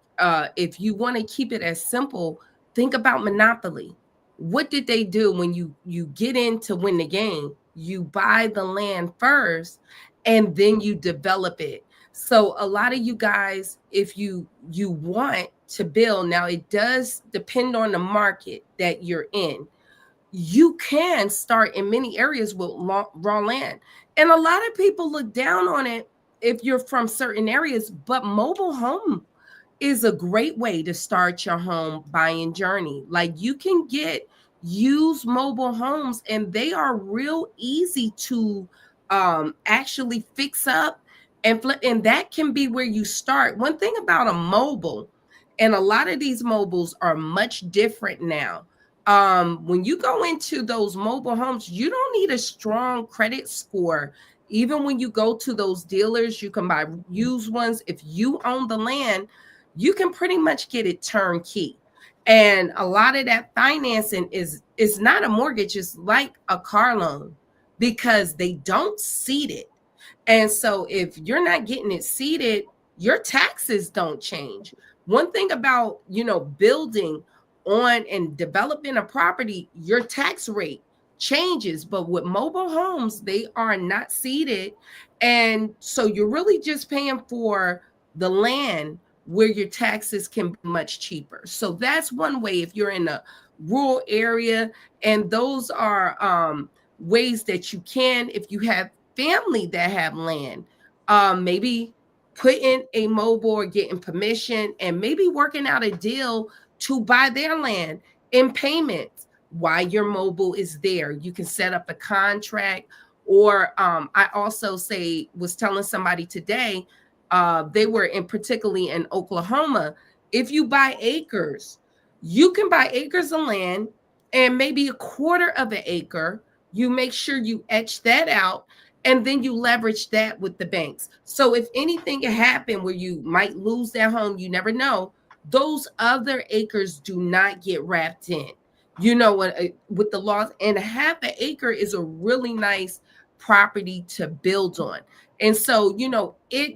if you want to keep it as simple, think about Monopoly. What did they do when you get in to win the game? You buy the land first and then you develop it. So a lot of you guys, if you want to build, now it does depend on the market that you're in. You can start in many areas with raw land. And a lot of people look down on it if you're from certain areas, but mobile home is a great way to start your home buying journey. Like you can get used mobile homes and they are real easy to actually fix up And that can be where you start. One thing about a mobile, and a lot of these mobiles are much different now. When you go into those mobile homes, you don't need a strong credit score. Even when you go to those dealers, you can buy used ones. If you own the land, you can pretty much get it turnkey. And a lot of that financing is not a mortgage, it's like a car loan because they don't seed it. And so if you're not getting it seated, your taxes don't change. One thing about, building on and developing a property, your tax rate changes, but with mobile homes, they are not seated. And so you're really just paying for the land where your taxes can be much cheaper. So that's one way if you're in a rural area, and those are ways that you can, if you have family that have land, maybe putting a mobile or getting permission and maybe working out a deal to buy their land in payments while your mobile is there. You can set up a contract. Or I also was telling somebody today, they were in particularly in Oklahoma. If you buy acres, you can buy acres of land, and maybe a quarter of an acre, you make sure you etch that out, and then you leverage that with the banks. So if anything happened where you might lose that home, you never know, those other acres do not get wrapped in, with the loss. And half an acre is a really nice property to build on. And so,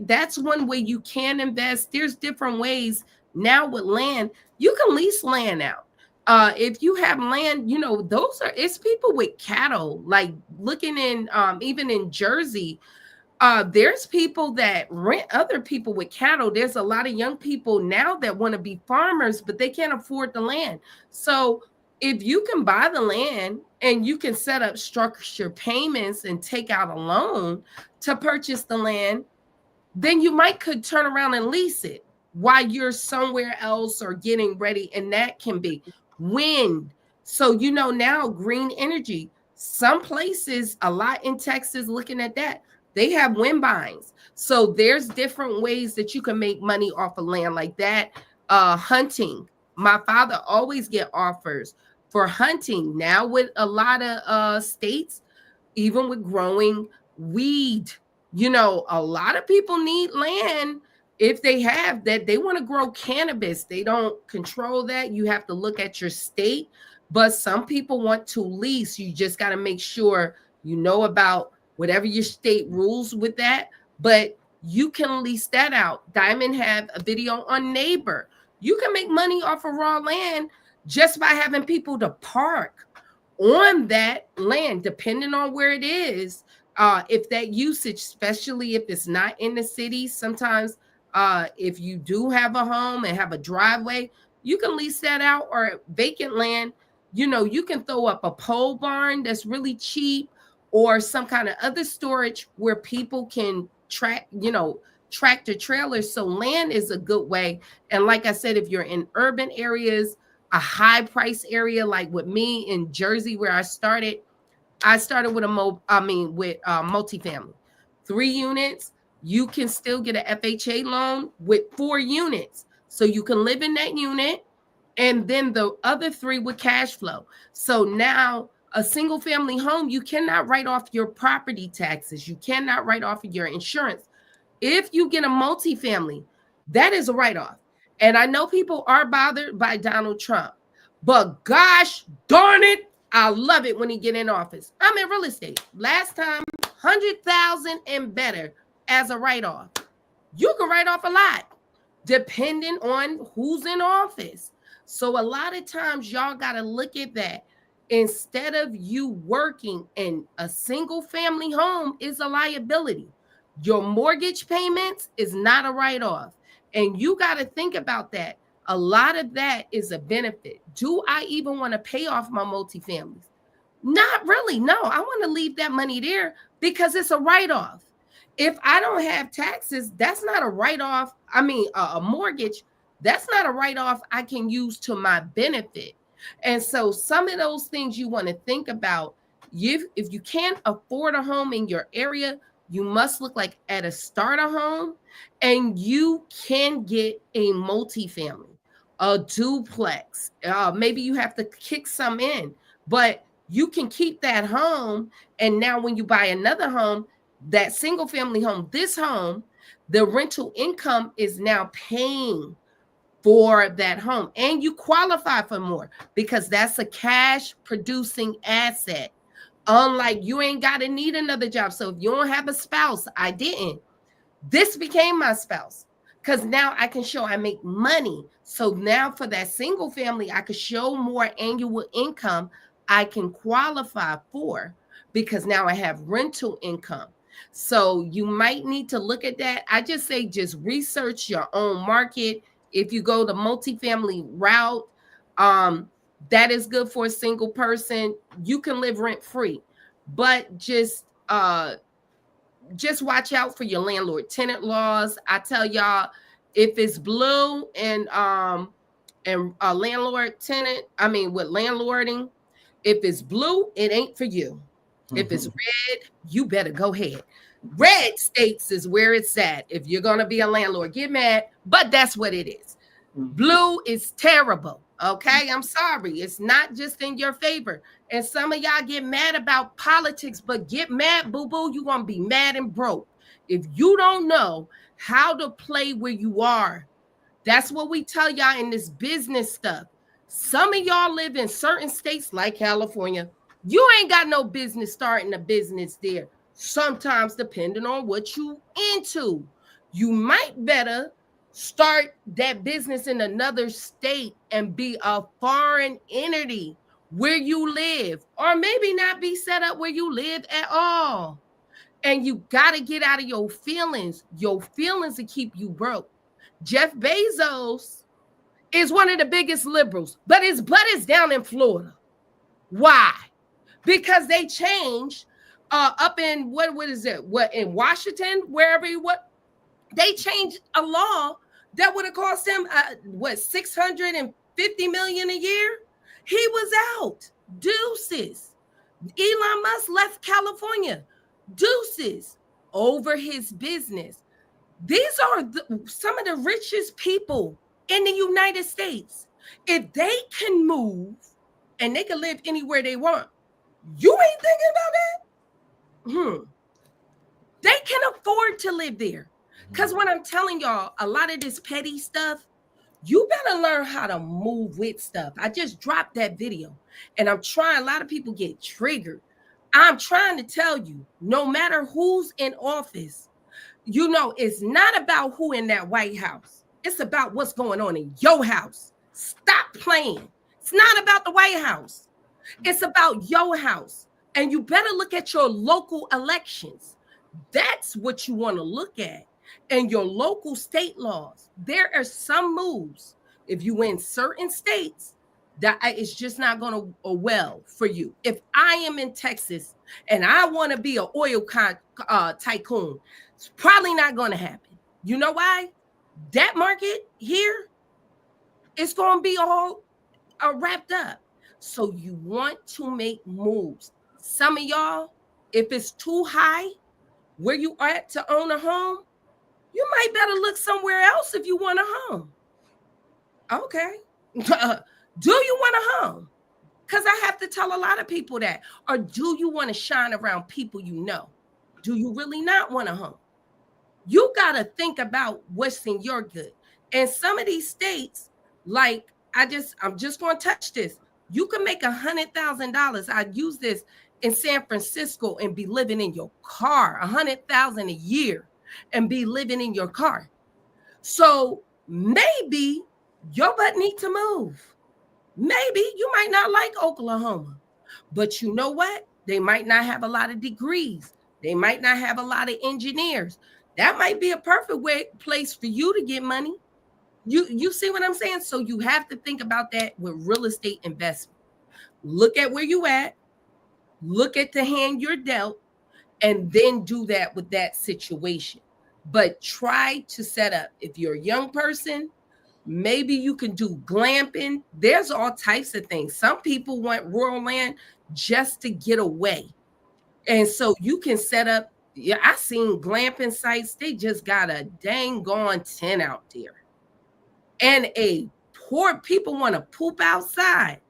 that's one way you can invest. There's different ways now with land. You can lease land out. If you have land, it's people with cattle, like looking in, even in Jersey, there's people that rent other people with cattle. There's a lot of young people now that want to be farmers, but they can't afford the land. So if you can buy the land and you can set up structured payments and take out a loan to purchase the land, then you might could turn around and lease it while you're somewhere else or getting ready. And that can be wind. So, now green energy, some places, a lot in Texas, looking at that, they have wind vines. So there's different ways that you can make money off of land like that. Hunting. My father always get offers for hunting. Now with a lot of states, even with growing weed, a lot of people need land. If they have that, they want to grow cannabis, they don't control that. You have to look at your state, but some people want to lease. You just got to make sure you know about whatever your state rules with that, but you can lease that out. Diamond have a video on Neighbor. You can make money off of raw land just by having people to park on that land, depending on where it is. If that usage, especially if it's not in the city, sometimes if you do have a home and have a driveway, you can lease that out. Or vacant land, you can throw up a pole barn that's really cheap, or some kind of other storage where people can tractor trailers. So land is a good way. And like I said, if you're in urban areas, a high price area, like with me in Jersey where I started with multifamily, 3 units. You can still get an FHA loan with 4 units, so you can live in that unit, and then the other 3 with cash flow. So now a single family home, you cannot write off your property taxes, you cannot write off your insurance. If you get a multifamily, that is a write-off. And I know people are bothered by Donald Trump, but gosh darn it, I love it when he get in office. I'm in real estate. Last time, 100,000 and better as a write-off. You can write off a lot depending on who's in office. So a lot of times y'all got to look at that. Instead of you working in a single family home is a liability. Your mortgage payments is not a write-off. And you got to think about that. A lot of that is a benefit. Do I even want to pay off my multifamilies? Not really. No, I want to leave that money there because it's a write-off. If I don't have taxes, that's not a write-off. I mean, a mortgage, that's not a write-off I can use to my benefit. And so some of those things you want to think about. If you can't afford a home in your area, You must look like at a starter home, and you can get a multifamily, a duplex. Maybe you have to kick some in, but you can keep that home. And now, when you buy another home, that single family home, this home, the rental income is now paying for that home, and you qualify for more because that's a cash producing asset. Unlike, you ain't got to need another job. So if you don't have a spouse, I didn't. This became my spouse because now I can show I make money. So now for that single family, I could show more annual income I can qualify for because now I have rental income. So you might need to look at that. I just say just research your own market. If you go the multifamily route, um, that is good for a single person. You can live rent free, but just watch out for your landlord tenant laws. I tell y'all, if it's blue and a landlord tenant, I mean with landlording, if it's blue, it ain't for you. If it's red, you better go ahead. Red states is where it's at. If you're gonna be a landlord, get mad, but that's what it is. Blue is terrible. Okay, I'm sorry. It's not just in your favor. And some of y'all get mad about politics, but get mad, boo boo. You're going to be mad and broke. If you don't know how to play where you are, that's what we tell y'all in this business stuff. Some of y'all live in certain states like California. You ain't got no business starting a business there. Sometimes, depending on what you into, you might better start that business in another state and be a foreign entity where you live, or maybe not be set up where you live at all. And you got to get out of your feelings. Your feelings will keep you broke. Jeff Bezos is one of the biggest liberals, but his butt is down in Florida. Why? Because they changed up in what is it? What, in Washington, wherever he was, they changed a law that would have cost him what, 650 million a year. He was out. Deuces. Elon Musk left California. Deuces over his business. These are some of the richest people in the United States. If they can move and they can live anywhere they want, you ain't thinking about that? They can afford to live there. Because when I'm telling y'all, a lot of this petty stuff, you better learn how to move with stuff. I just dropped that video and I'm trying, a lot of people get triggered. I'm trying to tell you, no matter who's in office, you know, it's not about who in that White House. It's about what's going on in your house. Stop playing. It's not about the White House. It's about your house. And you better look at your local elections. That's what you want to look at. And your local state laws. There are some moves, if you in certain states, that it's just not going to go well for you. If I am in Texas and I want to be an oil tycoon, it's probably not going to happen. You know why? That market here, it's going to be all wrapped up. So you want to make moves. Some of y'all, if it's too high where you are at to own a home, you might better look somewhere else if you want a home. Okay. Do you want a home? Because I have to tell a lot of people that. Or do you want to shine around people you know? Do you really not want a home? You got to think about what's in your good. And some of these states, like I'm just going to touch this. You can make $100,000. I use this in San Francisco and be living in your car, $100,000 a year and be living in your car. So maybe your butt need to move. Maybe you might not like Oklahoma, but you know what? They might not have a lot of degrees. They might not have a lot of engineers. That might be a perfect place for you to get money. You see what I'm saying? So you have to think about that with real estate investment. Look at where you at. Look at the hand you're dealt, and then do that with that situation. But try to set up. If you're a young person, maybe you can do glamping. There's all types of things. Some people want rural land just to get away. And so you can set up Yeah, I seen glamping sites. They just got a dang gone tent out there. And a poor people want to poop outside.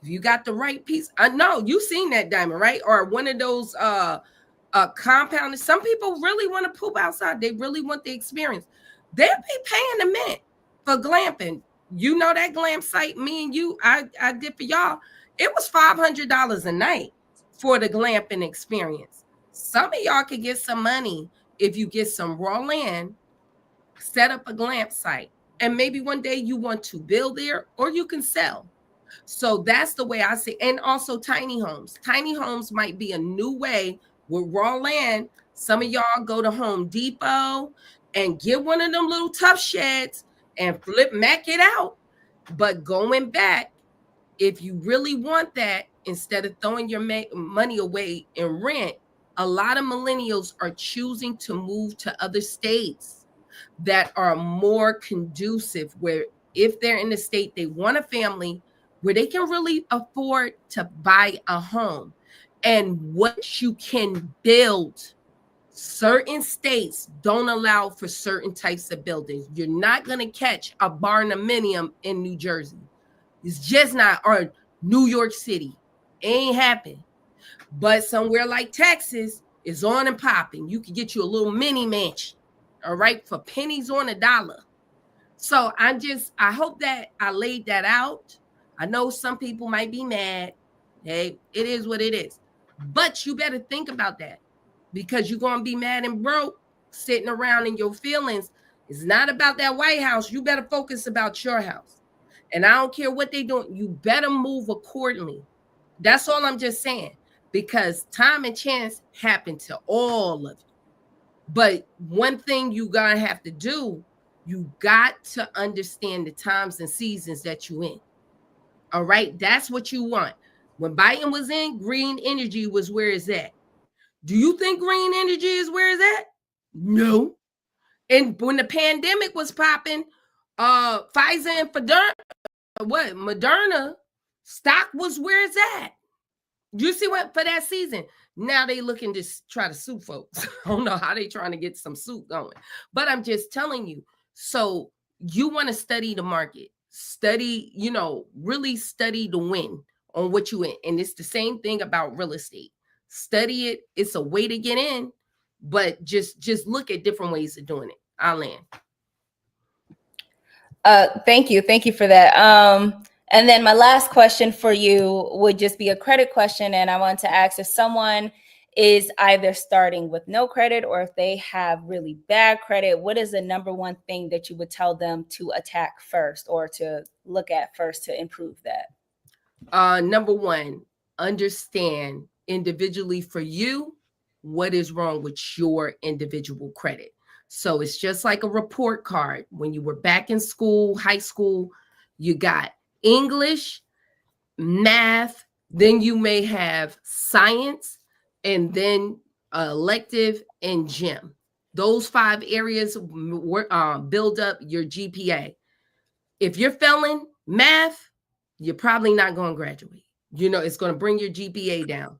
If you got the right piece, I know you seen that, Diamond, right? Or one of those compounded. Some people really want to poop outside. They really want the experience. They'll be paying the mint for glamping. You know that glam site, me and you, I did for y'all. It was $500 a night for the glamping experience. Some of y'all could get some money if you get some raw land, set up a glamp site, and maybe one day you want to build there or you can sell. So that's the way I see. And also tiny homes. Tiny homes might be a new way with raw land. Some of y'all go to Home Depot and get one of them little tough sheds and mac it out. But going back, if you really want that, instead of throwing your money away in rent, a lot of millennials are choosing to move to other states that are more conducive, where if they're in the state they want a family, where they can really afford to buy a home and what you can build. Certain states don't allow for certain types of buildings. You're not going to catch a barnuminium in New Jersey. It's just not, or New York City. It ain't happen. But somewhere like Texas is on and popping. You can get you a little mini mansion, all right, for pennies on a dollar. So I hope that I laid that out. I know some people might be mad. Hey, it is what it is. But you better think about that, because you're going to be mad and broke sitting around in your feelings. It's not about that White House. You better focus about your house. And I don't care what they're doing. You better move accordingly. That's all I'm just saying, because time and chance happen to all of you. But one thing you gotta have to do, you got to understand the times and seasons that you in. All right, that's what you want. When Biden was in, green energy was where it's at. Do you think green energy is where it's at? No. And when the pandemic was popping, Pfizer and Moderna stock was where it's at. You see what, for that season? Now they looking to try to sue folks. I don't know how they trying to get some suit going, but I'm just telling you. So you want to study the market, study, really study the win on what you in. And it's the same thing about real estate. Study it. It's a way to get in, but just look at different ways of doing it. I'll land. Thank you for that. And then my last question for you would just be a credit question. And I want to ask, if someone is either starting with no credit or if they have really bad credit, what is the number one thing that you would tell them to attack first or to look at first to improve that? Number one, understand individually for you what is wrong with your individual credit. So it's just like a report card. When you were back in school, high school, you got English, math, then you may have science, and then elective and gym. Those 5 areas build up your GPA. If you're failing math, you're probably not going to graduate. It's going to bring your GPA down.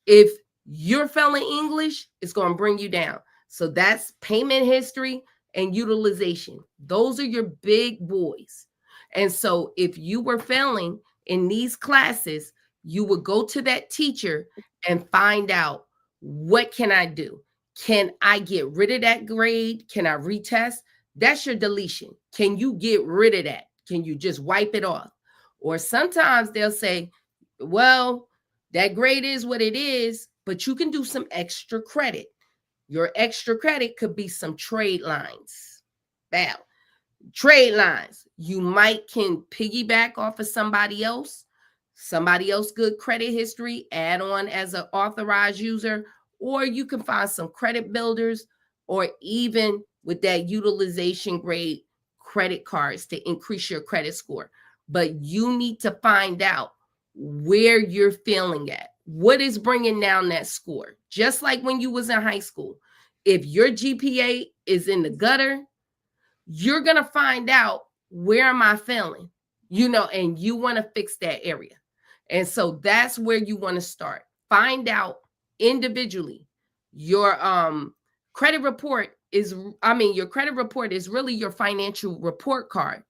If you're failing English, it's going to bring you down. So that's payment history and utilization. Those are your big boys. And so if you were failing in these classes, you would go to that teacher and find out, what can I do? Can I get rid of that grade? Can I retest? That's your deletion. Can you get rid of that? Can you just wipe it off? Or sometimes they'll say, well, that grade is what it is, but you can do some extra credit. Your extra credit could be some trade lines. Wow. Trade lines. You might can piggyback off of somebody else good credit history, add on as an authorized user, or you can find some credit builders, or even with that utilization grade credit cards to increase your credit score. But you need to find out where you're failing at. What is bringing down that score? Just like when you was in high school, if your GPA is in the gutter, you're going to find out, where am I failing? And you want to fix that area. And so that's where you want to start. Find out individually Your credit report is, I mean, your credit report is really your financial report card.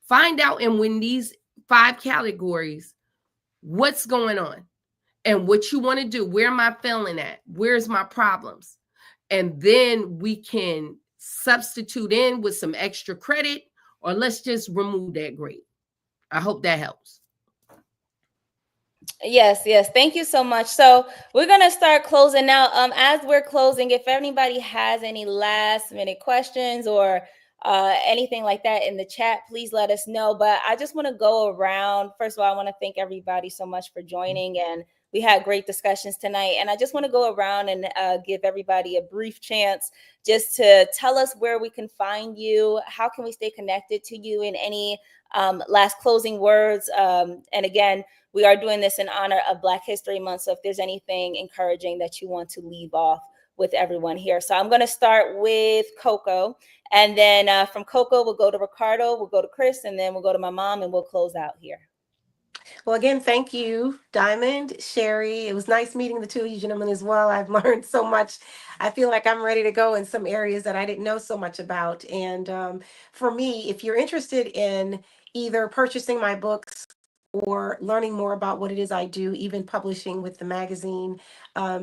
Find out in when these 5 categories what's going on and what you want to do. Where am I failing at? Where's my problems? And then we can substitute in with some extra credit, or let's just remove that grade. I hope that helps. Yes, yes. Thank you so much. So we're gonna start closing now. As we're closing, if anybody has any last minute questions or anything like that in the chat, please let us know. But I just want to go around. First of all, I want to thank everybody so much for joining, and we had great discussions tonight. And I just want to go around and give everybody a brief chance just to tell us where we can find you. How can we stay connected to you? In any last closing words? And again, we are doing this in honor of Black History Month. So if there's anything encouraging that you want to leave off with everyone here. So I'm going to start with Coco. And then from Coco, we'll go to Ricardo, we'll go to Chris, and then we'll go to my mom, and we'll close out here. Well, again, thank you, Diamond, Sherry. It was nice meeting the two of you gentlemen as well. I've learned so much. I feel like I'm ready to go in some areas that I didn't know so much about. And for me, if you're interested in either purchasing my books or learning more about what it is I do, even publishing with the magazine,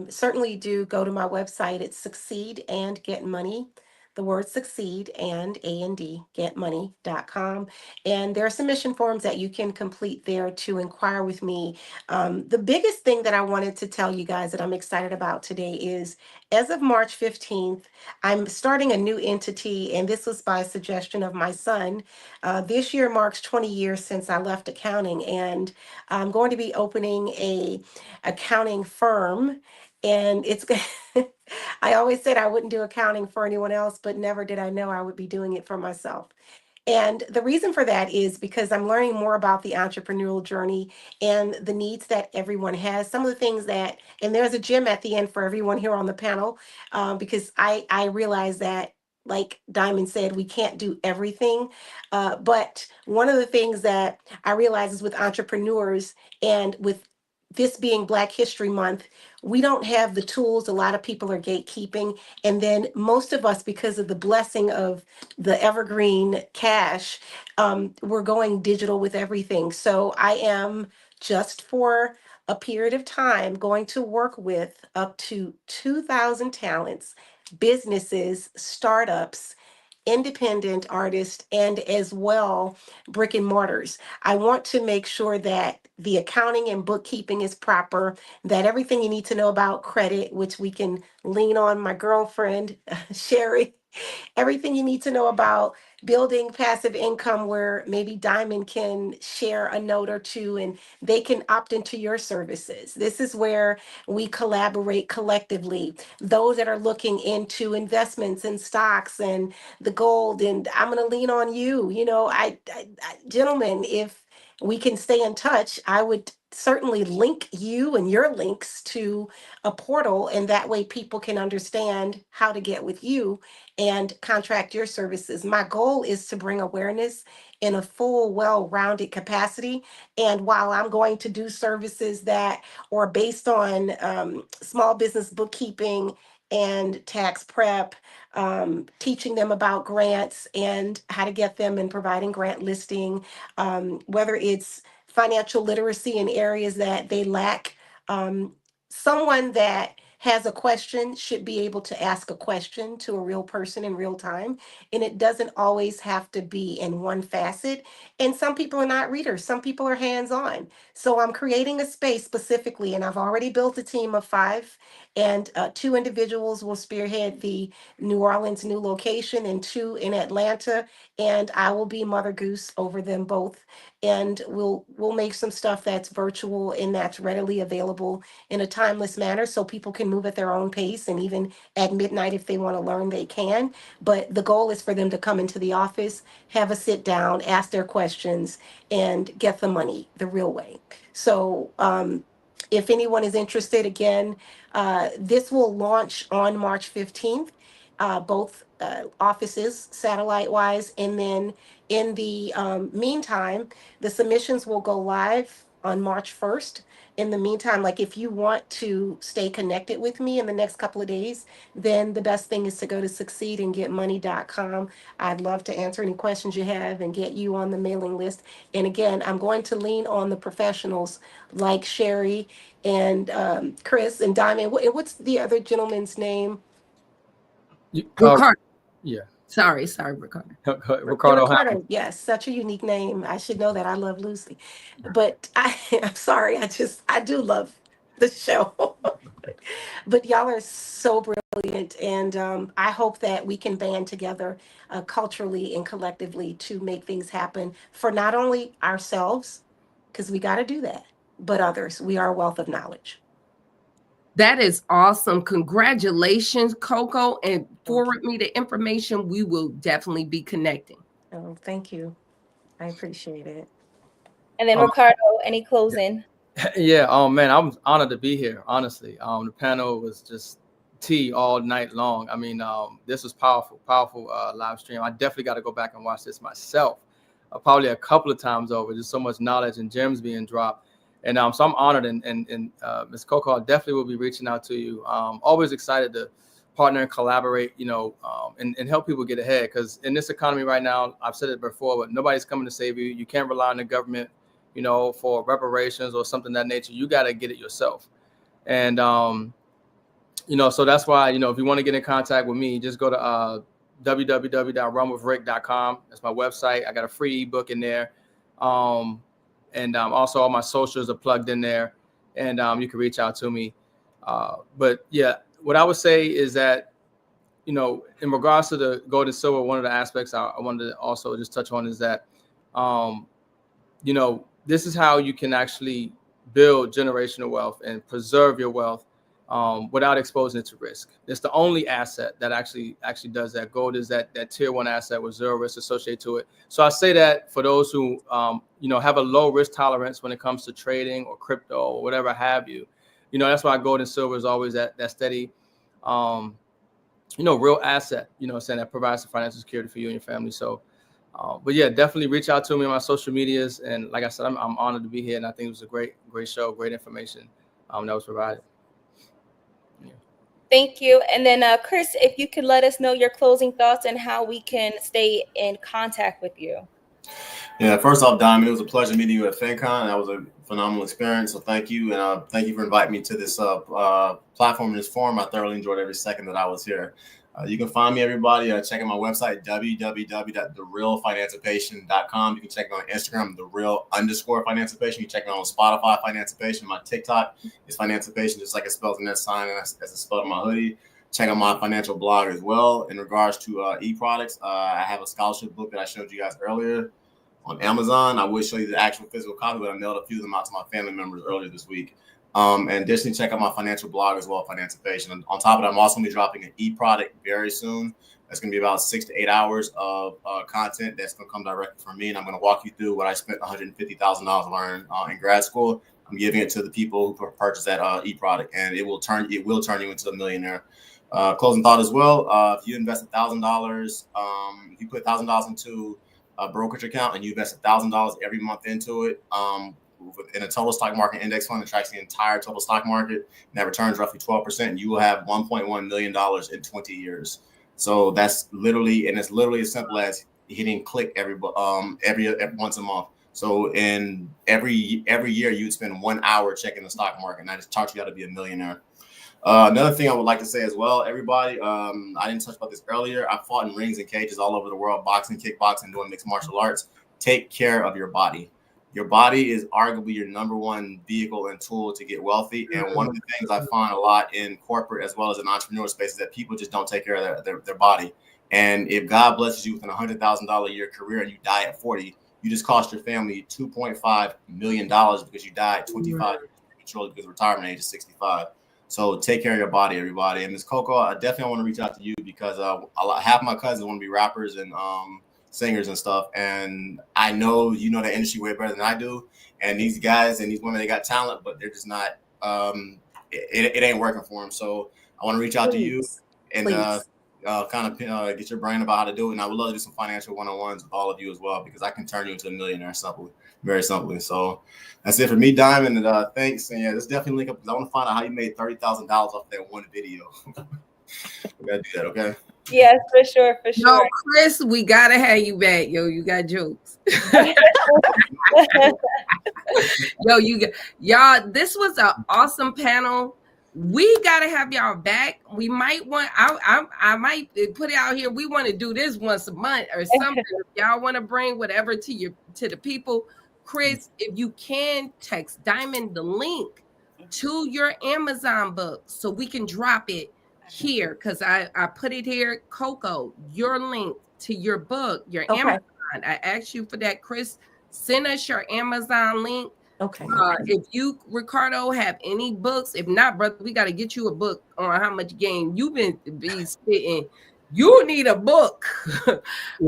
certainly do go to my website. It's Succeed and Get Money. The word succeed and A&D, getmoney.com. And there are submission forms that you can complete there to inquire with me. The biggest thing that I wanted to tell you guys that I'm excited about today is as of March 15th, I'm starting a new entity, and this was by suggestion of my son. This year marks 20 years since I left accounting, and I'm going to be opening a accounting firm. And it's I always said I wouldn't do accounting for anyone else, but never did I know I would be doing it for myself. And the reason for that is because I'm learning more about the entrepreneurial journey and the needs that everyone has. Some of the things that, and there's a gem at the end for everyone here on the panel, because I realize that, like Diamond said, we can't do everything. But one of the things that I realize is with entrepreneurs and with this being Black History Month, we don't have the tools. A lot of people are gatekeeping. And then most of us, because of the blessing of the evergreen cash, we're going digital with everything. So I am, just for a period of time, going to work with up to 2,000 talents, businesses, startups, independent artists, and as well brick and mortars. I want to make sure that the accounting and bookkeeping is proper, that everything you need to know about credit, which we can lean on my girlfriend, Sherry, everything you need to know about building passive income, where maybe Diamond can share a note or two and they can opt into your services. This is where we collaborate collectively. Those that are looking into investments and stocks and the gold, and I'm going to lean on you. You know, gentlemen, if we can stay in touch, I would certainly link you and your links to a portal, and that way people can understand how to get with you and contract your services. My goal is to bring awareness in a full, well-rounded capacity. And while I'm going to do services that are based on small business bookkeeping and tax prep, teaching them about grants and how to get them and providing grant listing, whether it's financial literacy in areas that they lack. Someone that has a question should be able to ask a question to a real person in real time. And it doesn't always have to be in one facet. And some people are not readers, some people are hands on. So I'm creating a space specifically, and I've already built a team of 5. And 2 individuals will spearhead the New Orleans new location, and 2 in Atlanta. And I will be Mother Goose over them both. And we'll make some stuff that's virtual and that's readily available in a timeless manner, so people can move at their own pace, and even at midnight if they want to learn, they can. But the goal is for them to come into the office, have a sit down, ask their questions, and get the money the real way. So if anyone is interested, again, this will launch on March 15th, both offices, satellite wise. And then in the meantime, the submissions will go live on March 1st. In the meantime, like if you want to stay connected with me in the next couple of days, then the best thing is to go to succeedandgetmoney.com. I'd love to answer any questions you have and get you on the mailing list. And again, I'm going to lean on the professionals like Sherry and Chris and Diamond. What's the other gentleman's name? Ricardo. Yeah. Sorry, Ricardo. Ricardo. Ricardo, yes, such a unique name. I should know that. I love Lucy. But I'm sorry, I do love the show. But y'all are so brilliant. And I hope that we can band together culturally and collectively to make things happen for not only ourselves, because we got to do that, but others. We are a wealth of knowledge. That is awesome. Congratulations, Coco. And forward me the information. We will definitely be connecting. Oh, thank you. I appreciate it. And then Ricardo, any closing? Yeah. Man, I'm honored to be here. Honestly, the panel was just tea all night long. I mean, this was powerful live stream. I definitely got to go back and watch this myself, probably a couple of times over. Just so much knowledge and gems being dropped, and so I'm honored. And Ms. Coco, I definitely will be reaching out to you. Always excited to partner and collaborate, and help people get ahead. Because in this economy right now, I've said it before, but nobody's coming to save you. You can't rely on the government, for reparations or something of that nature. You got to get it yourself. And, so that's why, if you want to get in contact with me, just go to www.runwithrick.com. That's my website. I got a free ebook in there. And also all my socials are plugged in there, and you can reach out to me. But yeah, what I would say is that, in regards to the gold and silver, one of the aspects I wanted to also just touch on is that, this is how you can actually build generational wealth and preserve your wealth without exposing it to risk. It's the only asset that actually does that. Gold is that tier one asset with zero risk associated to it. So I say that for those who have a low risk tolerance when it comes to trading or crypto or whatever have you. That's why gold and silver is always that steady, real asset. Saying that provides the financial security for you and your family. So. But yeah, definitely reach out to me on my social medias. And like I said, I'm honored to be here. And I think it was a great show, great information that was provided. Yeah. Thank you. And then Chris, if you could let us know your closing thoughts and how we can stay in contact with you. Yeah, first off, Diamond, it was a pleasure meeting you at FinCon. That was a phenomenal experience. So thank you. And thank you for inviting me to this platform and this forum. I thoroughly enjoyed every second that I was here. You can find me, everybody. Check out my website, www.therealfinancialpatient.com. You can check me on Instagram, @thereal_financialpatient. You can check me on Spotify, Financialpatient. My TikTok is Financialpatient, just like it spells in that sign and as it's spelled on my hoodie. Check out my financial blog as well. In regards to e-products, I have a scholarship book that I showed you guys earlier on Amazon. I would show you the actual physical copy, but I mailed a few of them out to my family members earlier this week. And additionally, check out my financial blog as well, Financial Patient. And on top of that, I'm also going to be dropping an e-product very soon. That's going to be about 6 to 8 hours of content that's going to come directly from me. And I'm going to walk you through what I spent $150,000 learning in grad school. I'm giving it to the people who purchase that e-product, and it will turn you into a millionaire. Closing thought as well. If you invest $1,000, if you put $1,000 into a brokerage account and you invest $1,000 every month into it, in a total stock market index fund that tracks the entire total stock market, and that returns roughly 12%, and you will have $1.1 million in 20 years. So that's literally, and it's literally as simple as hitting click every once a month. So in every year, you'd spend 1 hour checking the stock market, and I just taught you how to be a millionaire. Another thing I would like to say as well, everybody, I didn't touch about this earlier. I fought in rings and cages all over the world, boxing, kickboxing, doing mixed martial arts. Take care of your body. Your body is arguably your number one vehicle and tool to get wealthy. And one of the things I find a lot in corporate as well as in entrepreneur space is that people just don't take care of their body. And if God blesses you with an $100,000 a year career and you die at 40, you just cost your family $2.5 million because you died 25 years prematurely because retirement age is 65. So take care of your body, everybody. And Ms. Coco, I definitely want to reach out to you because half my cousins want to be rappers and singers and stuff. And I know you know the industry way better than I do. And these guys and these women, they got talent, but they're just not, it ain't working for them. So I want to reach out to you and kind of get your brain about how to do it. And I would love to do some financial one-on-ones with all of you as well, because I can turn you into a millionaire simply. very simply. So that's it for me, Diamond. And thanks. And yeah, let's definitely link up because I want to find out how you made $30,000 off that one video. We gotta do that, okay? Yes, for sure, for No, sure. Chris, we gotta have you back. Yo, you got jokes. Yo, y'all, this was an awesome panel. We gotta have y'all back. We might want I might put it out here. We want to do this once a month or something. If y'all want to bring whatever to the people. Chris, if you can text Diamond the link to your Amazon book so we can drop it here, because I put it here. Coco, your link to your book, your Amazon. I asked you for that, Chris. Send us your Amazon link. Okay. If you, Ricardo, have any books, if not, brother, we got to get you a book on how much game you've been spitting. You need a book.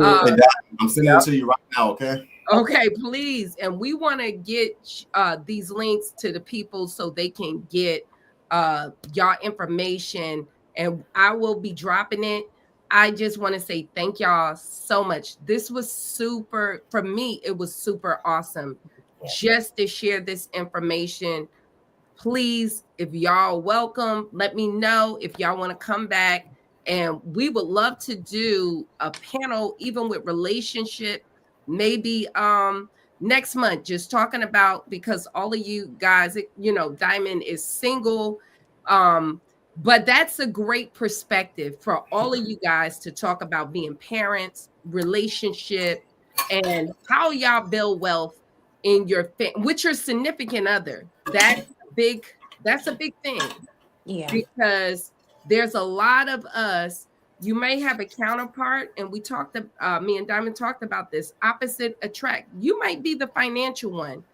I'm sending it to you right now, okay? Okay, please. And we want to get these links to the people so they can get y'all information, and I will be dropping it. I just want to say thank y'all so much. This was super, for me, it was super awesome just to share this information. Please, if y'all welcome, let me know if y'all want to come back. And we would love to do a panel, even with relationship, maybe next month, just talking about, because all of you guys, Diamond is single. But that's a great perspective for all of you guys to talk about being parents, relationship, and how y'all build wealth in your with your significant other. That's a big thing. Yeah. Because there's a lot of us. You may have a counterpart, and we talked, me and Diamond talked about this, opposite attract. You might be the financial one,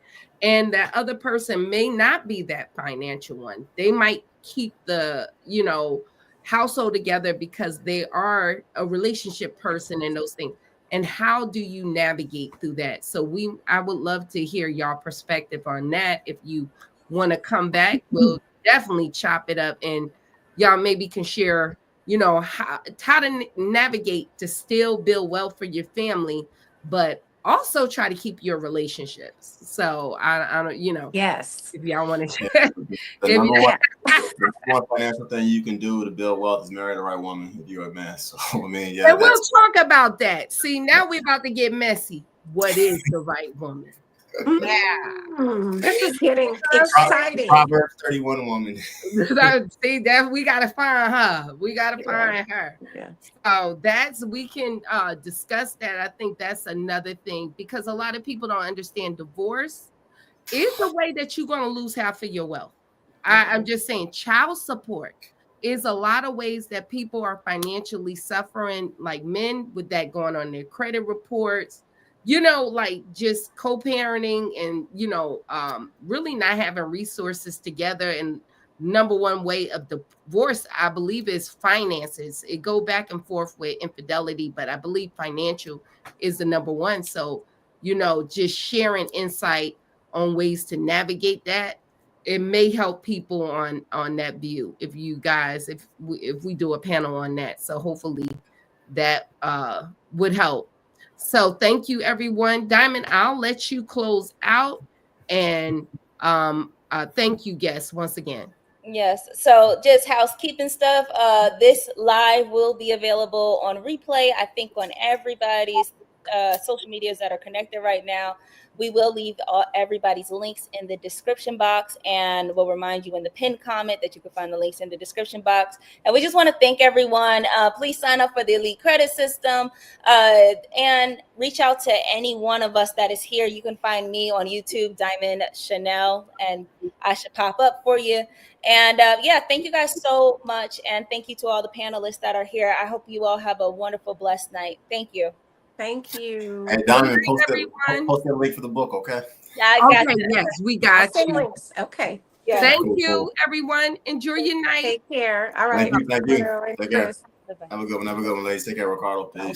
and that other person may not be that financial one. They might keep the, household together because they are a relationship person and those things. And how do you navigate through that? So I would love to hear y'all perspective on that. If you want to come back, we'll definitely chop it up, and y'all maybe can share, how to navigate to still build wealth for your family, but also try to keep your relationships. So I don't, Yes. if y'all want to The number one financial thing you can do to build wealth is marry the right woman if you're a man. So I mean, yeah. And we'll talk about that. See, now we're about to get messy. What is the right woman? This is getting exciting. Proverbs 31 woman. See, that we gotta find her. We gotta find her. Yeah. So we can discuss that. I think that's another thing, because a lot of people don't understand divorce is the way that you're going to lose half of your wealth. I'm just saying, child support is a lot of ways that people are financially suffering, like men with that going on their credit reports, like just co-parenting and, really not having resources together. And number one way of divorce, I believe, is finances. It go back and forth with infidelity, but I believe financial is the number one. So, just sharing insight on ways to navigate that, it may help people on that view. If you guys, if we do a panel on that, so hopefully that would help. So thank you, everyone. Diamond, I'll let you close out, and thank you, guests, once again. Yes. So just housekeeping stuff. This live will be available on replay, I think, on everybody's social medias that are connected right now. We will leave everybody's links in the description box, and we'll remind you in the pinned comment that you can find the links in the description box. And we just want to thank everyone. Please sign up for the Elite Credit System and reach out to any one of us that is here. You can find me on YouTube, Diamond Chanel, and I should pop up for you. And thank you guys so much. And thank you to all the panelists that are here. I hope you all have a wonderful, blessed night. Thank you. Thank you. Hey, Diamond, post that link for the book, okay? I got okay, yes, we got you. Links. Okay. Yeah. Thank you, everyone. Enjoy your night. Take care. All right. Thank you. Take care. Bye-bye. Have a good one, ladies. Take care, Ricardo. Peace.